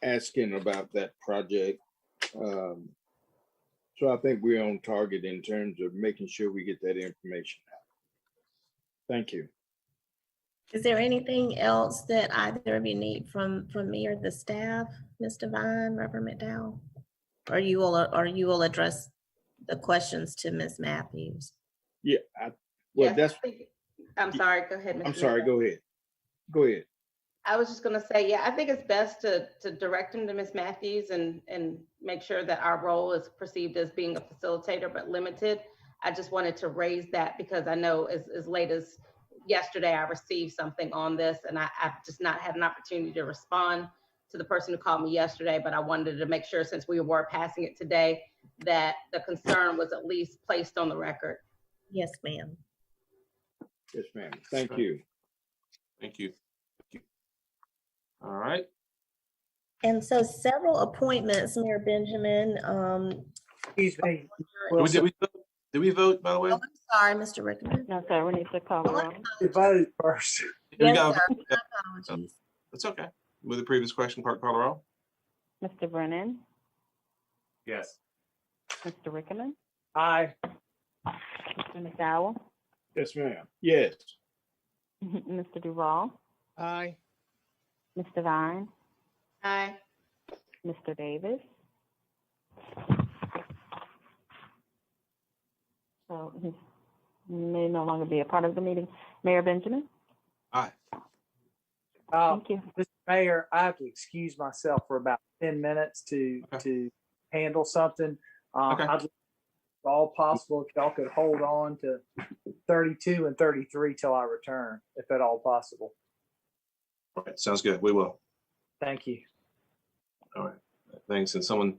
asking about that project. So I think we're on target in terms of making sure we get that information out. Thank you. Is there anything else that either of you need from me or the staff, Ms. Devine, Reverend McDowell? Or you will address the questions to Ms. Matthews? Yeah, I'm sorry, go ahead, Ms. I'm sorry, go ahead. Go ahead. I was just gonna say, yeah, I think it's best to direct them to Ms. Matthews and make sure that our role is perceived as being a facilitator, but limited. I just wanted to raise that because I know as late as yesterday, I received something on this and I've just not had an opportunity to respond to the person who called me yesterday, but I wanted to make sure since we were passing it today, that the concern was at least placed on the record. Yes, ma'am. Yes, ma'am. Thank you. Thank you. All right. And so several appointments, Mayor Benjamin. Excuse me. Did we vote, by the way? Oh, I'm sorry, Mr. Rickman. No, sir, we need to call the roll. To vote first. Yes, sir. Yeah. My apologies. That's okay. With the previous question, clerk call the roll. Mr. Brennan, Yes. Mr. Rickman, Aye. Mr. McDowell, Yes, ma'am. Yes. Mr. Duval, Aye. Ms. Devine, Aye. Mr. Davis. So he may no longer be a part of the meeting. Mayor Benjamin? Aye. Thank you. Mr. Mayor, I have to excuse myself for about 10 minutes to handle something. I'd, if all possible, if y'all could hold on to 32 and 33 till I return, if at all possible. All right, sounds good. We will. Thank you. All right. Thanks. And someone,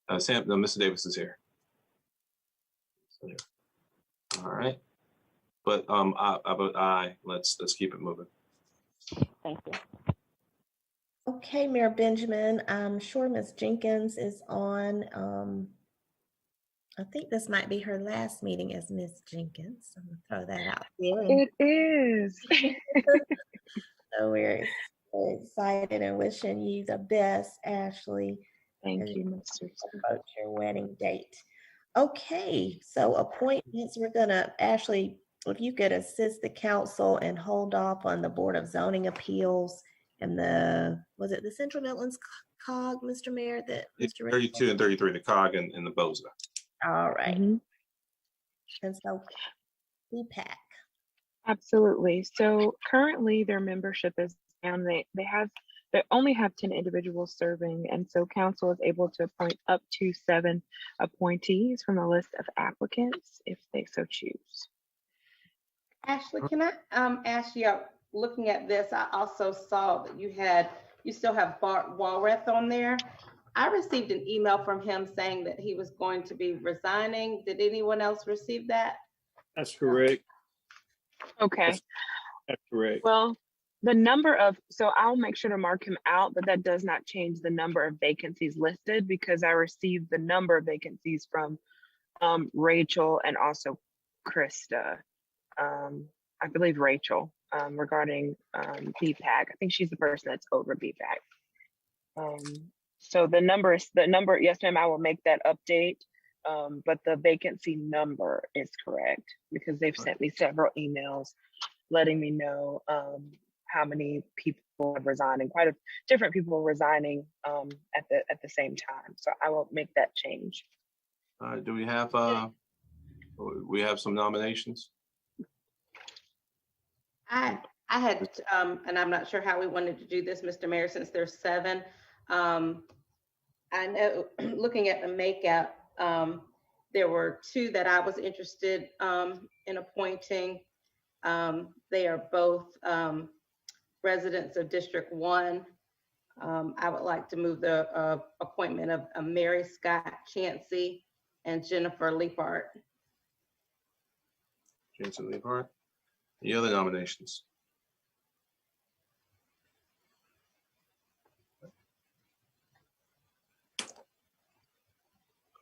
Mr. Davis is here. All right. But I vote aye. Let's keep it moving. Thank you. Okay, Mayor Benjamin, I'm sure Ms. Jenkins is on. I think this might be her last meeting as Ms. Jenkins. I'm gonna throw that out there. It is. So we're excited and wishing you the best, Ashley. Thank you, Mr. About your wedding date. Okay, so appointments, we're gonna, Ashley, if you could assist the council and hold off on the Board of Zoning Appeals and was it the Central Midlands COG, Mr. Mayor, that Mr. 32 and 33, the COG and the BOZA. All right. Mm-hmm. And so CPAC. Absolutely. So currently their membership is down. They only have 10 individuals serving, and so council is able to appoint up to 7 appointees from a list of applicants if they so choose. Ashley, can I ask you, looking at this, I also saw that you still have Bart Walrath on there. I received an email from him saying that he was going to be resigning. Did anyone else receive that? That's correct. Okay. That's correct. Well, so I'll make sure to mark him out, but that does not change the number of vacancies listed because I received the number of vacancies from Rachel and also Krista. I believe Rachel regarding BPAC. I think she's the person that's over BPAC. So the number, yes, ma'am, I will make that update. But the vacancy number is correct because they've sent me several emails letting me know how many people have resigned, and quite a different people resigning at the same time. So I will make that change. Do we have some nominations? I had, and I'm not sure how we wanted to do this, Mr. Mayor, since there's 7. I know, looking at the makeup, there were 2 that I was interested in appointing. They are both residents of District 1. I would like to move the appointment of Mary Scott Chancey and Jennifer Leapart. Chancey Leapart. Any other nominations?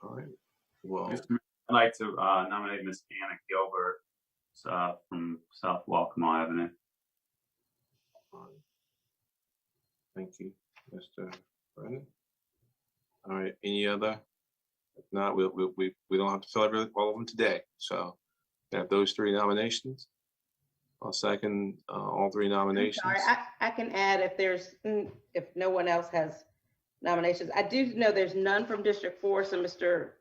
All right. Well, I'd like to nominate Ms. Anna Gilbert from South Walkmore Avenue. thank you, Mr. Brennan. All right. Any other? If not, we don't have to fill all of them today. So we have those 3 nominations. I'll second all 3 nominations. I'm sorry, I can add if no one else has nominations. I do know there's none from District 4, so Mr.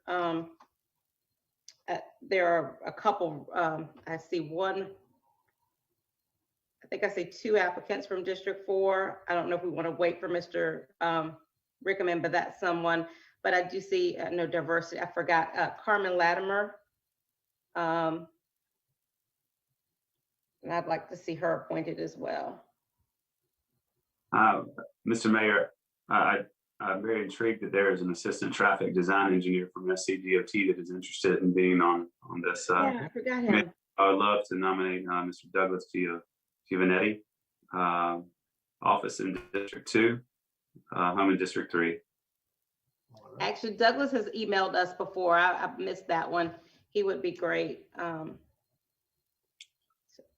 There are a couple. I see one. I think I see 2 applicants from District 4. I don't know if we want to wait for Mr. Rickaman, but that's someone. But I do see no diversity. I forgot Carmen Latimer. And I'd like to see her appointed as well. Mr. Mayor, I'm very intrigued that there is an assistant traffic design engineer from SCDOT that is interested in being on this. Yeah, I forgot him. I would love to nominate Mr. Douglas Giovanetti, office in District 2, home in District 3. Actually, Douglas has emailed us before. I missed that one. He would be great.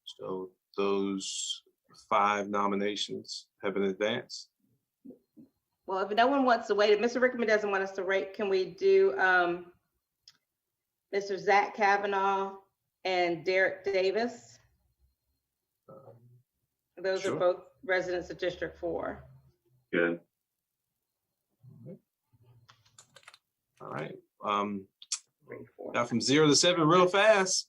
So those 5 nominations have been advanced. Well, if no one wants to wait, if Mr. Rickman doesn't want us to wait, can we do Mr. Zach Kavanaugh and Derek Davis? Those Sure. are both residents of District 4. Good. All right. Got from 0 to 7 real fast.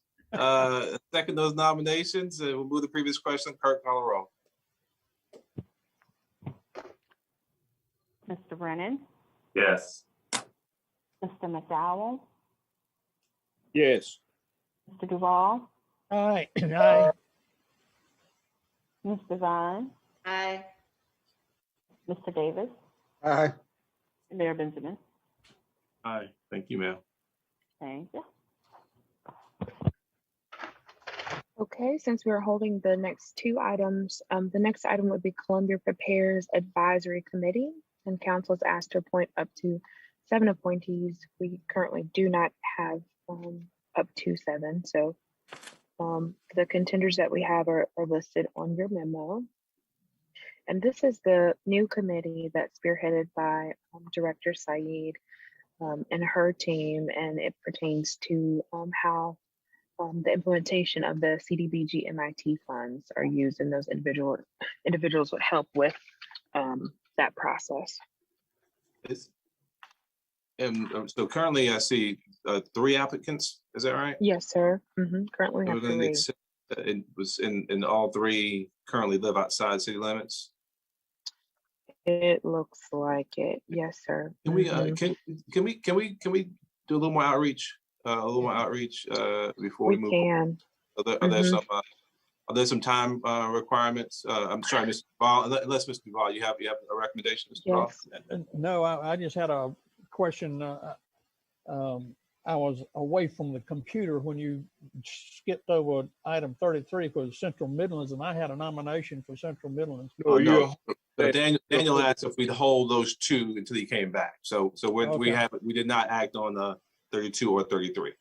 Second those nominations, and we'll move the previous question. Kirk, call a roll. Mr. Brennan, Yes. Mr. McDowell, Yes. Mr. Duval, Aye. Aye. Ms. Devine, Aye. Mr. Davis, Aye. and Mayor Benjamin. Aye. Thank you, ma'am. Thank you. Okay, since we're holding the next 2 items, the next item would be Columbia Prepares Advisory Committee, and council is asked to appoint up to 7 appointees. We currently do not have up to 7, so the contenders that we have are listed on your memo. And this is the new committee that's spearheaded by Director Saeed and her team, and it pertains to how the implementation of the CDBG MIT funds are used, and those individuals would help with that process. So currently I see 3 applicants. Is that right? Yes, sir. Currently we We're have gonna 3. need it was in all 3 currently live outside city limits. It looks like it. Yes, sir. Can we can we do a little more outreach? Before we move. Can. Are there some time requirements? I'm sorry, Mr. Duval. Unless Mr. Duval, you have a recommendation, Mr. Duval? Yes. No, I just had a question. I was away from the computer when you skipped over item 33 for Central Midlands, and I had a nomination for Central Midlands. No. Daniel asked if we'd hold those 2 until he came back. So we did not act on 32 or 33.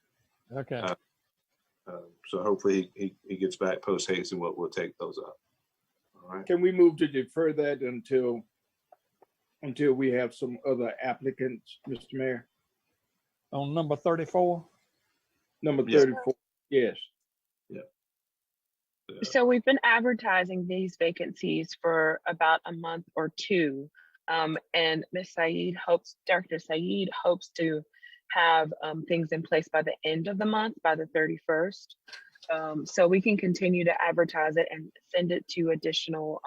Okay. So hopefully he gets back post haste, and we'll take those up. All right. Can we move to defer that until we have some other applicants, Mr. Mayor? On number 34? Number 34, yes. Yeah. So we've been advertising these vacancies for about a month or 2. And Dr. Saeed hopes to have things in place by the end of the month, by the 31st. So we can continue to advertise it and send it to additional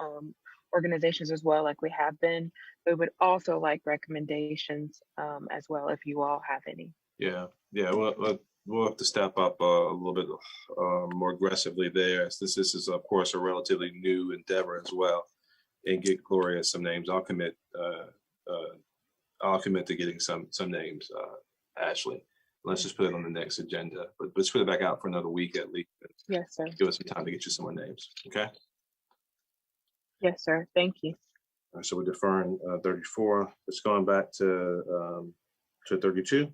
organizations as well, like we have been. We would also like recommendations as well, if you all have any. Yeah, we'll have to step up a little bit more aggressively there. This is of course a relatively new endeavor as well, and get Gloria some names. I'll commit to getting some names, Ashley. Let's just put it on the next agenda, but let's put it back out for another week at least. Yes, sir. Give us some time to get you some more names. Okay. Yes, sir. Thank you. All right, so we're deferring 34. It's going back to 32.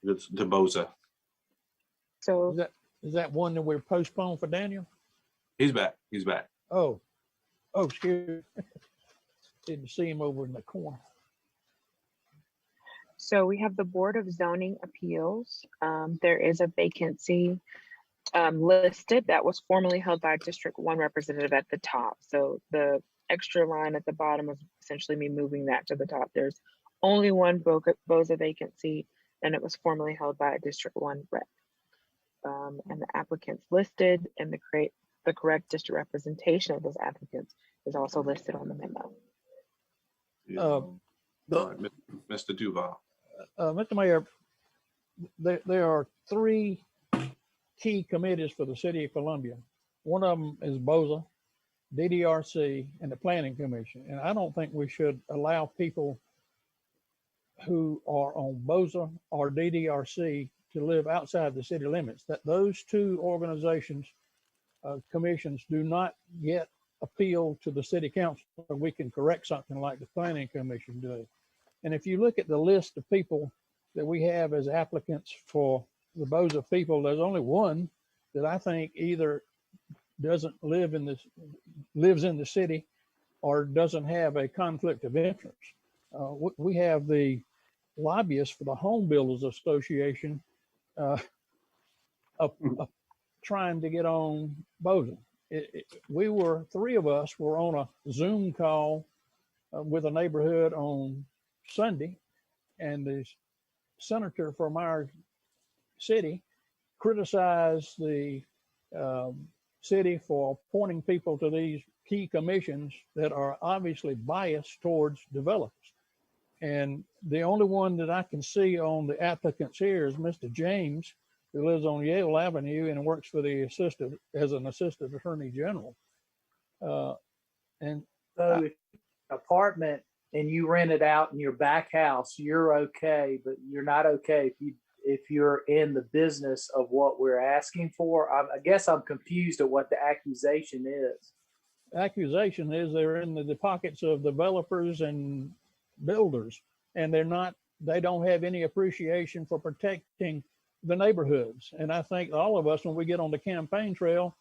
It's to Boza. So is that one that we're postponed for Daniel? He's back. He's back. Oh, excuse me. Didn't see him over in the corner. So we have the Board of Zoning Appeals. There is a vacancy listed that was formerly held by a District 1 representative at the top. So the extra line at the bottom is essentially me moving that to the top. There's only one Boza vacancy, and it was formerly held by a District 1 rep. And the applicants listed and the correct district representation of those applicants is also listed on the memo. Mr. Duval. Mr. Mayor, there are 3 key committees for the City of Columbia. One of them is Boza, DDRC, and the Planning Commission. And I don't think we should allow people who are on Boza or DDRC to live outside the city limits. That those 2 organizations, commissions, do not get appeal to the City Council, so we can correct something like the Planning Commission does. And if you look at the list of people that we have as applicants for the Boza people, there's only one that I think either doesn't lives in the city or doesn't have a conflict of interest. We have the lobbyists for the Home Builders Association trying to get on Boza. We were 3 of us were on a Zoom call with a neighborhood on Sunday, and the senator from our city criticized the city for appointing people to these key commissions that are obviously biased towards developers. And the only one that I can see on the applicants here is Mr. James, who lives on Yale Avenue and works for the as an assistant attorney general. And so if apartment and you rent it out in your back house, you're okay, but you're not okay if you're in the business of what we're asking for. I guess I'm confused at what the accusation is. Accusation is they're in the pockets of developers and builders, and they don't have any appreciation for protecting the neighborhoods. And I think all of us, when we get on the campaign trail,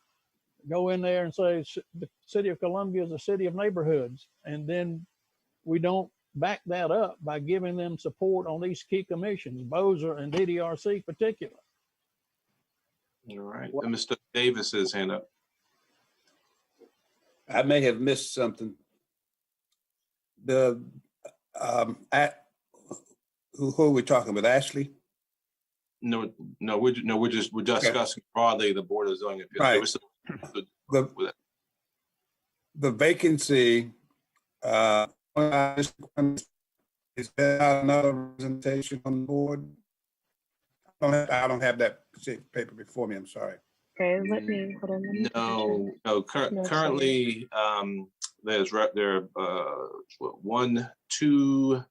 go in there and say the City of Columbia is a city of neighborhoods, and then we don't back that up by giving them support on these key commissions, Boza and DDRC particular. All right, and Mr. Davis's hand up. I may have missed something. Who are we talking about? Ashley? No, we're discussing broadly the Board of Zoning Appeals. Right. The vacancy. Is there another representation on the board? I don't have that paper before me. I'm sorry. Okay, let me hold on. No. Currently, there are 2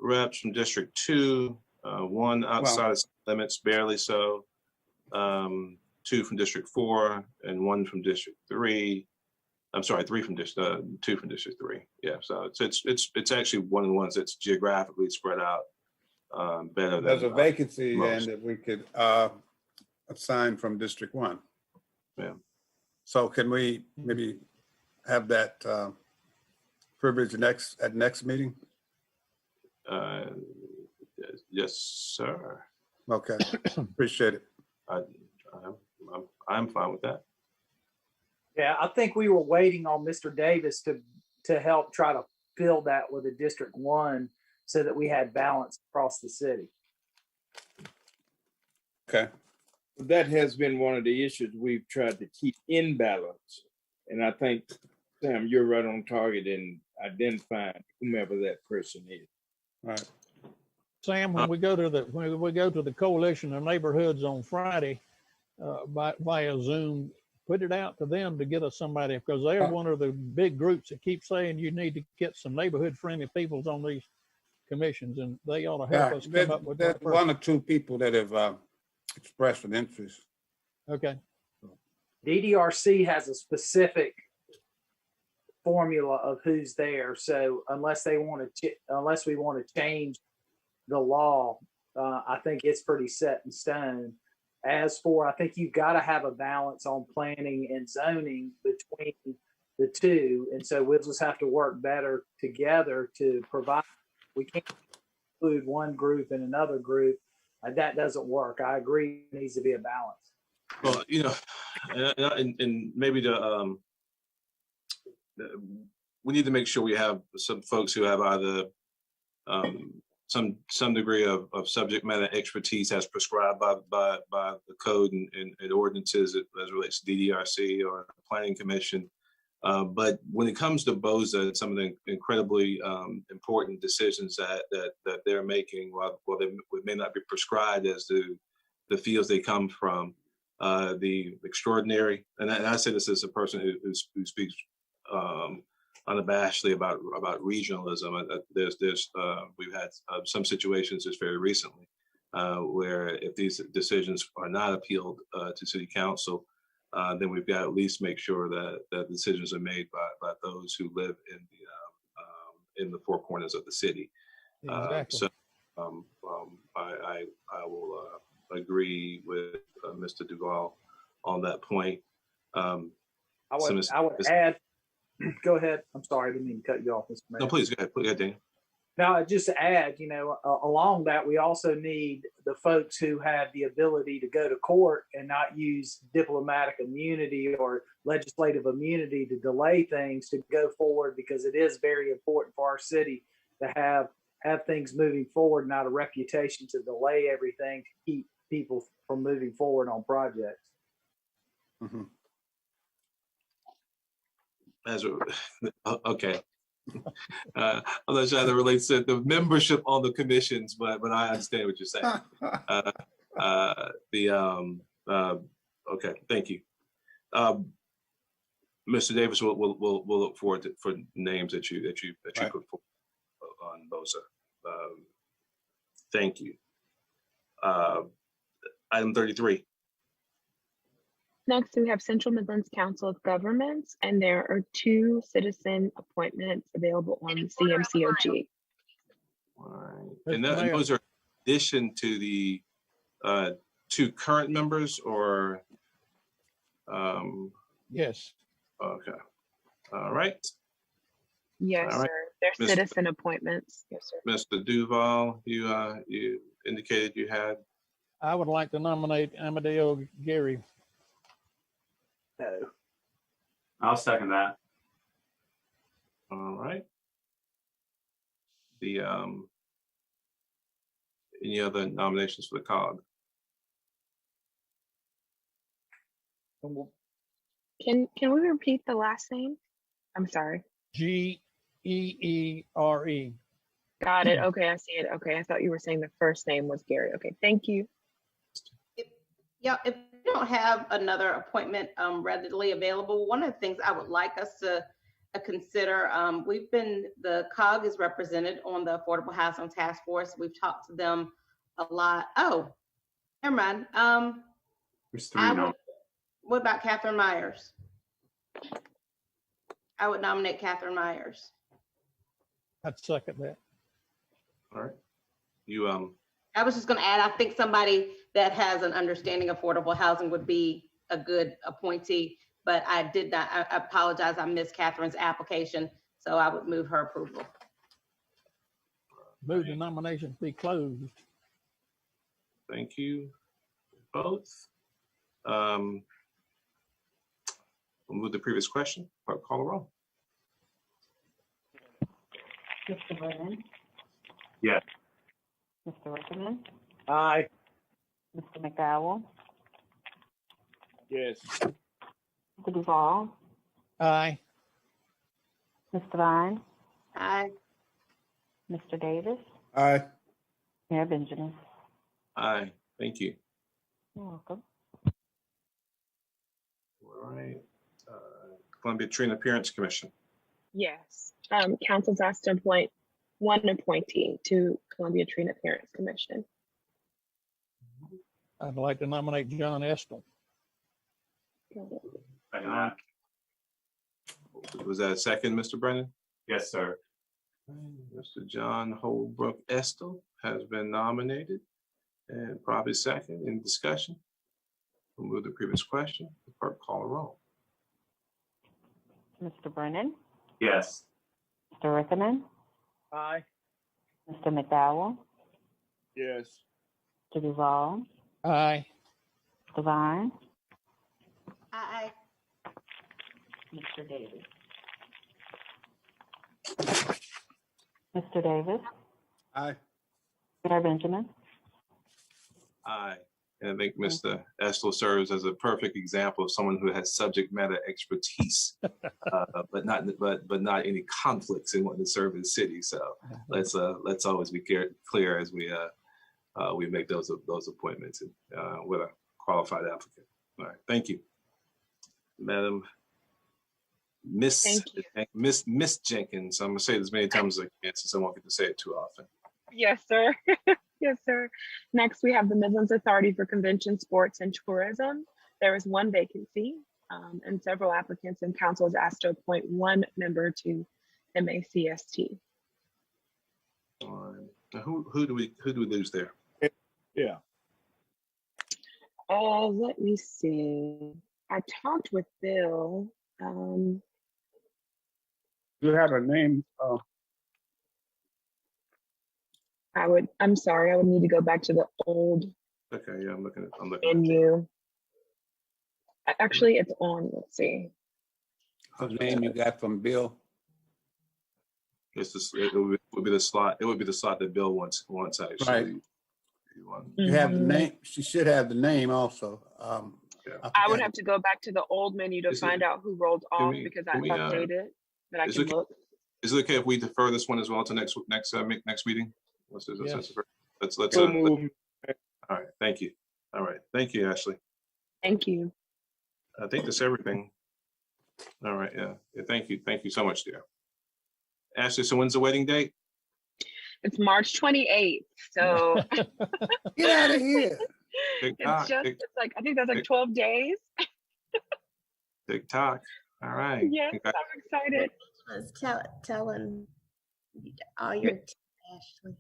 reps from District 2, 1 outside of limits, barely so. 2 from District 4, and 1 from District 3. I'm sorry, 3 from 2 from District 3. Yeah, so it's actually one of the ones that's geographically spread out better than. There's a vacancy then that we could assign from District 1. Yeah. So can we maybe have that privilege at next meeting? Yes, sir. Okay, appreciate it. I'm fine with that. Yeah, I think we were waiting on Mr. Davis to help try to fill that with a District 1 so that we had balance across the city. Okay. That has been one of the issues we've tried to keep in balance. And I think, Sam, you're right on target in identifying whomever that person is. Right. Sam, when we go to the coalition of neighborhoods on Friday via Zoom, put it out to them to get us somebody, because they're one of the big groups that keep saying you need to get some neighborhood friendly peoples on these commissions, and they ought to help us come up with there's that one or two people that have expressed an interest. Okay. DDRC has a specific formula of who's there. So unless we want to change the law, I think it's pretty set in stone. As for, I think you've got to have a balance on planning and zoning between the two. And so we'll just have to work better together to provide. We can't include one group and another group. That doesn't work. I agree. There needs to be a balance. Well, you know, and maybe we need to make sure we have some folks who have either some degree of subject matter expertise as prescribed by the code and ordinances as relates to DDRC or the Planning Commission. But when it comes to BOZA, some of the incredibly important decisions that they're making, while they may not be prescribed as to the fields they come from, the extraordinary, and I say this as a person who speaks unabashedly about regionalism. We've had some situations just very recently where if these decisions are not appealed to City Council, then we've got to at least make sure that decisions are made by those who live in the four corners of the city. Exactly. So I will agree with Mr. Duval on that point. I would add. Go ahead. I'm sorry, I didn't mean to cut you off, Mr. Mayor. No, please go ahead. Go ahead, Daniel. Now, just to add, along that, we also need the folks who have the ability to go to court and not use diplomatic immunity or legislative immunity to delay things to go forward, because it is very important for our city to have things moving forward, not a reputation to delay everything to keep people from moving forward on projects. Mm-hmm. Okay. I'm not sure how that relates to the membership on the commissions, but I understand what you're saying. Okay, thank you. Mr. Davis, we'll look forward for names that you Right. put forward on BOZA. Thank you. Item 33. Next, we have Central Midlands Council of Governments, and there are 2 citizen appointments available on the CMCOG. All right. And those are in addition to the 2 current members, or? Yes. Okay. All right. Yes, All right. sir. They're citizen appointments. Yes, sir. Mr. Duval, you indicated you had. I would like to nominate Amadeo Gary. No. I'll second that. All right. The any other nominations for the COG? Can we repeat the last name? I'm sorry. Geere. Got it. Okay, I see it. Okay, I thought you were saying the first name was Gary. Okay, thank you. If you don't have another appointment readily available, one of the things I would like us to consider, the COG is represented on the Affordable Housing Task Force. We've talked to them a lot. Oh, never mind. What about Catherine Myers? I would nominate Catherine Myers. I'd second that. All right. You I was just going to add, I think somebody that has an understanding of affordable housing would be a good appointee, but I apologize, I missed Catherine's application, so I would move her approval. Move the nomination be closed. Thank you both. We'll move the previous question. Call the roll. Mr. Vernon? Yes. Mr. Rickman? Aye. Mr. McDowell, Yes. Mr. Duval, Aye. Mr. Vine, Aye. Mr. Davis, Aye. Mayor Benjamin. Aye, thank you. You're welcome. All right. Columbia Tree and Appearance Commission. Yes. Council's asked to appoint one appointee to Columbia Tree and Appearance Commission. I'd like to nominate John Estel. Was that a second, Mr. Brennan? Yes, sir. Mr. John Holbrook Estel has been nominated and probably second in discussion. We'll move to the previous question. The clerk call a roll. Mr. Brennan, Yes. Mr. Rickerman, Aye. Mr. McDowell, Yes. Mr. Duval, Aye. Mr. Vine, Aye. Mr. Davis. Mr. Davis, Aye. Mayor Benjamin. Aye. And I think Mr. Estel serves as a perfect example of someone who has subject matter expertise, but not any conflicts in wanting to serve in the city. So let's always be clear as we make those appointments with a qualified applicant. All right, thank you, Madam Miss Jenkins. I'm gonna say it as many times as I can since I won't get to say it too often. Yes, sir. Yes, sir. Next, we have the Midlands Authority for Convention, Sports, and Tourism. There is one vacancy and several applicants, and council is asked to appoint one member to MACST. Now who do we lose there? Yeah. Let me see. I talked with Bill. You have a name. I'm sorry, I would need to go back to the old Okay, yeah, I'm looking. menu. Actually, it's on, let's see. The name you got from Bill. It would be the slot. It would be the slot that Bill wants actually. Right. You have the name. She should have the name also. I would have to go back to the old menu to find out who rolled off because I updated, but I can look. Is it okay if we defer this one as well to next meeting? Let's move. All right, thank you. All right, thank you, Ashley. Thank you. I think that's everything. All right, yeah, thank you so much, dear. Ashley, so when's the wedding date? It's March 28th, so. Get out of here. It's like, I think that's like 12 days. TikTok, all right. Yes, I'm excited. Telling all your Ashley.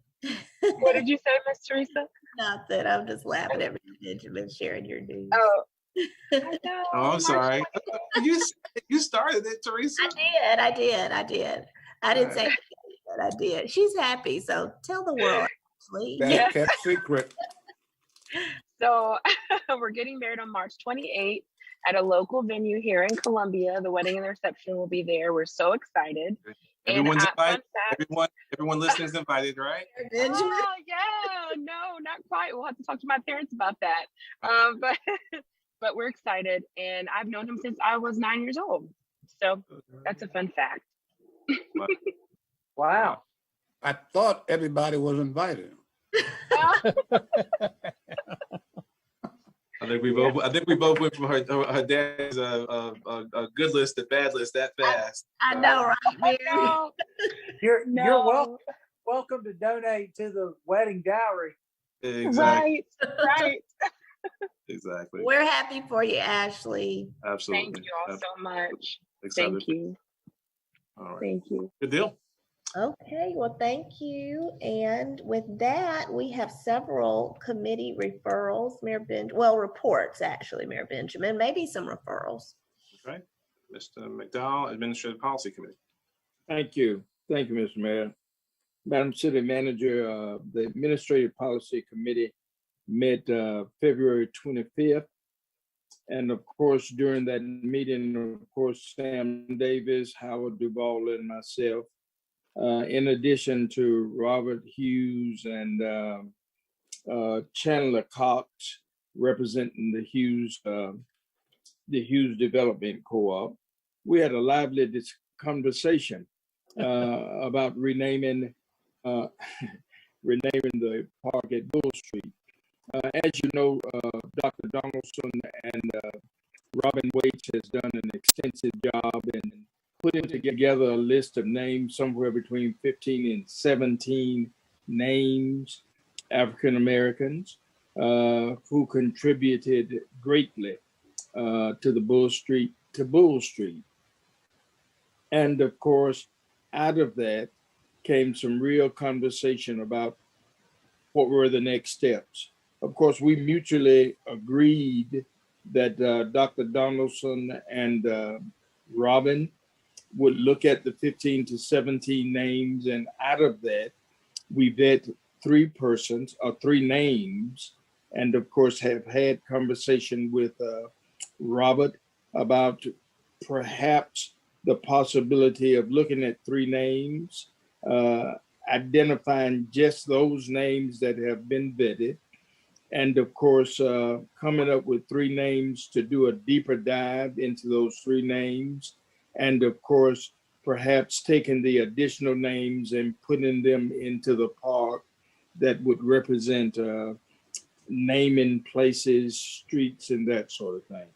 What did you say, Miss Teresa? Nothing. I'm just laughing at Benjamin sharing your news. Oh, I know. Oh, I'm sorry. You started it, Teresa. I did. I didn't say anything, but I did. She's happy, so tell the world, please. That's kept secret. So we're getting married on March 28th at a local venue here in Columbia. The wedding and the reception will be there. We're so excited. Everyone's invited. Everyone listening is invited, right? Oh, yeah, no, not quite. We'll have to talk to my parents about that. But we're excited, and I've known him since I was 9 years old. So that's a fun fact. Wow. I thought everybody was invited. I think we both went from her dad's a good list to bad list that fast. I know, right? You're welcome to donate to the wedding dowry. Exactly. Right. Exactly. We're happy for you, Ashley. Absolutely. Thank you all so much. Excited. Thank you. All right. Thank you. Good deal. Okay, well, thank you. And with that, we have several committee referrals, reports actually, Mayor Benjamin, maybe some referrals. Okay. Mr. McDowell, Administrative Policy Committee. Thank you. Thank you, Mr. Mayor. Madam City Manager, the Administrative Policy Committee met February 25th. And of course, during that meeting, of course, Sam Davis, Howard Duvall, and myself, in addition to Robert Hughes and Chandler Cox, representing the Hughes Development Co-op. We had a lively conversation about renaming the park at Bull Street. As you know, Dr. Donaldson and Robin Waits has done an extensive job in putting together a list of names, somewhere between 15 and 17 names, African Americans, who contributed greatly to Bull Street. And of course, out of that came some real conversation about what were the next steps. Of course, we mutually agreed that Dr. Donaldson and Robin would look at the 15 to 17 names, and out of that, we vet 3 names, and of course have had conversation with Robert about perhaps the possibility of looking at 3 names, identifying just those names that have been vetted, and of course, coming up with 3 names to do a deeper dive into those 3 names, and of course, perhaps taking the additional names and putting them into the park that would represent naming places, streets, and that sort of thing.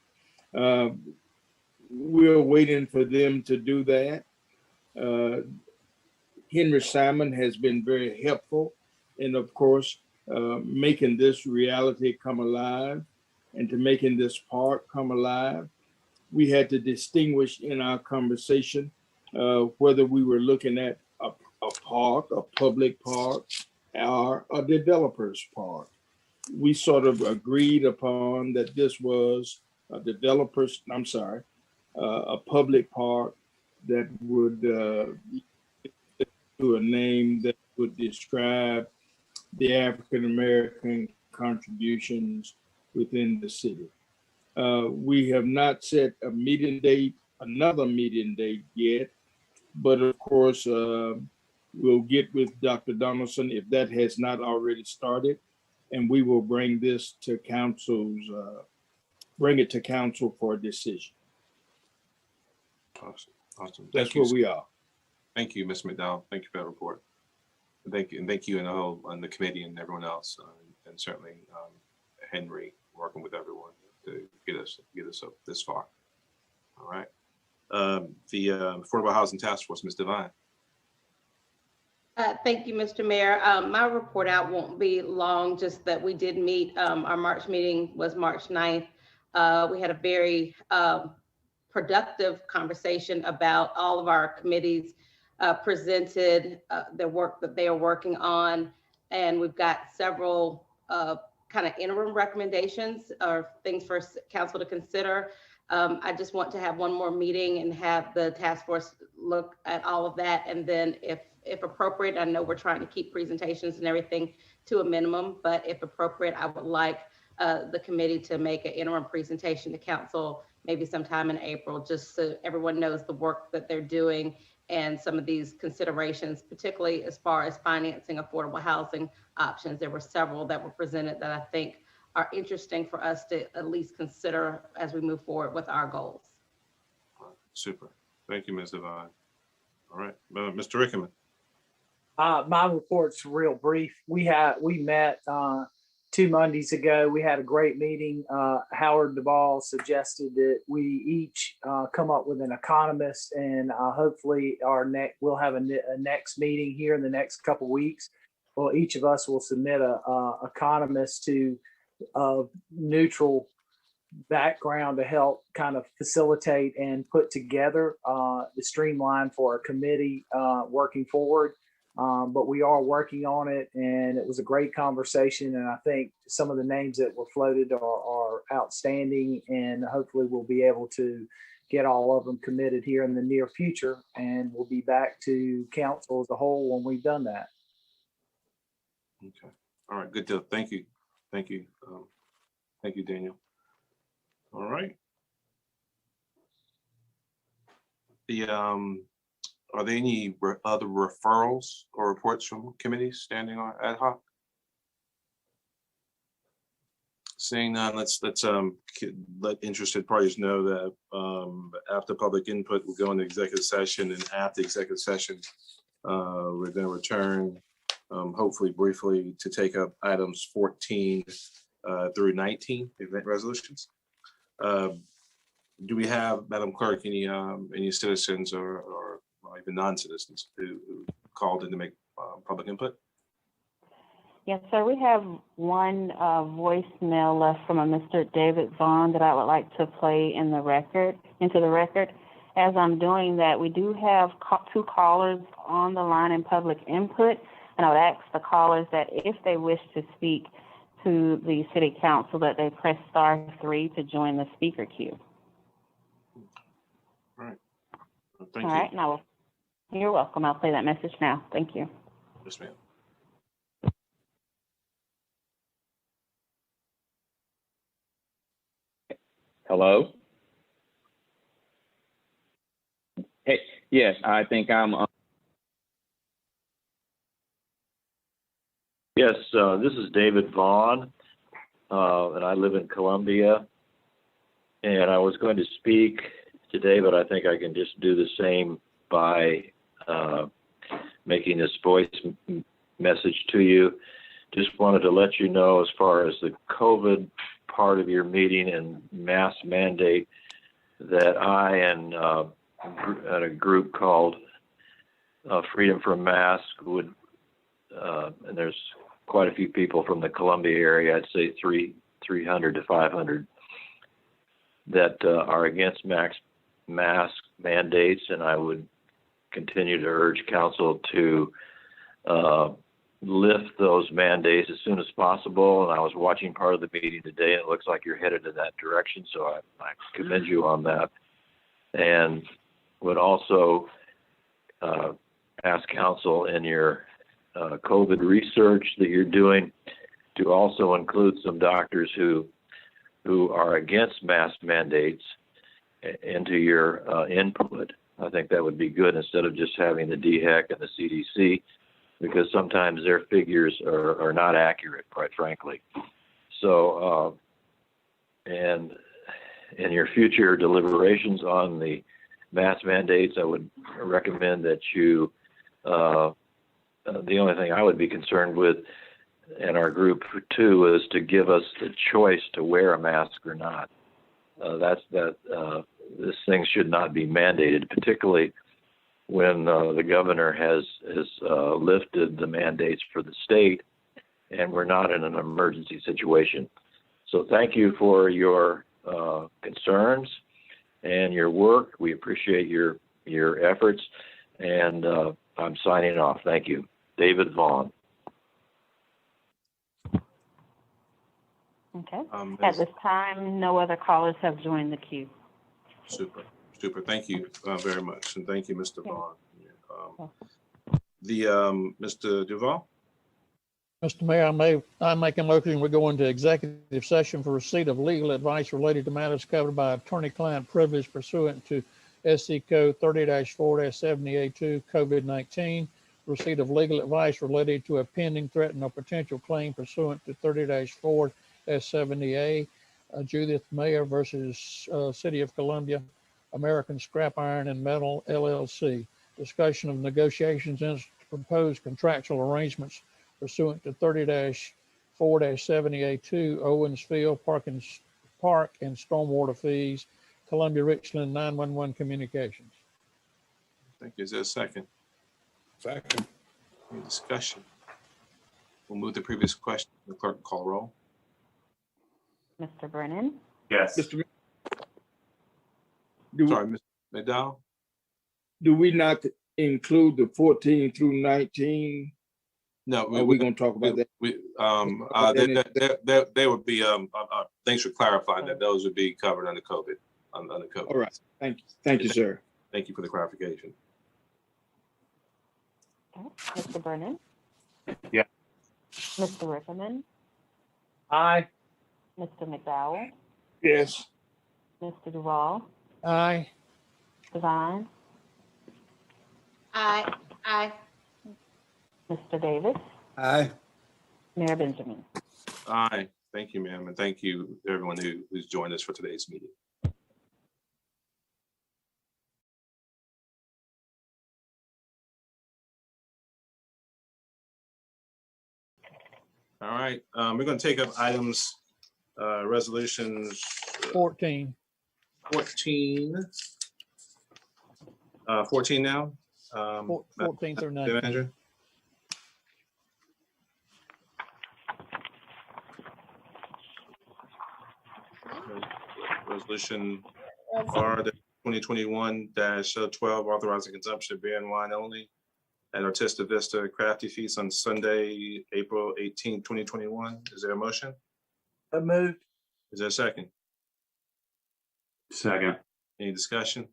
We're waiting for them to do that. Henry Simon has been very helpful in, of course, making this reality come alive and to making this park come alive. We had to distinguish in our conversation whether we were looking at a park, a public park, or a developer's park. We sort of agreed upon that this was a a public park that would do a name that would describe the African American contributions within the city. We have not set another meeting date yet, but of course, we'll get with Dr. Donaldson if that has not already started, and we will bring this to bring it to council for a decision. Awesome. That's where we are. Thank you, Mr. McDowell. Thank you for that report. Thank you, and thank you and the committee and everyone else, and certainly Henry working with everyone to get us up this far. All right. The Affordable Housing Task Force, Ms. Devine. Thank you, Mr. Mayor. My report out won't be long, just that we did meet. Our March meeting was March 9th. We had a very productive conversation about all of our committees presented the work that they are working on. And we've got several kind of interim recommendations or things for council to consider. I just want to have one more meeting and have the task force look at all of that. And then if appropriate, I know we're trying to keep presentations and everything to a minimum, but if appropriate, I would like the committee to make an interim presentation to council maybe sometime in April, just so everyone knows the work that they're doing and some of these considerations, particularly as far as financing affordable housing options. There were several that were presented that I think are interesting for us to at least consider as we move forward with our goals. Super. Thank you, Ms. Devine. All right, Mr. Rickman. My report's real brief. We met 2 Mondays ago. We had a great meeting. Howard Duvall suggested that we each come up with an economist, and hopefully we'll have a next meeting here in the next couple weeks. Well, each of us will submit a economist to a neutral background to help kind of facilitate and put together the streamline for a committee working forward. But we are working on it, and it was a great conversation. And I think some of the names that were floated are outstanding, and hopefully we'll be able to get all of them committed here in the near future. And we'll be back to council as a whole when we've done that. Okay. All right. Good deal. Thank you. Thank you. Thank you, Daniel. All right. Are there any other referrals or reports from committees standing on ad hoc? Seeing none, let's let interested parties know that after public input, we'll go into executive session, and after executive session, we're going to return, hopefully briefly, to take up items 14 through 19, event resolutions. Do we have, Madam Clerk, any citizens or even non-citizens who called in to make public input? Yes, sir. We have one voicemail left from a Mr. David Vaughn that I would like to play into the record. As I'm doing that, we do have two callers on the line in public input, and I would ask the callers that if they wish to speak to the City Council, that they press *3 to join the speaker queue. All right. Thank you. All right, now you're welcome. I'll play that message now. Thank you. Yes, ma'am. Hello? Hey, yes, I think I'm. Yes, this is David Vaughn, and I live in Columbia. And I was going to speak today, but I think I can just do the same by making this voice message to you. Just wanted to let you know, as far as the COVID part of your meeting and mask mandate, that I and a group called Freedom from Mask would, and there's quite a few people from the Columbia area, I'd say 300 to 500, that are against mask mandates, and I would continue to urge council to lift those mandates as soon as possible. And I was watching part of the meeting today, and it looks like you're headed in that direction, so I commend you on that. And would also ask council in your COVID research that you're doing to also include some doctors who are against mask mandates into your input. I think that would be good, instead of just having the DHEC and the CDC, because sometimes their figures are not accurate, quite frankly. So, and in your future deliberations on the mask mandates, I would recommend that you, the only thing I would be concerned with, and our group too, is to give us the choice to wear a mask or not. This thing should not be mandated, particularly when the governor has lifted the mandates for the state, and we're not in an emergency situation. So thank you for your concerns and your work. We appreciate your efforts, and I'm signing off. Thank you. David Vaughn. Okay. At this time, no other callers have joined the queue. Super. Thank you very much, and thank you, Mr. Vaughn. Mr. Duval. Mr. Mayor, I make a motion we go into executive session for receipt of legal advice related to matters covered by attorney-client privilege pursuant to SC Code 30-4-70A2 COVID-19, receipt of legal advice related to a pending, threatened, or potential claim pursuant to 30-4-70A, Judith Mayer versus City of Columbia, American Scrap Iron and Metal LLC. Discussion of negotiations and proposed contractual arrangements pursuant to 30-4-70A2, Owens Field Park and stormwater fees, Columbia Richland 911 communications. Thank you. Is there a second? Second. Any discussion? We'll move to the previous question. The clerk will call roll. Mr. Brennan? Yes. Sorry, Mr. McDowell? Do we not include the 14 through 19? No, we're going to talk about that. They would be. Thanks for clarifying that. Those would be covered under COVID. Under COVID. All right. Thank you. Thank you, sir. Thank you for the clarification. Okay. Mr. Brennan? Yeah. Mr. Rickman? Aye. Mr. McDowell? Yes. Mr. Duval? Aye. Devine? Aye. Aye. Mr. Davis? Aye. Mayor Benjamin? Aye. Thank you, ma'am, and thank you to everyone who's joined us for today's meeting. All right, we're going to take up items, resolutions 14. 14. 14 now. 14 through 19. Manager. Resolution R 2021-12 authorizing consumption of beer and wine only at Artista Vista Crafty Feast on Sunday, April 18, 2021. Is there a motion? So moved. Is there a second? Second. Any discussion?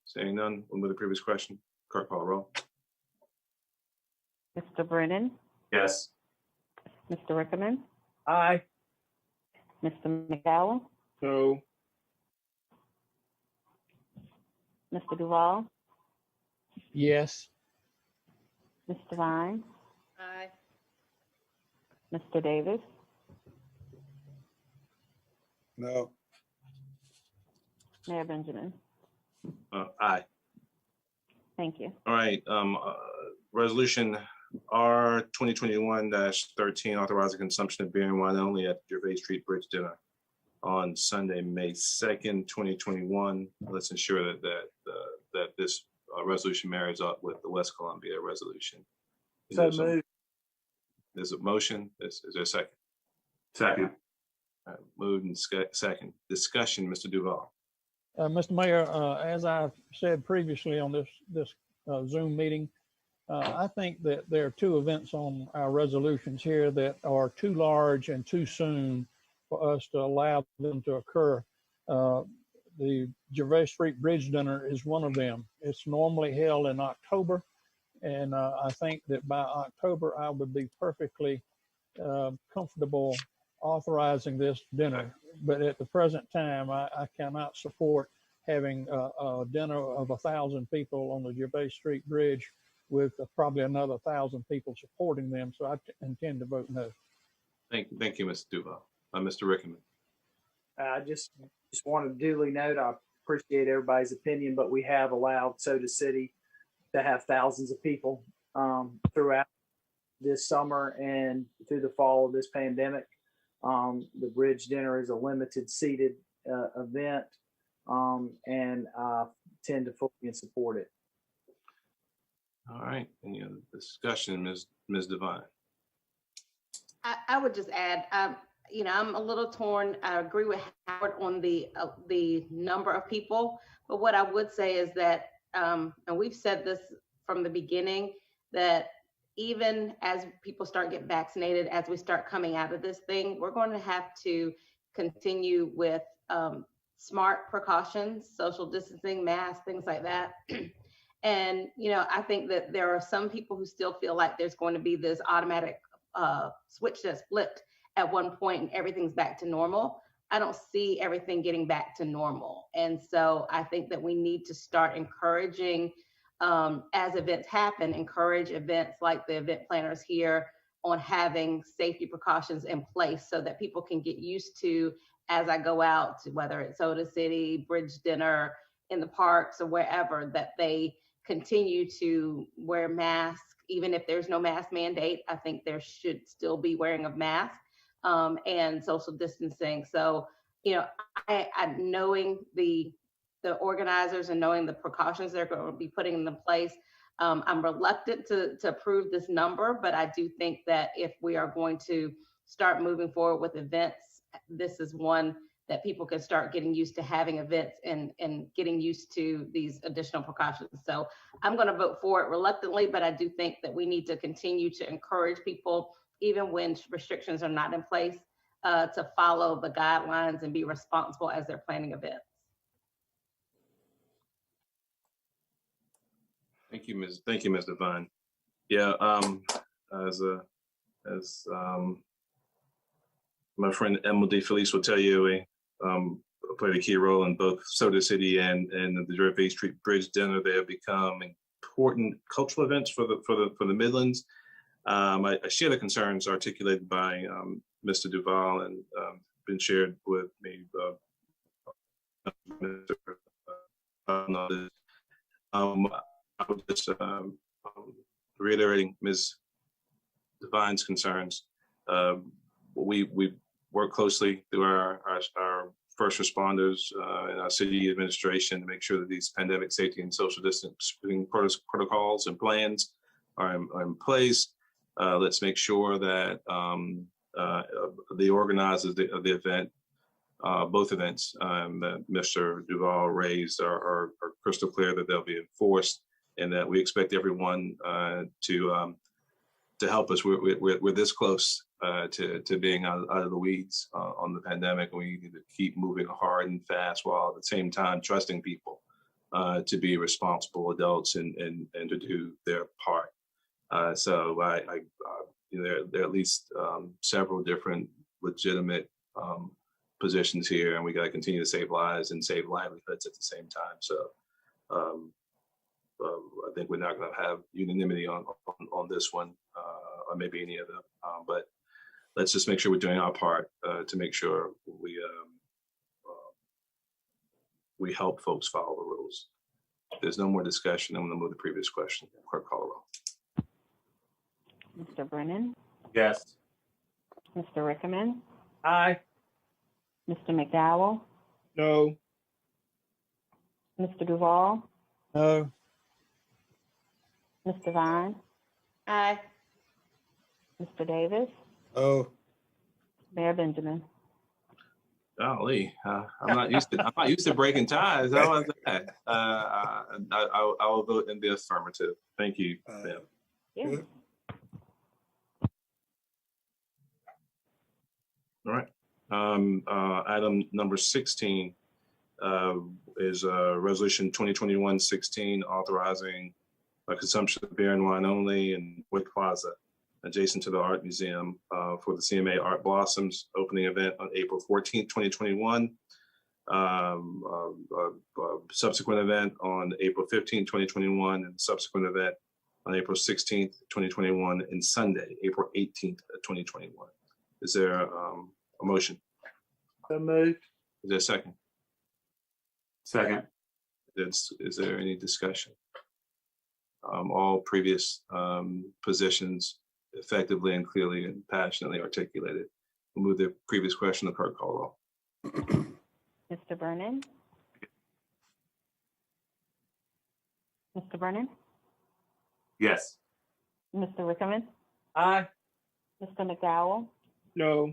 Saying none, we'll move to the previous question. Clerk call the roll. Mr. Brennan, Yes. Mr. Rickerman, Aye. Mr. McDowell, No. Mr. Duval, Yes. Mr. Vine, Aye. Mr. Davis, No. Mayor Benjamin. Aye. Thank you. All right, resolution R 2021-13 authorizing consumption of beer and wine only at Gervais Street Bridge Dinner on Sunday, May 2nd, 2021. Let's ensure that this resolution marries up with the West Columbia resolution. So moved. There's a motion. Is there a second? Second. All right, moved and second. Discussion, Mr. Duval. Mr. Mayor, as I said previously on this Zoom meeting, I think that there are two events on our resolutions here that are too large and too soon for us to allow them to occur. The Gervais Street Bridge Dinner is one of them. It's normally held in October, and I think that by October I would be perfectly comfortable authorizing this dinner. But at the present time, I cannot support having a dinner of 1,000 people on the Gervais Street Bridge with probably another 1,000 people supporting them. So I intend to vote no. Thank you, Mr. Duval. Mr. Rickerman. I just want to duly note, I appreciate everybody's opinion, but we have allowed Soda City to have thousands of people throughout this summer and through the fall of this pandemic. The bridge dinner is a limited seated event, and I tend to fully support it. All right, any other discussion, Ms. Devine? I would just add, I'm a little torn. I agree with Howard on the number of people, but what I would say is that, and we've said this from the beginning, that even as people start getting vaccinated, as we start coming out of this thing, we're going to have to continue with smart precautions, social distancing, masks, things like that. And, I think that there are some people who still feel like there's going to be this automatic switch that's flipped at one point and everything's back to normal. I don't see everything getting back to normal. And so I think that we need to start encouraging, as events happen, encourage events like the event planners here on having safety precautions in place so that people can get used to, as I go out, whether it's Soda City, Bridge Dinner, in the parks or wherever, that they continue to wear masks. Even if there's no mask mandate, I think there should still be wearing of masks and social distancing. So, I knowing the organizers and knowing the precautions they're going to be putting in place, I'm reluctant to approve this number, but I do think that if we are going to start moving forward with events, this is one that people can start getting used to having events and getting used to these additional precautions. So I'm going to vote for it reluctantly, but I do think that we need to continue to encourage people, even when restrictions are not in place, to follow the guidelines and be responsible as they're planning events. Thank you, Ms. Devine. Yeah, as my friend Emily Felice will tell you, we played a key role in both Soda City and the Gervais Street Bridge Dinner. They have become important cultural events for the Midlands. I share the concerns articulated by Mr. Duval and been shared with me. Mr. I was just reiterating Ms. Devine's concerns. We work closely through our first responders and our city administration to make sure that these pandemic safety and social distancing protocols and plans are in place. Let's make sure that the organizers of the event, both events that Mr. Duval raised are crystal clear that they'll be enforced, and that we expect everyone to help us. We're this close to being out of the weeds on the pandemic, and we need to keep moving hard and fast while at the same time trusting people to be responsible adults and to do their part. So there are at least several different legitimate positions here, and we got to continue to save lives and save livelihoods at the same time. So I think we're not going to have unanimity on this one, or maybe any of them. But let's just make sure we're doing our part to make sure we help folks follow the rules. If there's no more discussion, I'm going to move the previous question. Clerk, call the roll. Mr. Brennan, Yes. Mr. Rickerman, Aye. Mr. McDowell, No. Mr. Duval, No. Mr. Vine, Aye. Mr. Davis, Oh, Mayor Benjamin. Golly, I'm not used to breaking ties. How was that? I will vote in the affirmative. Thank you, ma'am. Yeah. All right. Item number 16 is resolution 2021-16 authorizing consumption of beer and wine only in Wood Plaza, adjacent to the Art Museum, for the CMA Art Blossoms opening event on April 14th, 2021. Subsequent event on April 15th, 2021, and subsequent event on April 16th, 2021, and Sunday, April 18th, 2021. Is there a motion? So moved. Is there a second? Second. Is there any discussion? All previous positions effectively and clearly and passionately articulated. We'll move the previous question to clerk call roll. Mr. Brennan? Mr. Brennan? Yes. Mr. Rickerman? Aye. Mr. McDowell? No.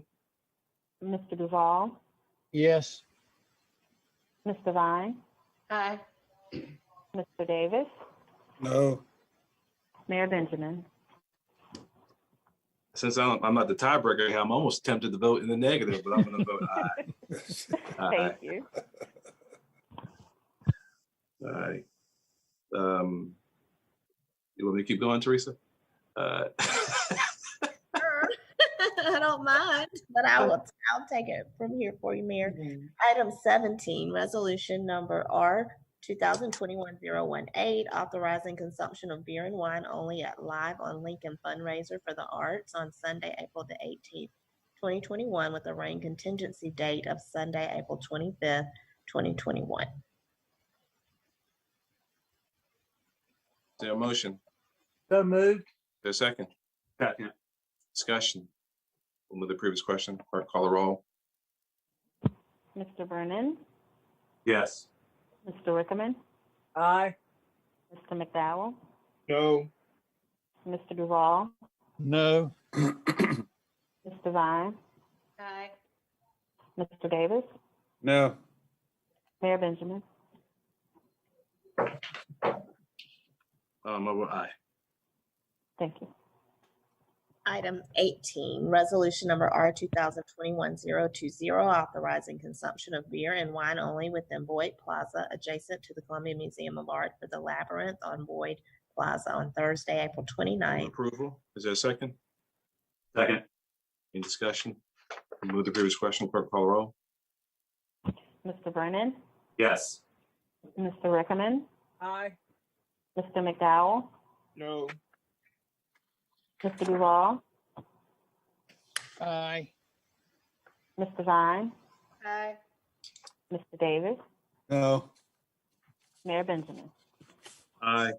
Mr. Duval? Yes. Mr. Vine? Aye. Mr. Davis? no. Mayor Benjamin. Since I'm not the tiebreaker here, I'm almost tempted to vote in the negative, but I'm going to vote aye. Aye. Thank you. All right. You want me to keep going, Teresa? Sure. I don't mind, but I'll take it from here for you, Mayor. Item 17, resolution number R 2021-018, authorizing consumption of beer and wine only at Live on Lincoln fundraiser for the arts on Sunday, April the 18th, 2021, with a rain contingency date of Sunday, April 25th, 2021. Is there a motion? So moved. Is there a second? Second. Discussion. We'll move the previous question. Clerk, call the roll. Mr. Brennan? Yes. Mr. Rickerman? Aye. Mr. McDowell? No. Mr. Duval? No. Mr. Vine? Aye. Mr. Davis? No. Mayor Benjamin. I vote aye. Thank you. Item 18, resolution number R 2021-020, authorizing consumption of beer and wine only within Boyd Plaza adjacent to the Columbia Museum of Art for the Labyrinth on Boyd Plaza on Thursday, April 29th. Approval. Is there a second? Second. Any discussion? We'll move the previous question. Clerk, call the roll. Mr. Brennan? Yes. Mr. Rickerman? Aye. Mr. McDowell? No. Mr. Duval? Aye. Mr. Vine, Aye. Mr. Davis, No. Mayor Benjamin. Aye.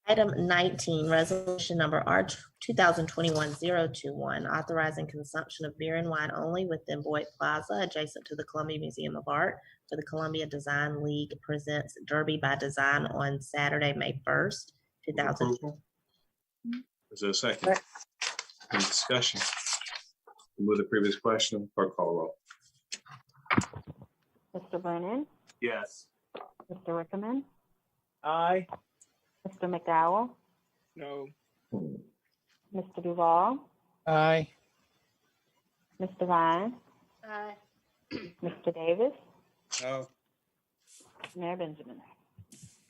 Item 19, resolution number R 2021-021, authorizing consumption of beer and wine only within Boyd Plaza adjacent to the Columbia Museum of Art for the Columbia Design League presents Derby by Design on Saturday, May 1st, 2020. Approval. Is there a second? Any discussion? Move the previous question. Clerk call roll. Mr. Brennan, Yes. Mr. Rickman, Aye. Mr. McDowell, No. Mr. Duval, Aye. Mr. Vine, Aye. Mr. Davis, No. Mayor Benjamin.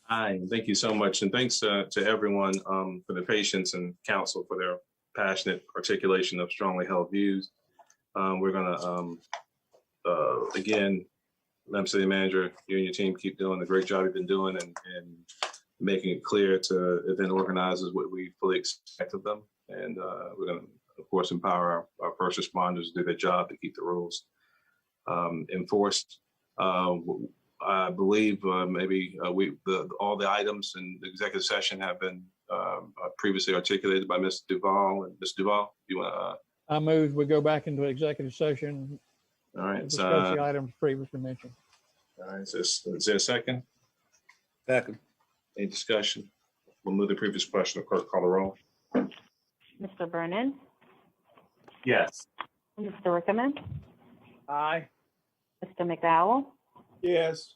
Aye, thank you so much. And thanks to everyone for their patience and council for their passionate articulation of strongly held views. We're gonna, again, Madam City Manager, you and your team keep doing the great job you've been doing and making it clear to event organizers what we fully expect of them. And we're gonna, of course, empower our first responders to do their job to keep the rules enforced. I believe maybe all the items in the executive session have been previously articulated by Mr. Duval. And Mr. Duval, you want I move we go back into executive session. all right, to discuss the items previously mentioned. all right, is there a second? Second. Any discussion? We'll move the previous question. Clerk call the roll. Mr. Brennan, Yes. Mr. Rickman, Aye. Mr. McDowell, Yes.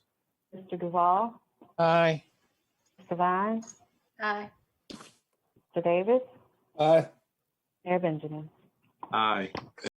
Mr. Duval, Aye. Mr. Vine, Aye. Mr. Davis, Aye. Mayor Benjamin. Aye.